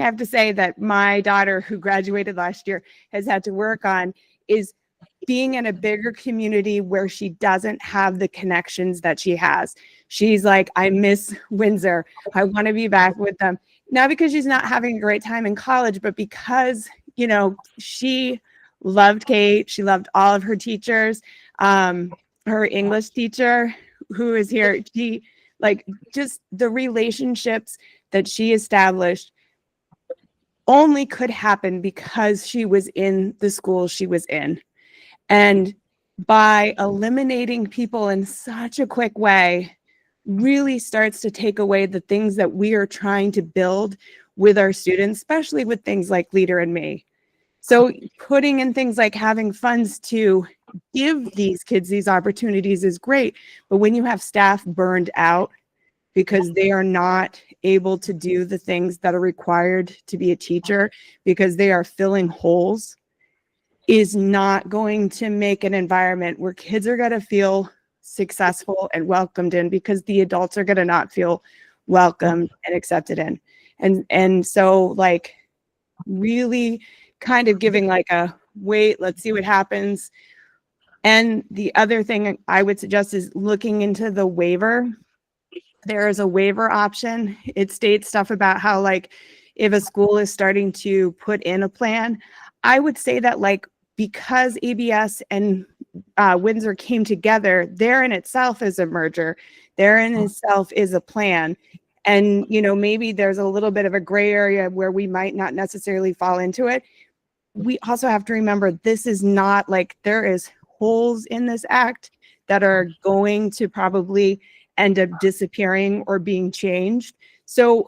S12: I have to say that my daughter, who graduated last year, has had to work on is being in a bigger community where she doesn't have the connections that she has. She's like, I miss Windsor. I want to be back with them. Not because she's not having a great time in college, but because, she loved Kate. She loved all of her teachers. Her English teacher, who is here, she, like, just the relationships that she established only could happen because she was in the school she was in. And by eliminating people in such a quick way, really starts to take away the things that we are trying to build with our students, especially with things like Leader in Me. So putting in things like having funds to give these kids these opportunities is great. But when you have staff burned out because they are not able to do the things that are required to be a teacher because they are filling holes, is not going to make an environment where kids are going to feel successful and welcomed in, because the adults are going to not feel welcomed and accepted in. And so, like, really kind of giving like a wait, let's see what happens. And the other thing I would suggest is looking into the waiver. There is a waiver option. It states stuff about how, like, if a school is starting to put in a plan, I would say that, like, because ABS and Windsor came together, there in itself is a merger. There in itself is a plan. And, maybe there's a little bit of a gray area where we might not necessarily fall into it. We also have to remember, this is not like, there is holes in this act that are going to probably end up disappearing or being changed. So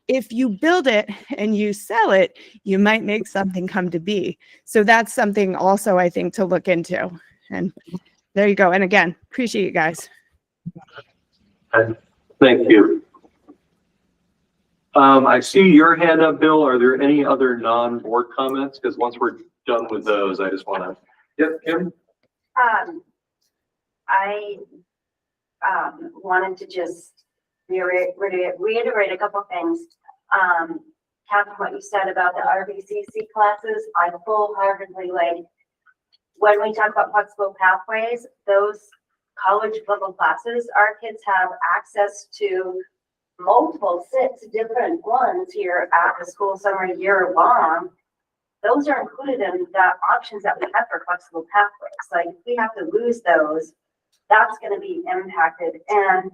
S12: if you build it and you sell it, you might make something come to be. So that's something also, I think, to look into. And there you go. And again, appreciate you guys.
S2: Thank you. I see your hand up, Bill. Are there any other non-board comments? Because once we're done with those, I just want to Yep, Kim?
S14: I wanted to just reiterate a couple things. Catherine, what you said about the RVCC classes, I full-heartedly when we talk about flexible pathways, those college level classes, our kids have access to multiple 6 different ones here at the school summer year long. Those are included in the options that we have for flexible pathways. If we have to lose those, that's going to be impacted. And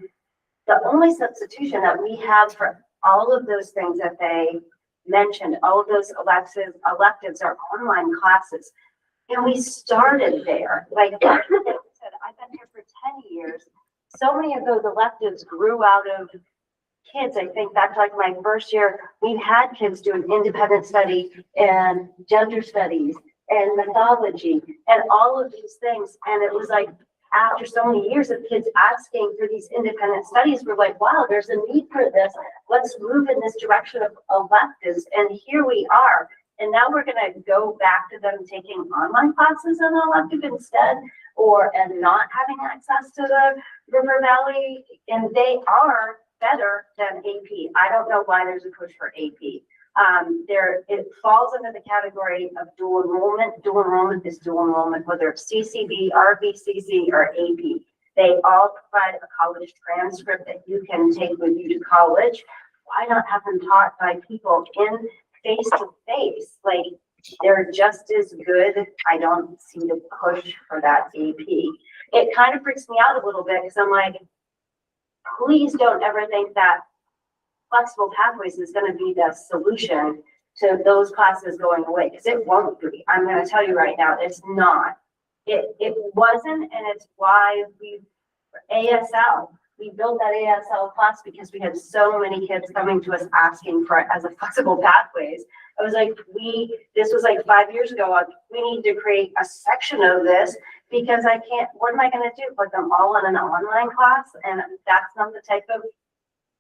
S14: the only substitution that we have for all of those things that they mentioned, all of those electives are online classes. And we started there. Like I said, I've been here for 10 years. So many of those electives grew out of kids. I think back to my first year, we've had kids doing independent study and gender studies and mythology and all of these things. And it was after so many years of kids asking for these independent studies, we're like, wow, there's a need for this. Let's move in this direction of electives. And here we are. And now we're going to go back to them taking online classes in elective instead, and not having access to the River Valley. And they are better than AP. I don't know why there's a push for AP. It falls under the category of dual enrollment. Dual enrollment is dual enrollment, whether it's CCB, RVCC, or AP. They all provide a college transcript that you can take with you to college. Why not have them taught by people in face-to-face? They're just as good. I don't see the push for that AP. It kind of freaks me out a little bit because I'm like, please don't ever think that flexible pathways is going to be the solution to those classes going away, because it won't be. I'm going to tell you right now, it's not. It wasn't, and it's why we built that ASL class because we had so many kids coming to us asking for it as a flexible pathways. I was like, this was 5 years ago. We need to create a section of this because what am I going to do? Put them all in an online class? And that's not the type of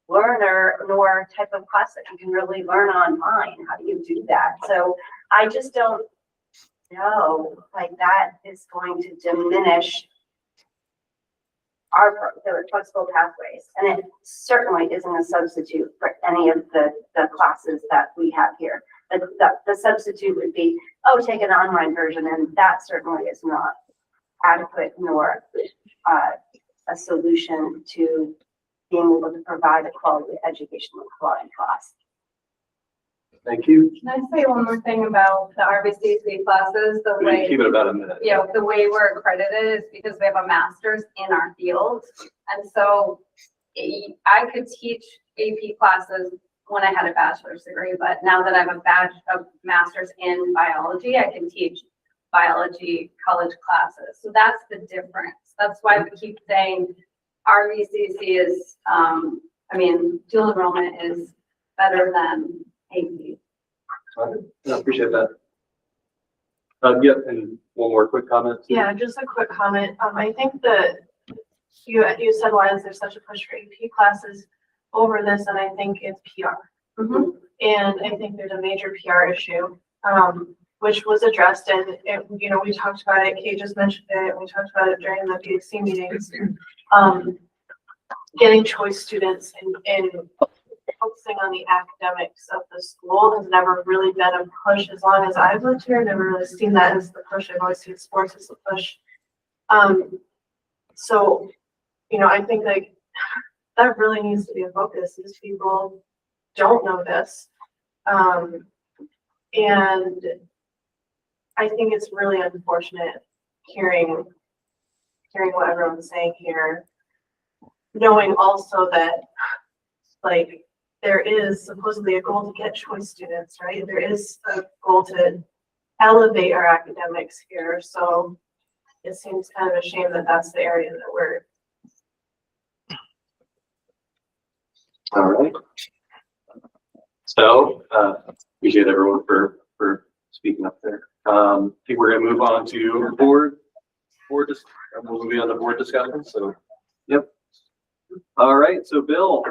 S14: learner nor type of class that you can really learn online. How do you do that? So I just don't know, that is going to diminish the flexible pathways. And it certainly isn't a substitute for any of the classes that we have here. The substitute would be, take an online version, and that certainly is not adequate nor a solution to being able to provide a quality education and quality class.
S2: Thank you.
S17: Can I say one more thing about the RVCC classes? The
S2: We
S17: way,
S2: keep it about a minute.
S17: the way we're accredited is because we have a master's in our field. And so I could teach AP classes when I had a bachelor's degree, but now that I have a master's in biology, I can teach biology college classes. So that's the difference. That's why we keep saying RVCC is, dual enrollment is better than AP.
S2: I appreciate that. Yep, and one more quick comment.
S18: Yeah, just a quick comment. I think that you said, why is there such a push for AP classes over this? And I think it's PR.
S17: Mm-hmm.
S18: And I think there's a major PR issue, which was addressed, and we talked about it. Kay just mentioned it. We talked about it during the PXC meetings. Getting choice students and focusing on the academics of the school has never really been a push. As long as I've lived here, I've never really seen that as the push. I've always seen sports as the push. So, I think that really needs to be a focus. These people don't know this. And I think it's really unfortunate hearing what everyone's saying here, knowing also that there is supposedly a goal to get choice students, right? There is a goal to elevate our academics here. So it seems kind of a shame that that's the area that we're.
S2: All right. So appreciate everyone for speaking up there. I think we're gonna move on to board discussion. So, yep. All right. So, Bill.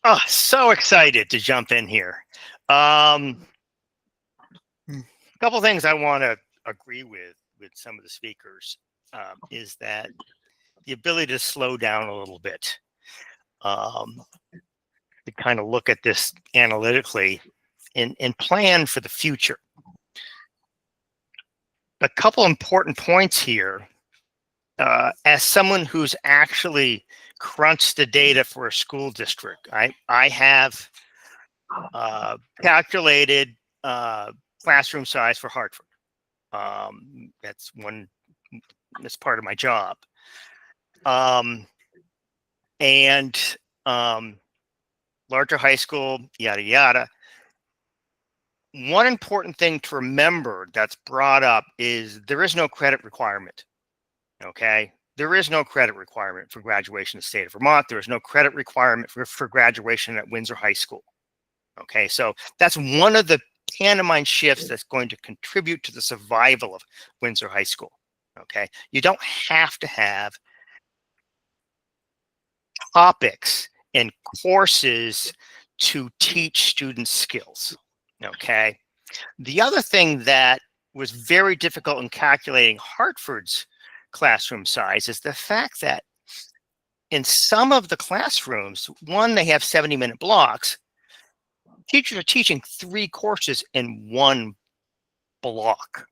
S3: Oh, so excited to jump in here. A couple things I want to agree with some of the speakers is that the ability to slow down a little bit, to kind of look at this analytically and plan for the future. A couple important points here. As someone who's actually crunched the data for a school district, I have calculated classroom size for Hartford. That's part of my job. Larger high school, yada, yada. One important thing to remember that's brought up is there is no credit requirement. Okay. There is no credit requirement for graduation in the state of Vermont. There is no credit requirement for graduation at Windsor High School. Okay. So that's one of the pantomime shifts that's going to contribute to the survival of Windsor High School. Okay. You don't have to have topics and courses to teach students skills. Okay. The other thing that was very difficult in calculating Hartford's classroom size is the fact that in some of the classrooms, one, they have 70-minute blocks. Teachers are teaching 3 courses in one block.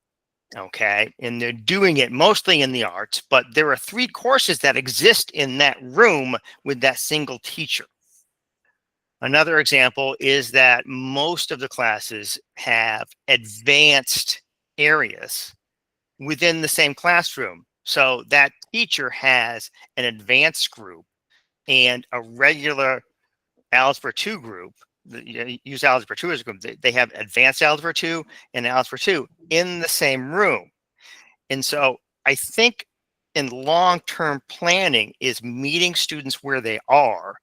S3: Okay. And they're doing it mostly in the arts, but there are 3 courses that exist in that room with that single teacher. Another example is that most of the classes have advanced areas within the same classroom. So that teacher has an advanced group and a regular Algebra 2 group. Use Algebra 2 as a group. They have advanced Algebra 2 and Algebra 2 in the same room. And so I think in long-term planning is meeting students where they are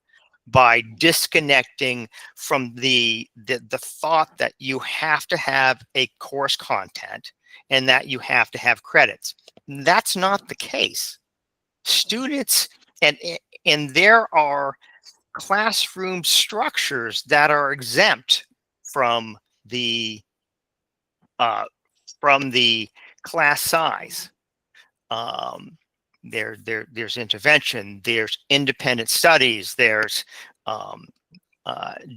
S3: by disconnecting from the thought that you have to have a course content and that you have to have credits. That's not the case. Students, and there are classroom structures that are exempt from the class size. There's intervention, there's independent studies, there's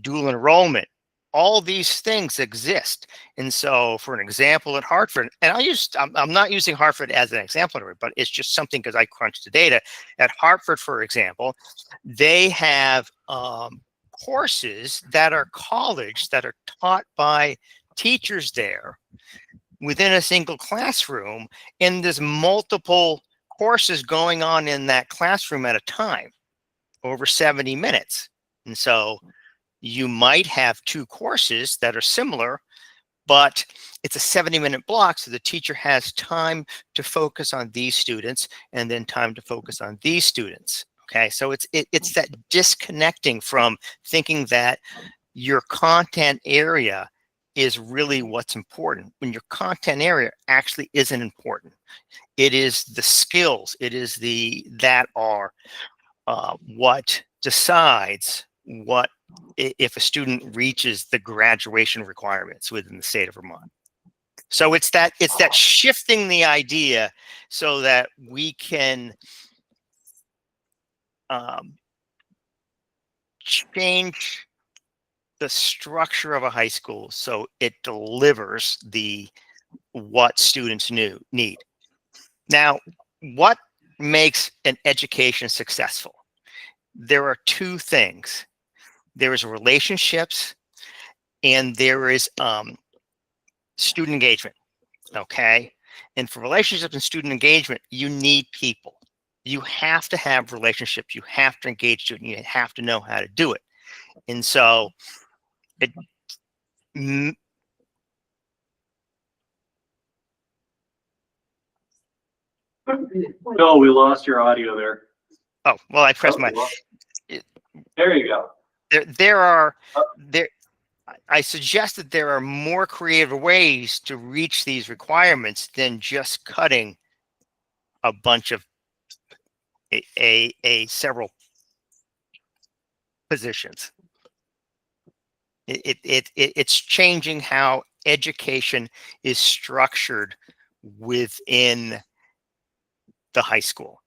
S3: dual enrollment. All these things exist. And so for an example at Hartford, and I'm not using Hartford as an example, but it's just something because I crunched the data. At Hartford, for example, they have courses that are college that are taught by teachers there within a single classroom, and there's multiple courses going on in that classroom at a time over 70 minutes. And so you might have 2 courses that are similar, but it's a 70-minute block. So the teacher has time to focus on these students and then time to focus on these students. Okay. So it's that disconnecting from thinking that your content area is really what's important when your content area actually isn't important. It is the skills. It is that are what decides what if a student reaches the graduation requirements within the state of Vermont. So it's that shifting the idea so that we can change the structure of a high school so it delivers what students need. Now, what makes an education successful? There are 2 things. There is relationships and there is student engagement. Okay. And for relationships and student engagement, you need people. You have to have relationships. You have to engage students. You have to know how to do it. And so
S2: No, we lost your audio there.
S3: Oh, well, I pressed
S2: There you go.
S3: I suggest that there are more creative ways to reach these requirements than just cutting a bunch of several positions. It's changing how education is structured within the high school.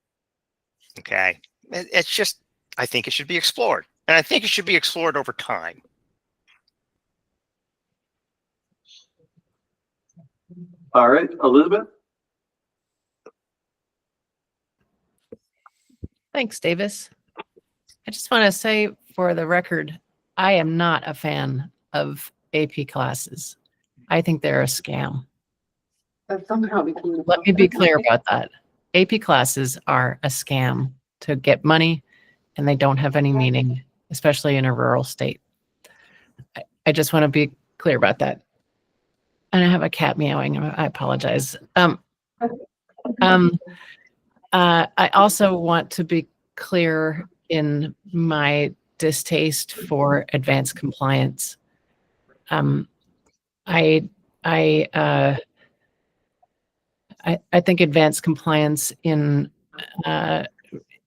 S3: Okay. It's just, I think it should be explored. And I think it should be explored over time.
S2: All right, Elizabeth?
S13: Thanks, Davis. I just want to say for the record, I am not a fan of AP classes. I think they're a scam.
S6: That somehow became.
S13: Let me be clear about that. AP classes are a scam to get money, and they don't have any meaning, especially in a rural state. I just want to be clear about that. And I have a cat meowing. I apologize. I also want to be clear in my distaste for advanced compliance. I think advanced compliance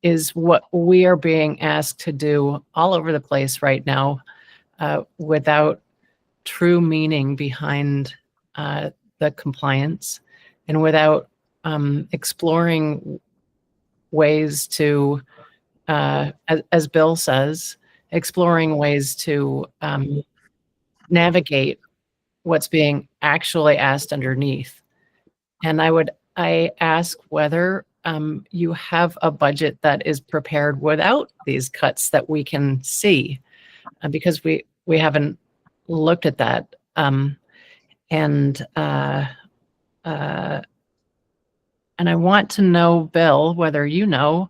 S13: is what we are being asked to do all over the place right now, without true meaning behind the compliance, and without exploring ways to, as Bill says, exploring ways to navigate what's being actually asked underneath. And I ask whether you have a budget that is prepared without these cuts that we can see, because we haven't looked at that. And I want to know, Bill, whether you know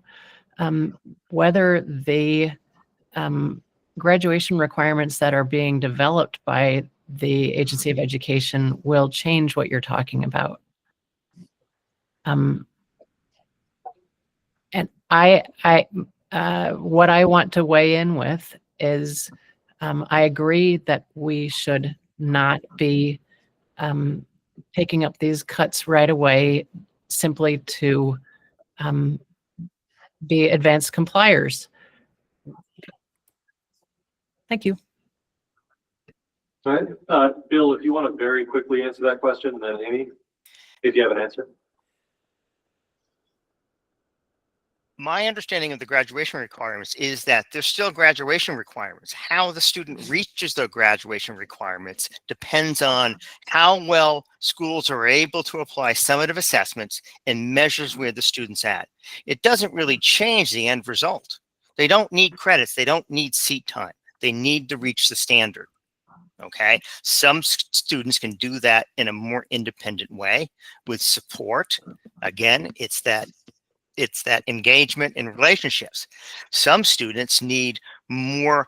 S13: whether the graduation requirements that are being developed by the Agency of Education will change what you're talking about. And what I want to weigh in with is, I agree that we should not be taking up these cuts right away simply to be advanced compliers. Thank you.
S2: All right, Bill, if you want to very quickly answer that question, and then Amy, if you have an answer.
S3: My understanding of the graduation requirements is that there's still graduation requirements. How the student reaches the graduation requirements depends on how well schools are able to apply summative assessments and measures where the student's at. It doesn't really change the end result. They don't need credits. They don't need seat time. They need to reach the standard. Okay. Some students can do that in a more independent way with support. Again, it's that engagement in relationships. Some students need more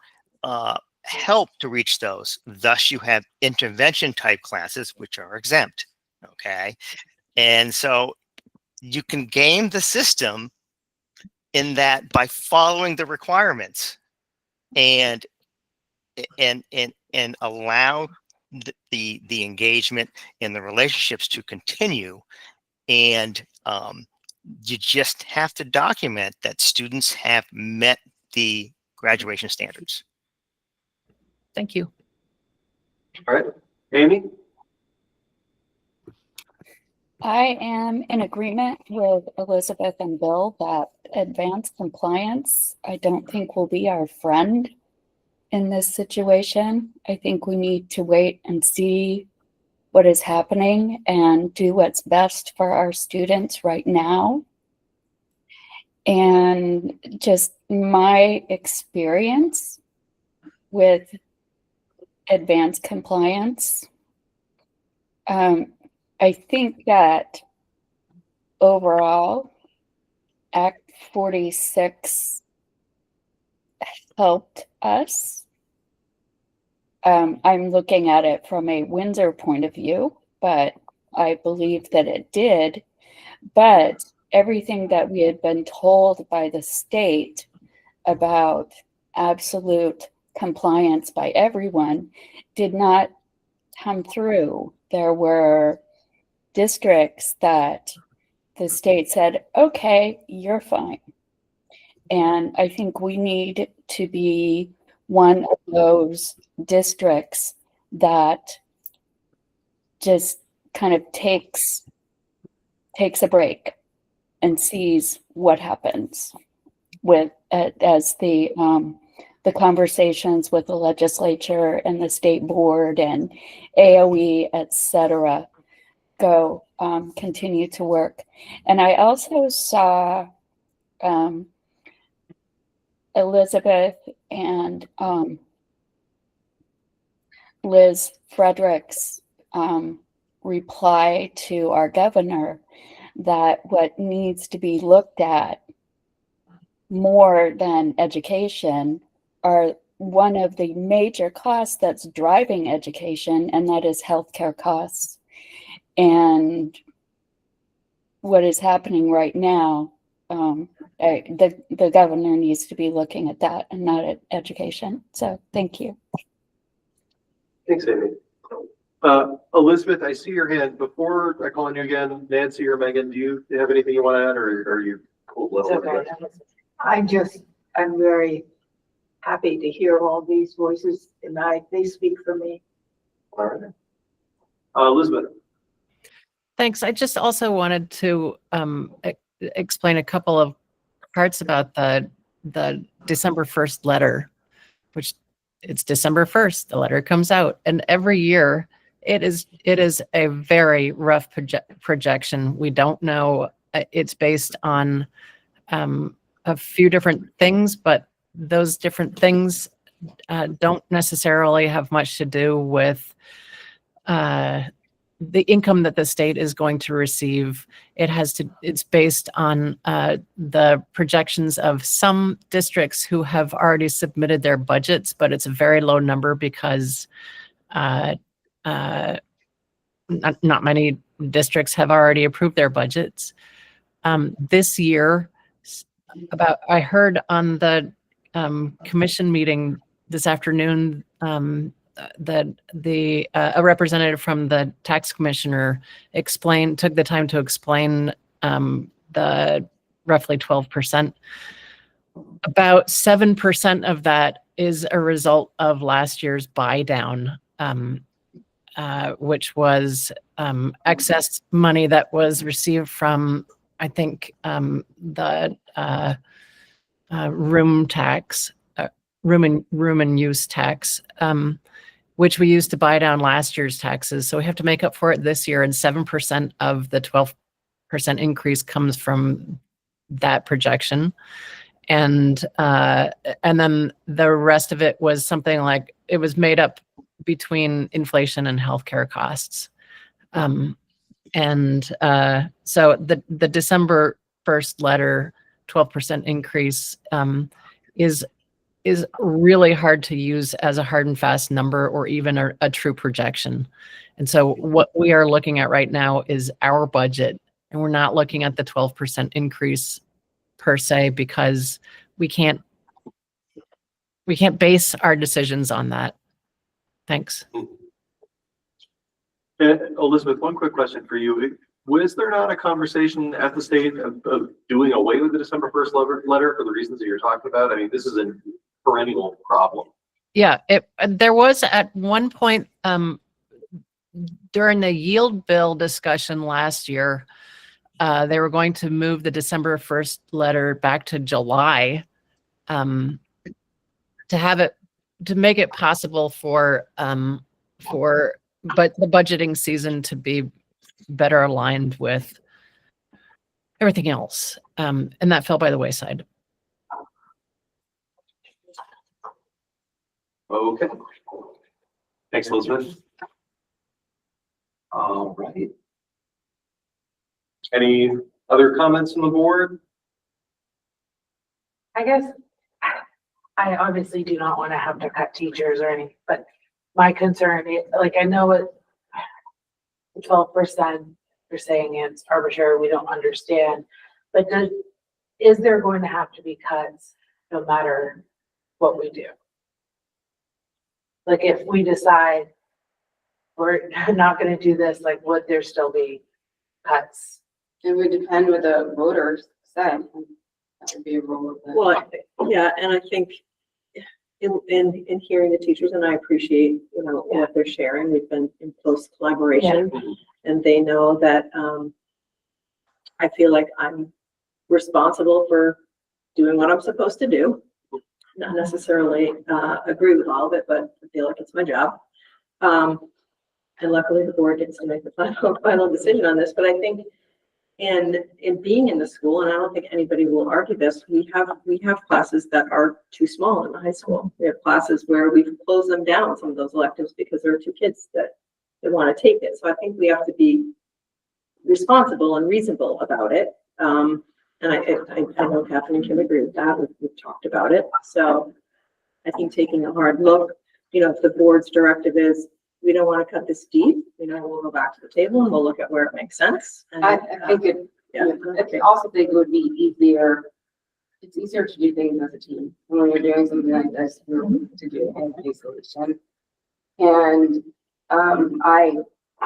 S3: help to reach those. Thus, you have intervention type classes, which are exempt. Okay. And so you can game the system in that by following the requirements and allow the engagement and the relationships to continue. And you just have to document that students have met the graduation standards.
S13: Thank you.
S2: All right, Amy?
S4: I am in agreement with Elizabeth and Bill that advanced compliance, I don't think will be our friend in this situation. I think we need to wait and see what is happening and do what's best for our students right now. And just my experience with advanced compliance, I think that overall, Act 46 helped us. I'm looking at it from a Windsor point of view, but I believe that it did. But everything that we had been told by the state about absolute compliance by everyone did not come through. There were districts that the state said, okay, you're fine. And I think we need to be one of those districts that just kind of takes a break and sees what happens with as the conversations with the legislature and the state board and AOE, et cetera, go continue to work. And I also saw Elizabeth and Liz Frederick's reply to our governor that what needs to be looked at more than education are one of the major costs that's driving education, and that is healthcare costs. And what is happening right now, the governor needs to be looking at that and not at education. So thank you.
S2: Thanks, Amy. Elizabeth, I see your hand. Before I call on you again, Nancy or Megan, do you have anything you want to add, or are you cool?
S19: I'm very happy to hear all these voices, and they speak for me.
S2: All right. Elizabeth.
S13: Thanks. I just also wanted to explain a couple of parts about the December 1st letter, which it's December 1st, the letter comes out, and every year it is a very rough projection. We don't know. It's based on a few different things, but those different things don't necessarily have much to do with the income that the state is going to receive. It's based on the projections of some districts who have already submitted their budgets, but it's a very low number because not many districts have already approved their budgets. This year, I heard on the commission meeting this afternoon that a representative from the tax commissioner took the time to explain the roughly 12%. About 7% of that is a result of last year's buy down, which was excess money that was received from, I think, the room tax, room and use tax, which we used to buy down last year's taxes. So we have to make up for it this year, and 7% of the 12% increase comes from that projection. And then the rest of it was something like, it was made up between inflation and healthcare costs. So the December 1st letter, 12% increase, is really hard to use as a hard and fast number or even a true projection. And so what we are looking at right now is our budget, and we're not looking at the 12% increase per se, because we can't base our decisions on that. Thanks.
S2: Elizabeth, one quick question for you. Was there not a conversation at the state of doing away with the December 1st letter for the reasons that you're talking about? I mean, this is a perennial problem.
S13: Yeah, there was at one point during the yield bill discussion last year, they were going to move the December 1st letter back to July to make it possible for the budgeting season to be better aligned with everything else. And that fell by the wayside.
S2: Okay. Thanks, Elizabeth. All right. Any other comments from the board?
S19: I guess I obviously do not want to have to cut teachers or anything, but my concern is, like, I know it, 12%, you're saying it's arbitrary, we don't understand, but is there going to have to be cuts no matter what we do? Like, if we decide we're not going to do this, like, would there still be cuts?
S17: It would depend what the voters said. That would be a role of the.
S11: Well, yeah, and I think in hearing the teachers, and I appreciate, you know, what they're sharing. We've been in close collaboration, and they know that, I feel like I'm responsible for doing what I'm supposed to do. Not necessarily, agree with all of it, but I feel like it's my job. And luckily the board gets to make the final decision on this, but I think in being in the school, and I don't think anybody will argue this, we have classes that are too small in the high school. We have classes where we've closed them down, some of those electives, because there are 2 kids that want to take it. So I think we have to be responsible and reasonable about it. And I know Catherine and Kim agree with that. We've talked about it. So I think taking a hard look, you know, if the board's directive is, we don't want to cut this deep, you know, we'll go back to the table and we'll look at where it makes sense. And,
S20: I think I also think it would be easier. It's easier to do things as a team when you're doing something like this to do in isolation. And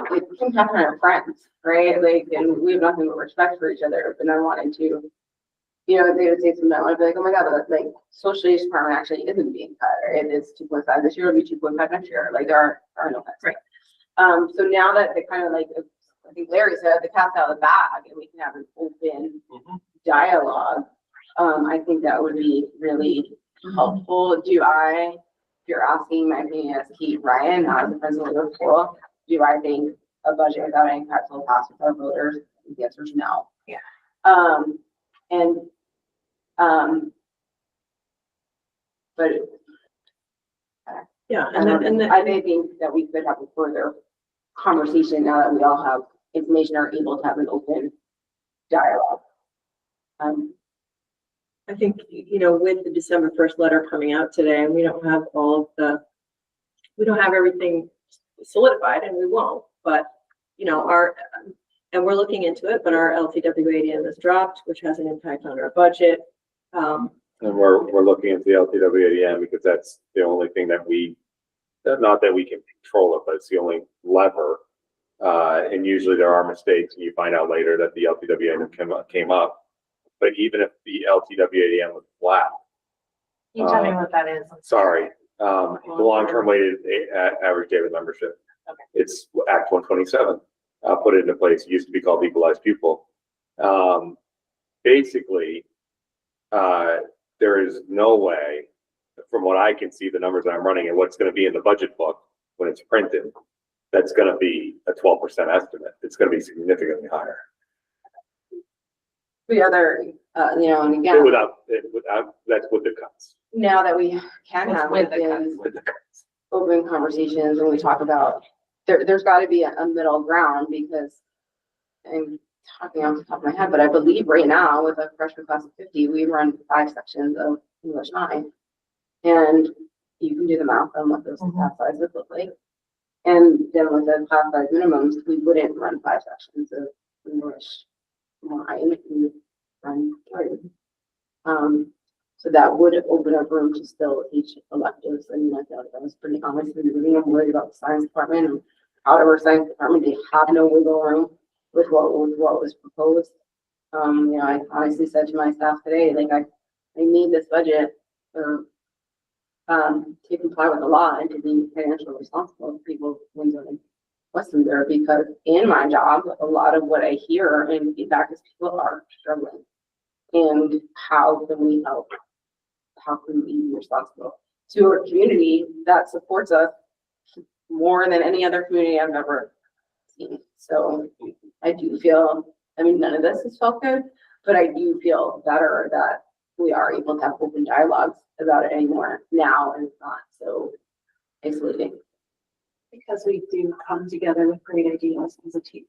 S20: it can happen to our friends, right? Like, and we have nothing but respect for each other. But I wanted to, you know, they would say something, I'd be like, oh my God, but like social studies department actually isn't being cut. Right? It is 2.5 this year, it'll be 2.5 next year. Like there are no cuts. Right. So now that they kind of like, I think Larry said, the cat's out of the bag and we can have an open dialogue. I think that would be really helpful. If you're asking my opinion as Kate Ryan, not as the president of the school, do I think a budget without any cuts will pass with our voters? The answer is no. Yeah. But
S11: yeah,
S20: and I think that we could have a further conversation now that we all have information, are able to have an open dialogue.
S11: I think, you know, with the December 1st letter coming out today, and we don't have everything solidified, and we won't, but, you know, and we're looking into it, but our LTW-ADM has dropped, which has an impact on our budget.
S15: And we're looking into the LTW-ADM because that's the only thing that not that we can control it, but it's the only lever. And usually there are mistakes and you find out later that the LTW-ADM came up. But even if the LTW-ADM was flat.
S19: Can you tell me what that is?
S15: Sorry. The long-term weighted average daily membership.
S19: Okay.
S15: It's Act 127. Put it into place. It used to be called equalized pupil. Basically, there is no way, from what I can see, the numbers that I'm running and what's going to be in the budget book when it's printed, that's going to be a 12% estimate. It's going to be significantly higher.
S20: The other, you know, and again,
S15: without that's with the cuts.
S20: now that we can have
S15: with the cuts.
S20: Open conversations when we talk about, there's got to be a middle ground, because I'm talking off the top of my head, but I believe right now with a freshman class of 50, we run 5 sections of English 9, and you can do the math on what those class sizes would look like. And then with the class size minimums, we wouldn't run 5 sections of English 9, we would run 3. So that would open up room to still teach electives. And I feel like that was pretty honest in the beginning. I'm worried about the science department, and out of our science department, they have no wiggle room with what was proposed. You know, I honestly said to my staff today, like I need this budget for to comply with the law and to be financially responsible for people Windsor and Westminster, because in my job, a lot of what I hear and feedback is people are struggling. And how can we help? How can we be responsible to a community that supports us more than any other community I've ever seen? So I do feel, I mean, none of this has felt good, but I do feel better that we are able to have open dialogues about it anymore now, and it's not so isolating.
S11: Because we do come together with great ideas as a team.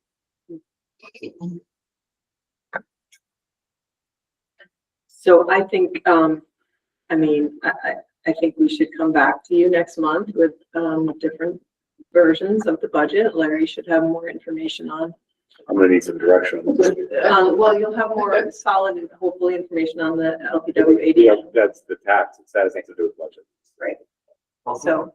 S11: So I think, I mean, I think we should come back to you next month with different versions of the budget. Larry should have more information on.
S15: I'm gonna need some direction.
S11: Well, you'll have more solid and hopefully information on the LPW-ADM.
S15: Yeah, that's the tax. It has nothing to do with budget.
S11: Right. So,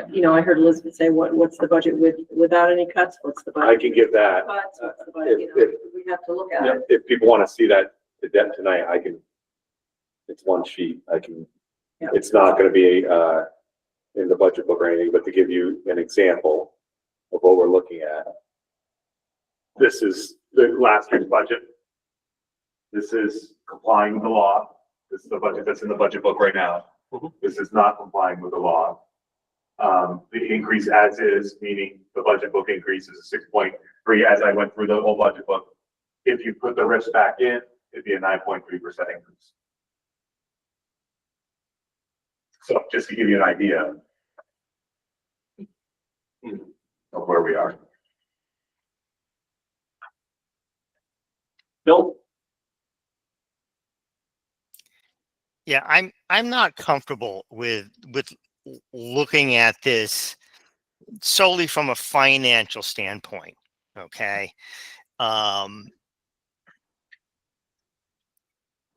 S11: you know, I heard Elizabeth say, what's the budget without any cuts? What's the budget?
S15: I can give that.
S11: Cuts? What's the budget? You know, we have to look at it.
S15: If people want to see that the debt tonight, I can. It's one sheet. I can It's not gonna be, in the budget book or anything, but to give you an example of what we're looking at. This is the last year's budget. This is complying with the law. This is the budget that's in the budget book right now. This is not complying with the law. The increase as is, meaning the budget book increase is a 6.3 as I went through the whole budget book. If you put the risk back in, it'd be a 9.3% increase. So just to give you an idea of where we are.
S2: Bill?
S3: Yeah, I'm not comfortable with looking at this solely from a financial standpoint. Okay.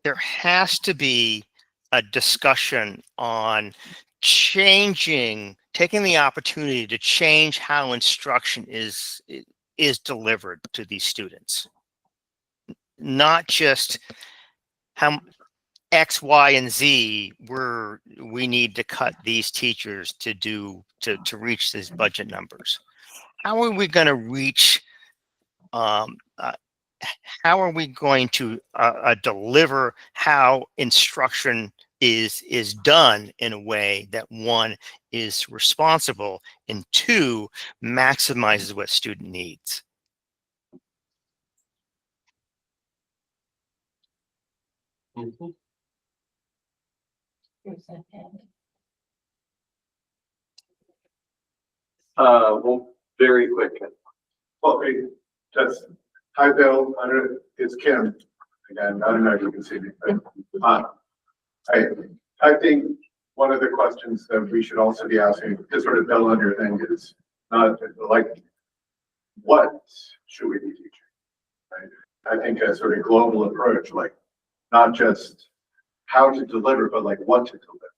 S3: There has to be a discussion on taking the opportunity to change how instruction is delivered to these students. Not just how X, Y, and Z we need to cut these teachers to reach these budget numbers. How are we going to reach? How are we going to deliver how instruction is done in a way that, one, is responsible, and two, maximizes what student needs?
S2: Well, very quick.
S16: Well, just, hi, Bill, it's Kim. Again, I don't know if you can see me, but, I think one of the questions that we should also be asking, to sort of build on your thing, is not like, what should we be teaching? Right? I think a sort of global approach, like not just how to deliver, but like what to deliver.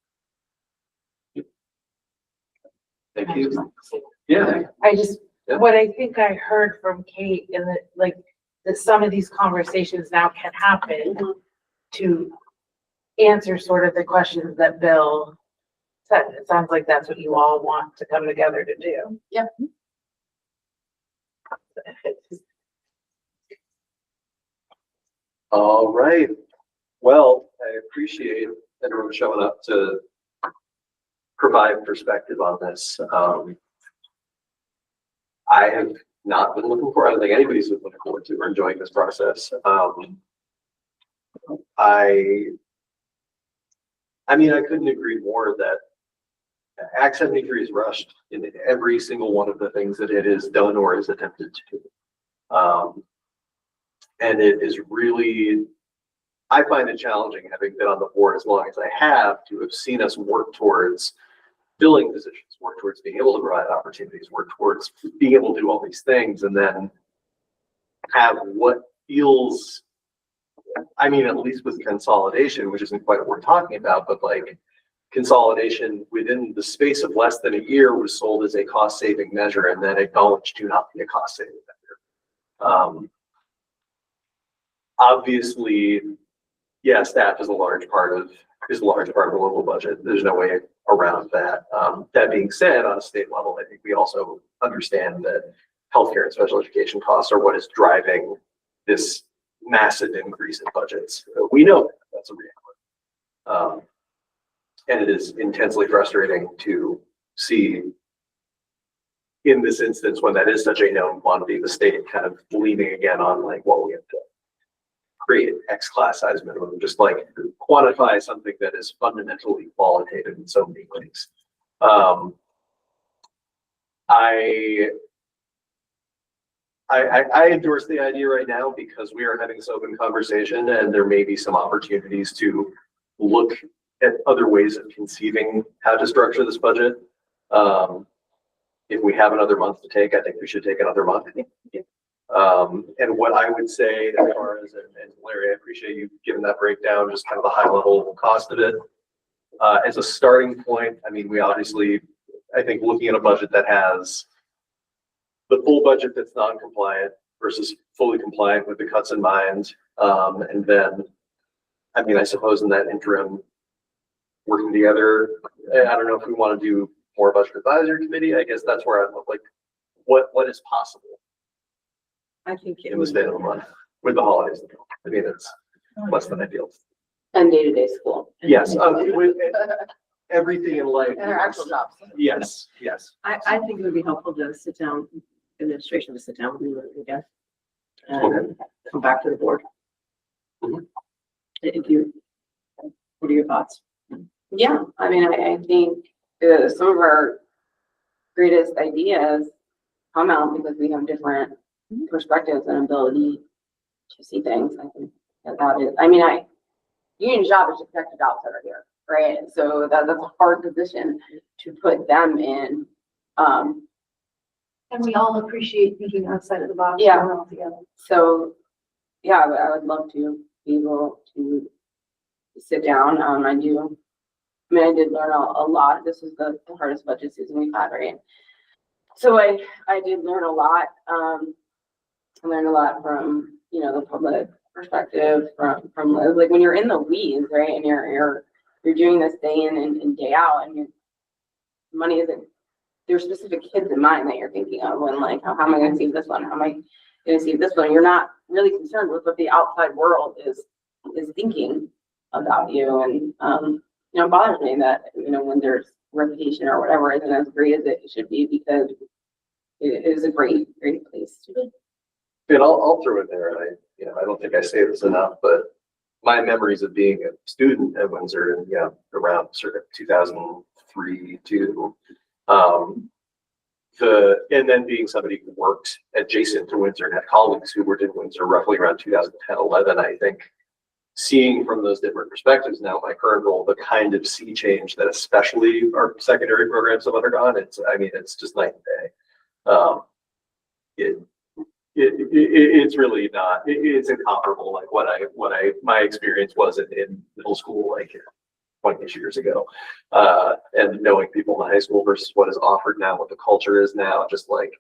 S2: Thank you. Yeah.
S19: What I think I heard from Kate in that some of these conversations now can happen to answer sort of the questions that Bill said. It sounds like that's what you all want to come together to do.
S20: Yep.
S2: All right. Well, I appreciate everyone showing up to provide perspective on this. I have not been looking forward. I don't think anybody's been looking forward to or enjoying this process. I mean, I couldn't agree more that Act 73 is rushed in every single one of the things that it has done or is attempted to do. And it is really, I find it challenging, having been on the board as long as I have, to have seen us work towards filling positions, work towards being able to provide opportunities, work towards being able to do all these things, and then have what feels, I mean, at least with consolidation, which isn't quite what we're talking about, but like consolidation within the space of less than a year was sold as a cost-saving measure and then acknowledged to not be a cost-saving measure. Obviously, yeah, staff is a large part of the local budget. There's no way around that. That being said, on a state level, I think we also understand that healthcare and special education costs are what is driving this massive increase in budgets. We know that's a reality. And it is intensely frustrating to see in this instance, when that is such a known quantity, the state kind of leaning again on like, well, we have to create X class size minimum, just like quantify something that is fundamentally qualitative in so many ways. I endorse the idea right now because we are having this open conversation and there may be some opportunities to look at other ways of conceiving how to structure this budget. If we have another month to take, I think we should take another month. And what I would say as far as, and Larry, I appreciate you giving that breakdown, just kind of the high level cost of it. As a starting point, I mean, we obviously, I think looking at a budget that has the full budget that's non-compliant versus fully compliant with the cuts in mind. And then, I mean, I suppose in that interim, working together. I don't know if we want to do more budget advisory committee. I guess that's where I look like, what is possible
S11: I think
S2: in the state of the month with the holidays. I mean, it's less than ideal.
S20: And day-to-day school.
S2: Yes, with everything in life.
S20: And our actual jobs.
S2: Yes, yes.
S11: I think it would be helpful to sit down, administration to sit down with you again.
S2: Okay.
S11: And come back to the board.
S2: Mhm.
S11: If you, what are your thoughts?
S20: Yeah, I mean, I think some of our greatest ideas come out because we have different perspectives and ability to see things. I think that is, I mean, union job is to protect the jobs that are here, right? So that's a hard position to put them in.
S5: And we all appreciate thinking outside of the box.
S20: Yeah.
S5: and all together.
S20: So, yeah, I would love to be able to sit down. I did learn a lot. This was the hardest budget season we've had, right? So I did learn a lot. I learned a lot from, the public perspective, from like when you're in the weeds, right? And you're doing this day in and day out, and your money isn't, there's specific kids in mind that you're thinking of when, like, how am I going to save this one? How am I going to save this one? You're not really concerned with what the outside world is thinking about you. And, it bothers me that, when there's reputation or whatever isn't as great as it should be, because it is a great place to be.
S2: And I'll throw in there, and I don't think I say this enough, but my memories of being a student at Windsor and around sort of 2003 to and then being somebody who worked adjacent to Windsor and had colleagues who worked in Windsor roughly around 2010, 11, I think seeing from those different perspectives now my current role, the kind of sea change that especially our secondary programs have undergone, it's just night and day. It's really not, it's incomparable, like my experience was in middle school, like 20 years ago. And knowing people in high school versus what is offered now, what the culture is now, just like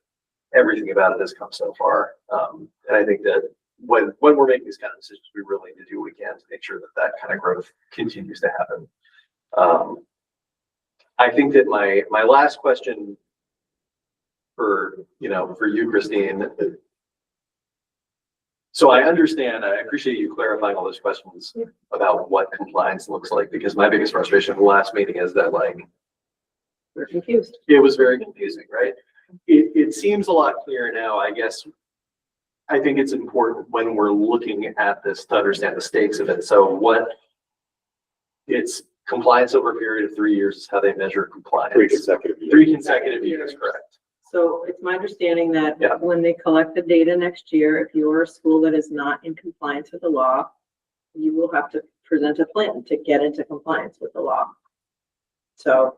S2: everything about it has come so far. And I think that when we're making these kind of decisions, we really need to do what we can to make sure that kind of growth continues to happen. I think that my last question for you, Christine. So I understand, I appreciate you clarifying all those questions about what compliance looks like, because my biggest frustration in the last meeting is that, like,
S11: We're confused.
S2: it was very confusing, right? It seems a lot clearer now, I guess. I think it's important when we're looking at this to understand the stakes of it. So it's compliance over a period of 3 years is how they measure compliance.
S15: 3 consecutive years.
S2: 3 consecutive years, correct.
S11: So it's my understanding that when they collect the data next year, if you're a school that is not in compliance with the law, you will have to present a plan to get into compliance with the law. So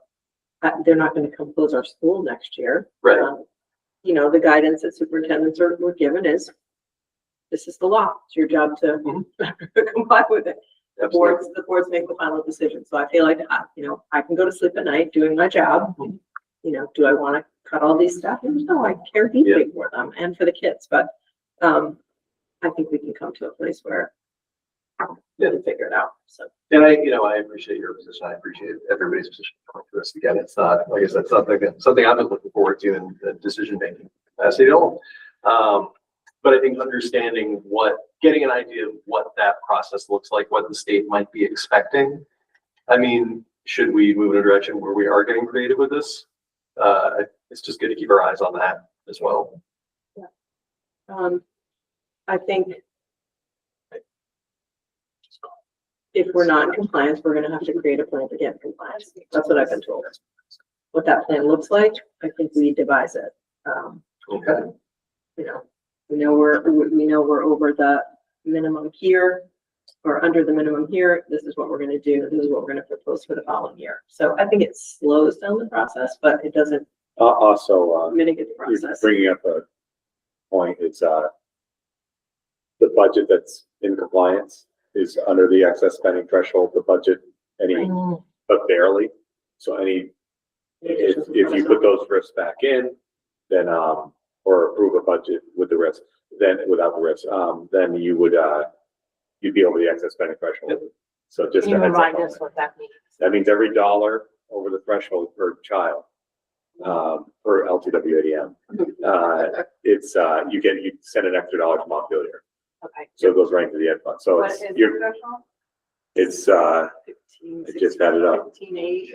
S11: they're not going to come close our school next year.
S2: Right.
S11: The guidance that superintendents were given is, this is the law. It's your job to comply with it. The boards make the final decision. So I feel like, I can go to sleep at night doing my job. Do I want to cut all these staff members? No, I care deeply for them and for the kids, but I think we can come to a place where we can figure it out. So,
S2: and I appreciate your position. I appreciate everybody's position coming to this. Again, it's not, like I said, something I've been looking forward to in the decision making capacity at all. But I think getting an idea of what that process looks like, what the state might be expecting. I mean, should we move in a direction where we are getting creative with this? It's just good to keep our eyes on that as well.
S11: yeah. I think if we're not in compliance, we're going to have to create a plan to get in compliance. That's what I've been told. What that plan looks like, I think we devise it.
S2: Okay.
S11: We know we're over the minimum here or under the minimum here. This is what we're going to do. This is what we're going to propose for the following year. So I think it slows down the process, but it doesn't
S15: also
S11: mitigate the process.
S15: Bringing up a point, it's the budget that's in compliance is under the excess spending threshold. The budget but barely. So if you put those risks back in, then or approve a budget with the risk, then without the risk, then you would you'd be over the excess spending threshold. So just
S19: Can you remind us what that means?
S15: That means every dollar over the threshold per child, per LTWADM, it's, you send an extra dollar to Montpelier.
S19: Okay.
S15: So it goes right into the ed fund. So
S18: What
S15: it's,
S18: is
S15: you're,
S18: the threshold?
S15: it's,
S18: 15,
S15: I just had it up.
S18: 15, 8.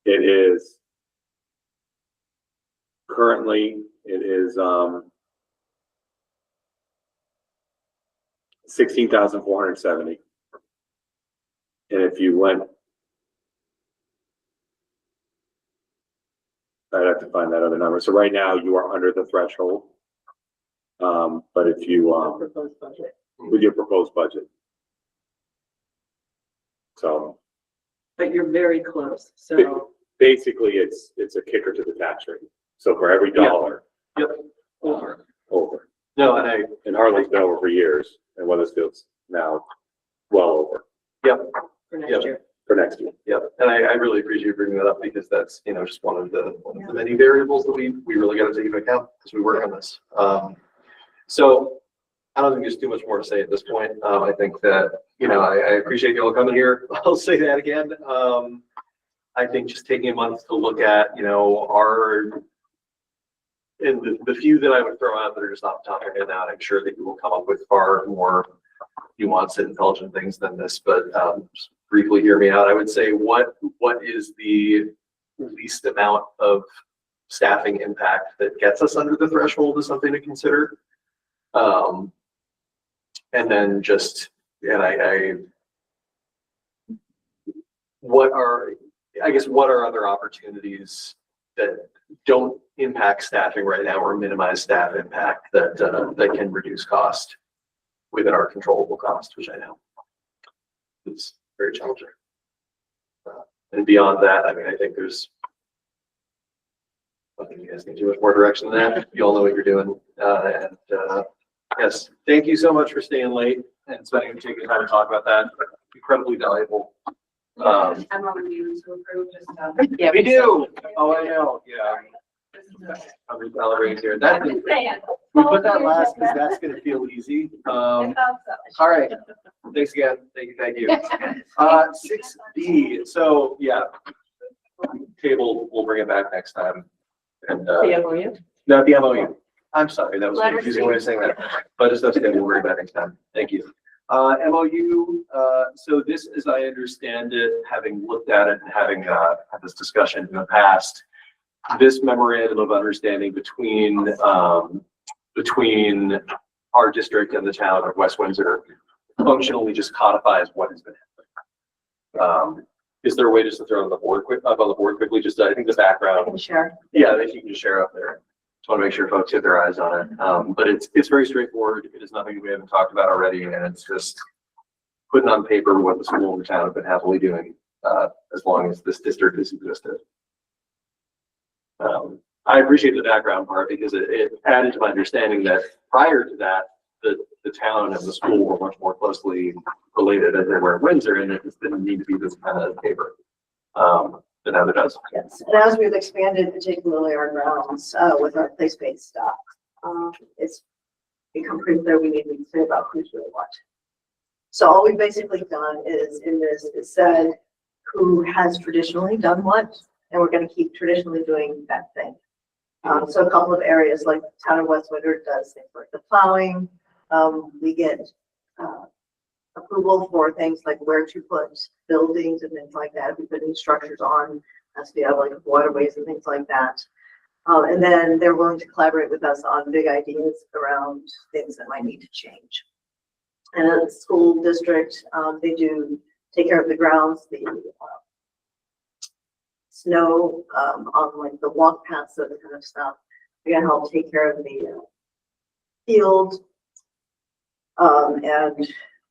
S15: It is, currently, it is, 16,470. And if you went, I'd have to find that other number. So right now you are under the threshold. But if you,
S19: Proposed budget.
S15: with your proposed budget. So
S18: But you're very close, so.
S15: basically it's a kicker to the tax rate. So for every dollar.
S2: Yep.
S15: Over.
S2: No,
S15: And Harlan's been over for years, and Weathersfield's now well over.
S2: Yep.
S18: For next
S2: Yep.
S18: year.
S15: For next year.
S2: Yep, and I really appreciate you bringing that up because that's, just one of the many variables that we really got to take into account as we work on this. So I don't think there's too much more to say at this point. I think that, I appreciate you all coming here. I'll say that again. I think just taking a month to look at, and the few that I would throw out that are just off the top of your head now, and I'm sure that you will come up with far more nuanced and intelligent things than this, but just briefly hear me out. I would say what is the least amount of staffing impact that gets us under the threshold is something to consider. And then just, what are other opportunities that don't impact staffing right now or minimize staff impact that can reduce cost within our controllable cost, which I know is very challenging. And beyond that, I think there's nothing you guys need too much more direction than that. You all know what you're doing. Yes, thank you so much for staying late and taking the time to talk about that. Incredibly valuable.
S17: I'm on you to approve this stuff.
S2: Yeah, we do. Oh, I know. Yeah. I'm recalibrating here. We put that last because that's going to feel easy. All right. Thanks again. Thank you. 6B. So yeah, table. We'll bring it back next time. And
S18: The MOU?
S2: no, the MOU. I'm sorry, that was a
S18: Letter
S2: confusing
S18: C.
S2: way of saying that. But it's okay. We'll bring it back next time. Thank you. MOU. So this, as I understand it, having looked at it and having had this discussion in the past, this memorandum of understanding between our district and the town of West Windsor functionally just codifies what has been happening. Is there a way just to throw it on the board quickly? Just I think the background.
S11: I can share.
S2: Yeah, if you can just share up there. Just want to make sure folks get their eyes on it. But it's very straightforward. It is nothing we haven't talked about already, and it's just putting on paper what the school and the town have been happily doing as long as this district has existed. I appreciate the background part because it added to my understanding that prior to that, the town and the school were much more closely related as they were in Windsor, and it just didn't need to be this kind of paper. But now it does.
S11: Yes, and as we've expanded, particularly our grounds with our place-based stuff, it's become pretty clear we need to be clear about who's doing what. So all we've basically done is in this, it said who has traditionally done what, and we're going to keep traditionally doing that thing. So a couple of areas like the town of West Windsor does things like the plowing. We get approval for things like where to put buildings and things like that. We put new structures on, as we have like waterways and things like that. And then they're willing to collaborate with us on big ideas around things that might need to change. And at the school district, they do take care of the grounds, the snow on like the walk paths, that kind of stuff. We're gonna help take care of the field. And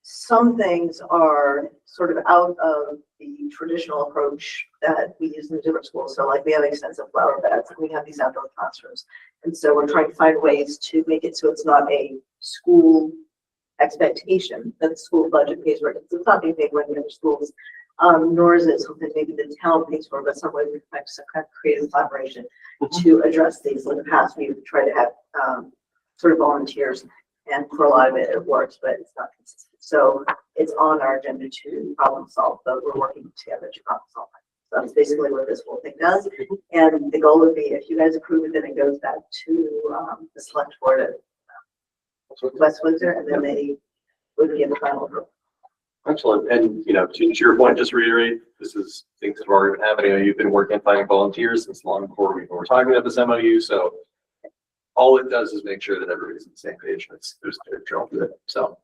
S11: some things are sort of out of the traditional approach that we use in the different schools. So like we have extensive flower beds and we have these outdoor classrooms. And so we're trying to find ways to make it so it's not a school expectation that the school budget pays for it. It's not being paid by the other schools, nor is it something maybe the town pays for, but some way we find some kind of creative collaboration to address these. In the past, we've tried to have sort of volunteers And for a lot of it, it works, but it's not consistent. So it's on our agenda to problem solve, but we're working together to problem solve. So that's basically what this whole thing does. And the goal would be if you guys approve it, then it goes back to the select board at West Windsor, and then they would give the final approval.
S2: Excellent. And, to your point, just to reiterate, this is things that have already been happening. You've been working and finding volunteers since long before we were talking about this MOU. So all it does is make sure that everybody's on the same page. There's a drill to it. So,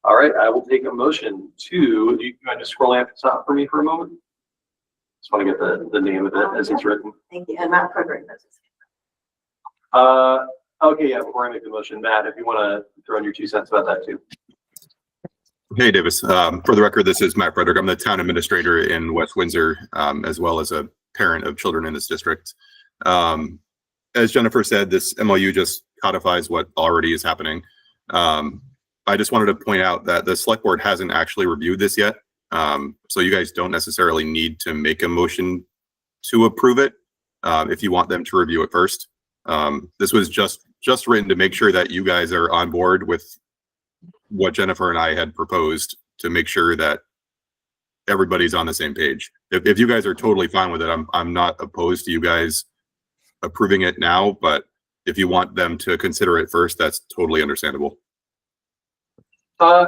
S2: all right, I will take a motion to, do you want to scroll up the top for me for a moment? Just want to get the name of it as it's written.
S11: Thank you. And Matt Frederick knows this.
S2: Okay, yeah, before I make the motion, Matt, if you want to throw in your 2 cents about that too.
S21: Hey, Davis. For the record, this is Matt Frederick. I'm the town administrator in West Windsor, as well as a parent of children in this district. As Jennifer said, this MOU just codifies what already is happening. I just wanted to point out that the select board hasn't actually reviewed this yet. So you guys don't necessarily need to make a motion to approve it if you want them to review it first. This was just written to make sure that you guys are on board with what Jennifer and I had proposed, to make sure that everybody's on the same page. If you guys are totally fine with it, I'm not opposed to you guys approving it now, but if you want them to consider it first, that's totally understandable.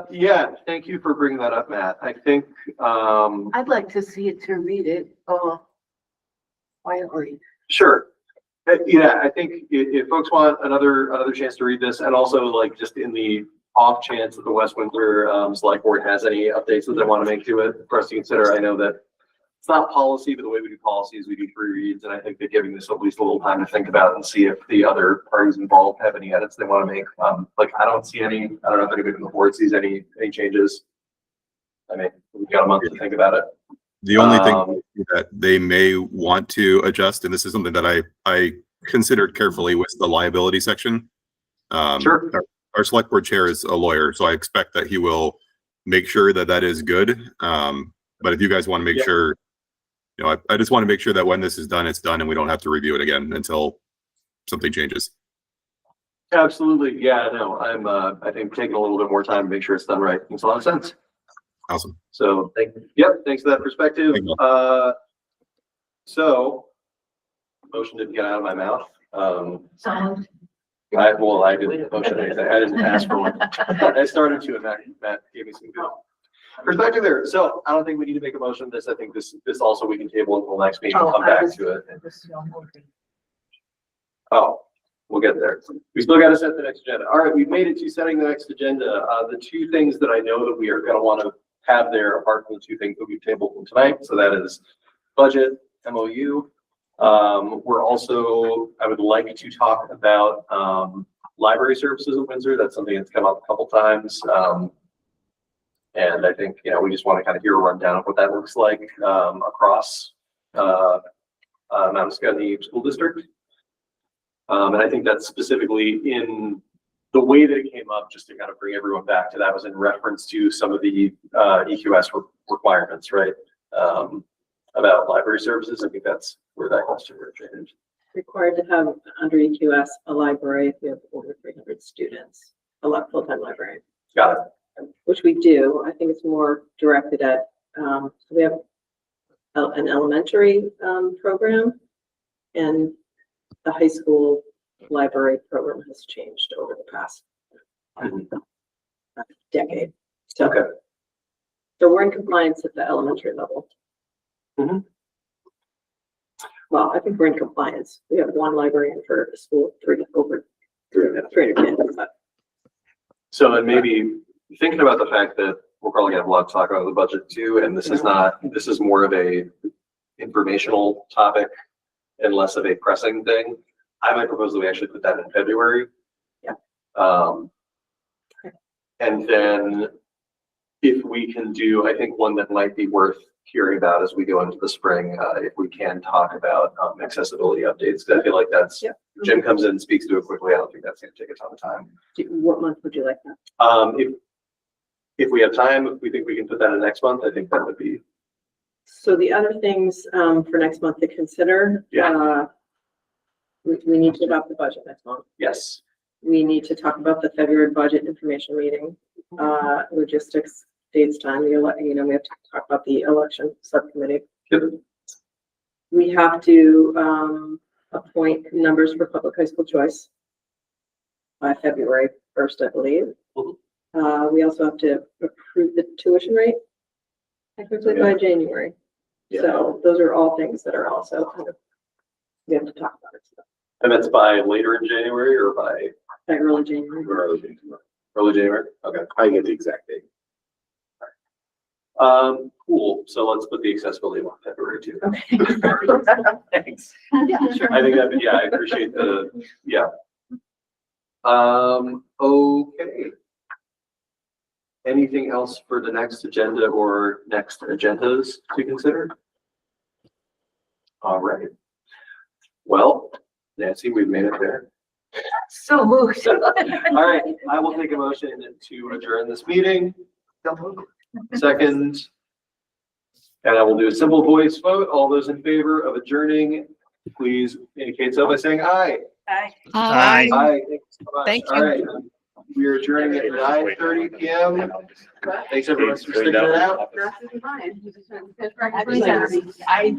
S2: Yeah, thank you for bringing that up, Matt. I think
S11: I'd like to see it to read it. Quietly.
S2: Sure. Yeah, I think if folks want another chance to read this, and also like just in the off chance that the West Windsor Select Board has any updates that they want to make to it for us to consider, I know that it's not policy, but the way we do policy is we do 3 reads, and I think that giving this at least a little time to think about and see if the other parties involved have any edits they want to make. Like I don't see any. I don't know if anybody on the board sees any changes. I mean, we've got a month to think about it.
S21: The only thing that they may want to adjust, and this is something that I considered carefully, was the liability section.
S2: Sure.
S21: Our select board chair is a lawyer, so I expect that he will make sure that that is good. But if you guys want to make sure, I just want to make sure that when this is done, it's done, and we don't have to review it again until something changes.
S2: Absolutely. Yeah, no, I think taking a little bit more time to make sure it's done right makes a lot of sense.
S21: Awesome.
S2: So thanks for that perspective. So motion didn't get out of my mouth. I didn't motion anything. I didn't ask for one. I started to, and Matt gave me some good perspective there. So I don't think we need to make a motion on this. I think this also we can table until next meeting and come back to it. Oh, we'll get there. We still got to set the next agenda. All right, we've made it to setting the next agenda. The 2 things that I know that we are going to want to have there, apart from the 2 things that we've tabled from tonight. So that is budget, MOU. We're also, I would like to talk about library services in Windsor. That's something that's come up a couple times. And I think, we just want to kind of hear a rundown of what that looks like across Mount Scottney School District. And I think that's specifically in the way that it came up, just to kind of bring everyone back to that, was in reference to some of the EQS requirements, right? About library services. I think that's where that question originated.
S22: Required to have under EQS a library if we have over 300 students, a full-time library.
S2: Got it.
S22: Which we do. I think it's more directed at, we have an elementary program, and the high school library program has changed over the past decade. So, so we're in compliance at the elementary level. Well, I think we're in compliance. We have 1 librarian for a school of over 300 kids.
S2: So then maybe thinking about the fact that we're probably gonna have a lot to talk about the budget too, and this is more of a informational topic and less of a pressing thing. I might propose that we actually put that in February. And then if we can do, I think one that might be worth hearing about as we go into the spring, if we can talk about accessibility updates. Because I feel like that's, Jim comes in and speaks to it quickly. I don't think that's going to take a ton of time.
S22: What month would you like that?
S2: If we have time, if we think we can put that in next month, I think that would be.
S22: So the other things for next month to consider, we need to adopt the budget next month.
S2: Yes.
S22: we need to talk about the February budget information meeting, logistics, dates, time, we have to talk about the election subcommittee.
S2: Yep.
S22: We have to, appoint numbers for public high school choice by February 1st, I believe. We also have to approve the tuition rate technically by January.
S2: Yeah.
S22: So those are all things that are also kind of, we have to talk about it. So,
S2: And that's by later in January or by
S22: early January.
S2: early January? Okay.
S15: I get the exact date.
S2: Cool. So let's put the accessibility one February too.
S22: Okay.
S2: Thanks.
S22: Yeah, sure.
S2: I think that, yeah, I appreciate the, yeah. Okay. Anything else for the next agenda or next agendas to consider? All right. Well, Nancy, we've made it there.
S11: So moved.
S2: All right, I will take a motion to adjourn this meeting. Second. And I will do a simple voice vote. All those in favor of adjourning, please indicate so by saying aye.
S11: Aye.
S3: Aye.
S2: Aye. Thank you so much.
S13: Thank
S2: All right. We are adjourning at 9:30 p.m. Thanks everyone for sticking it out.
S11: I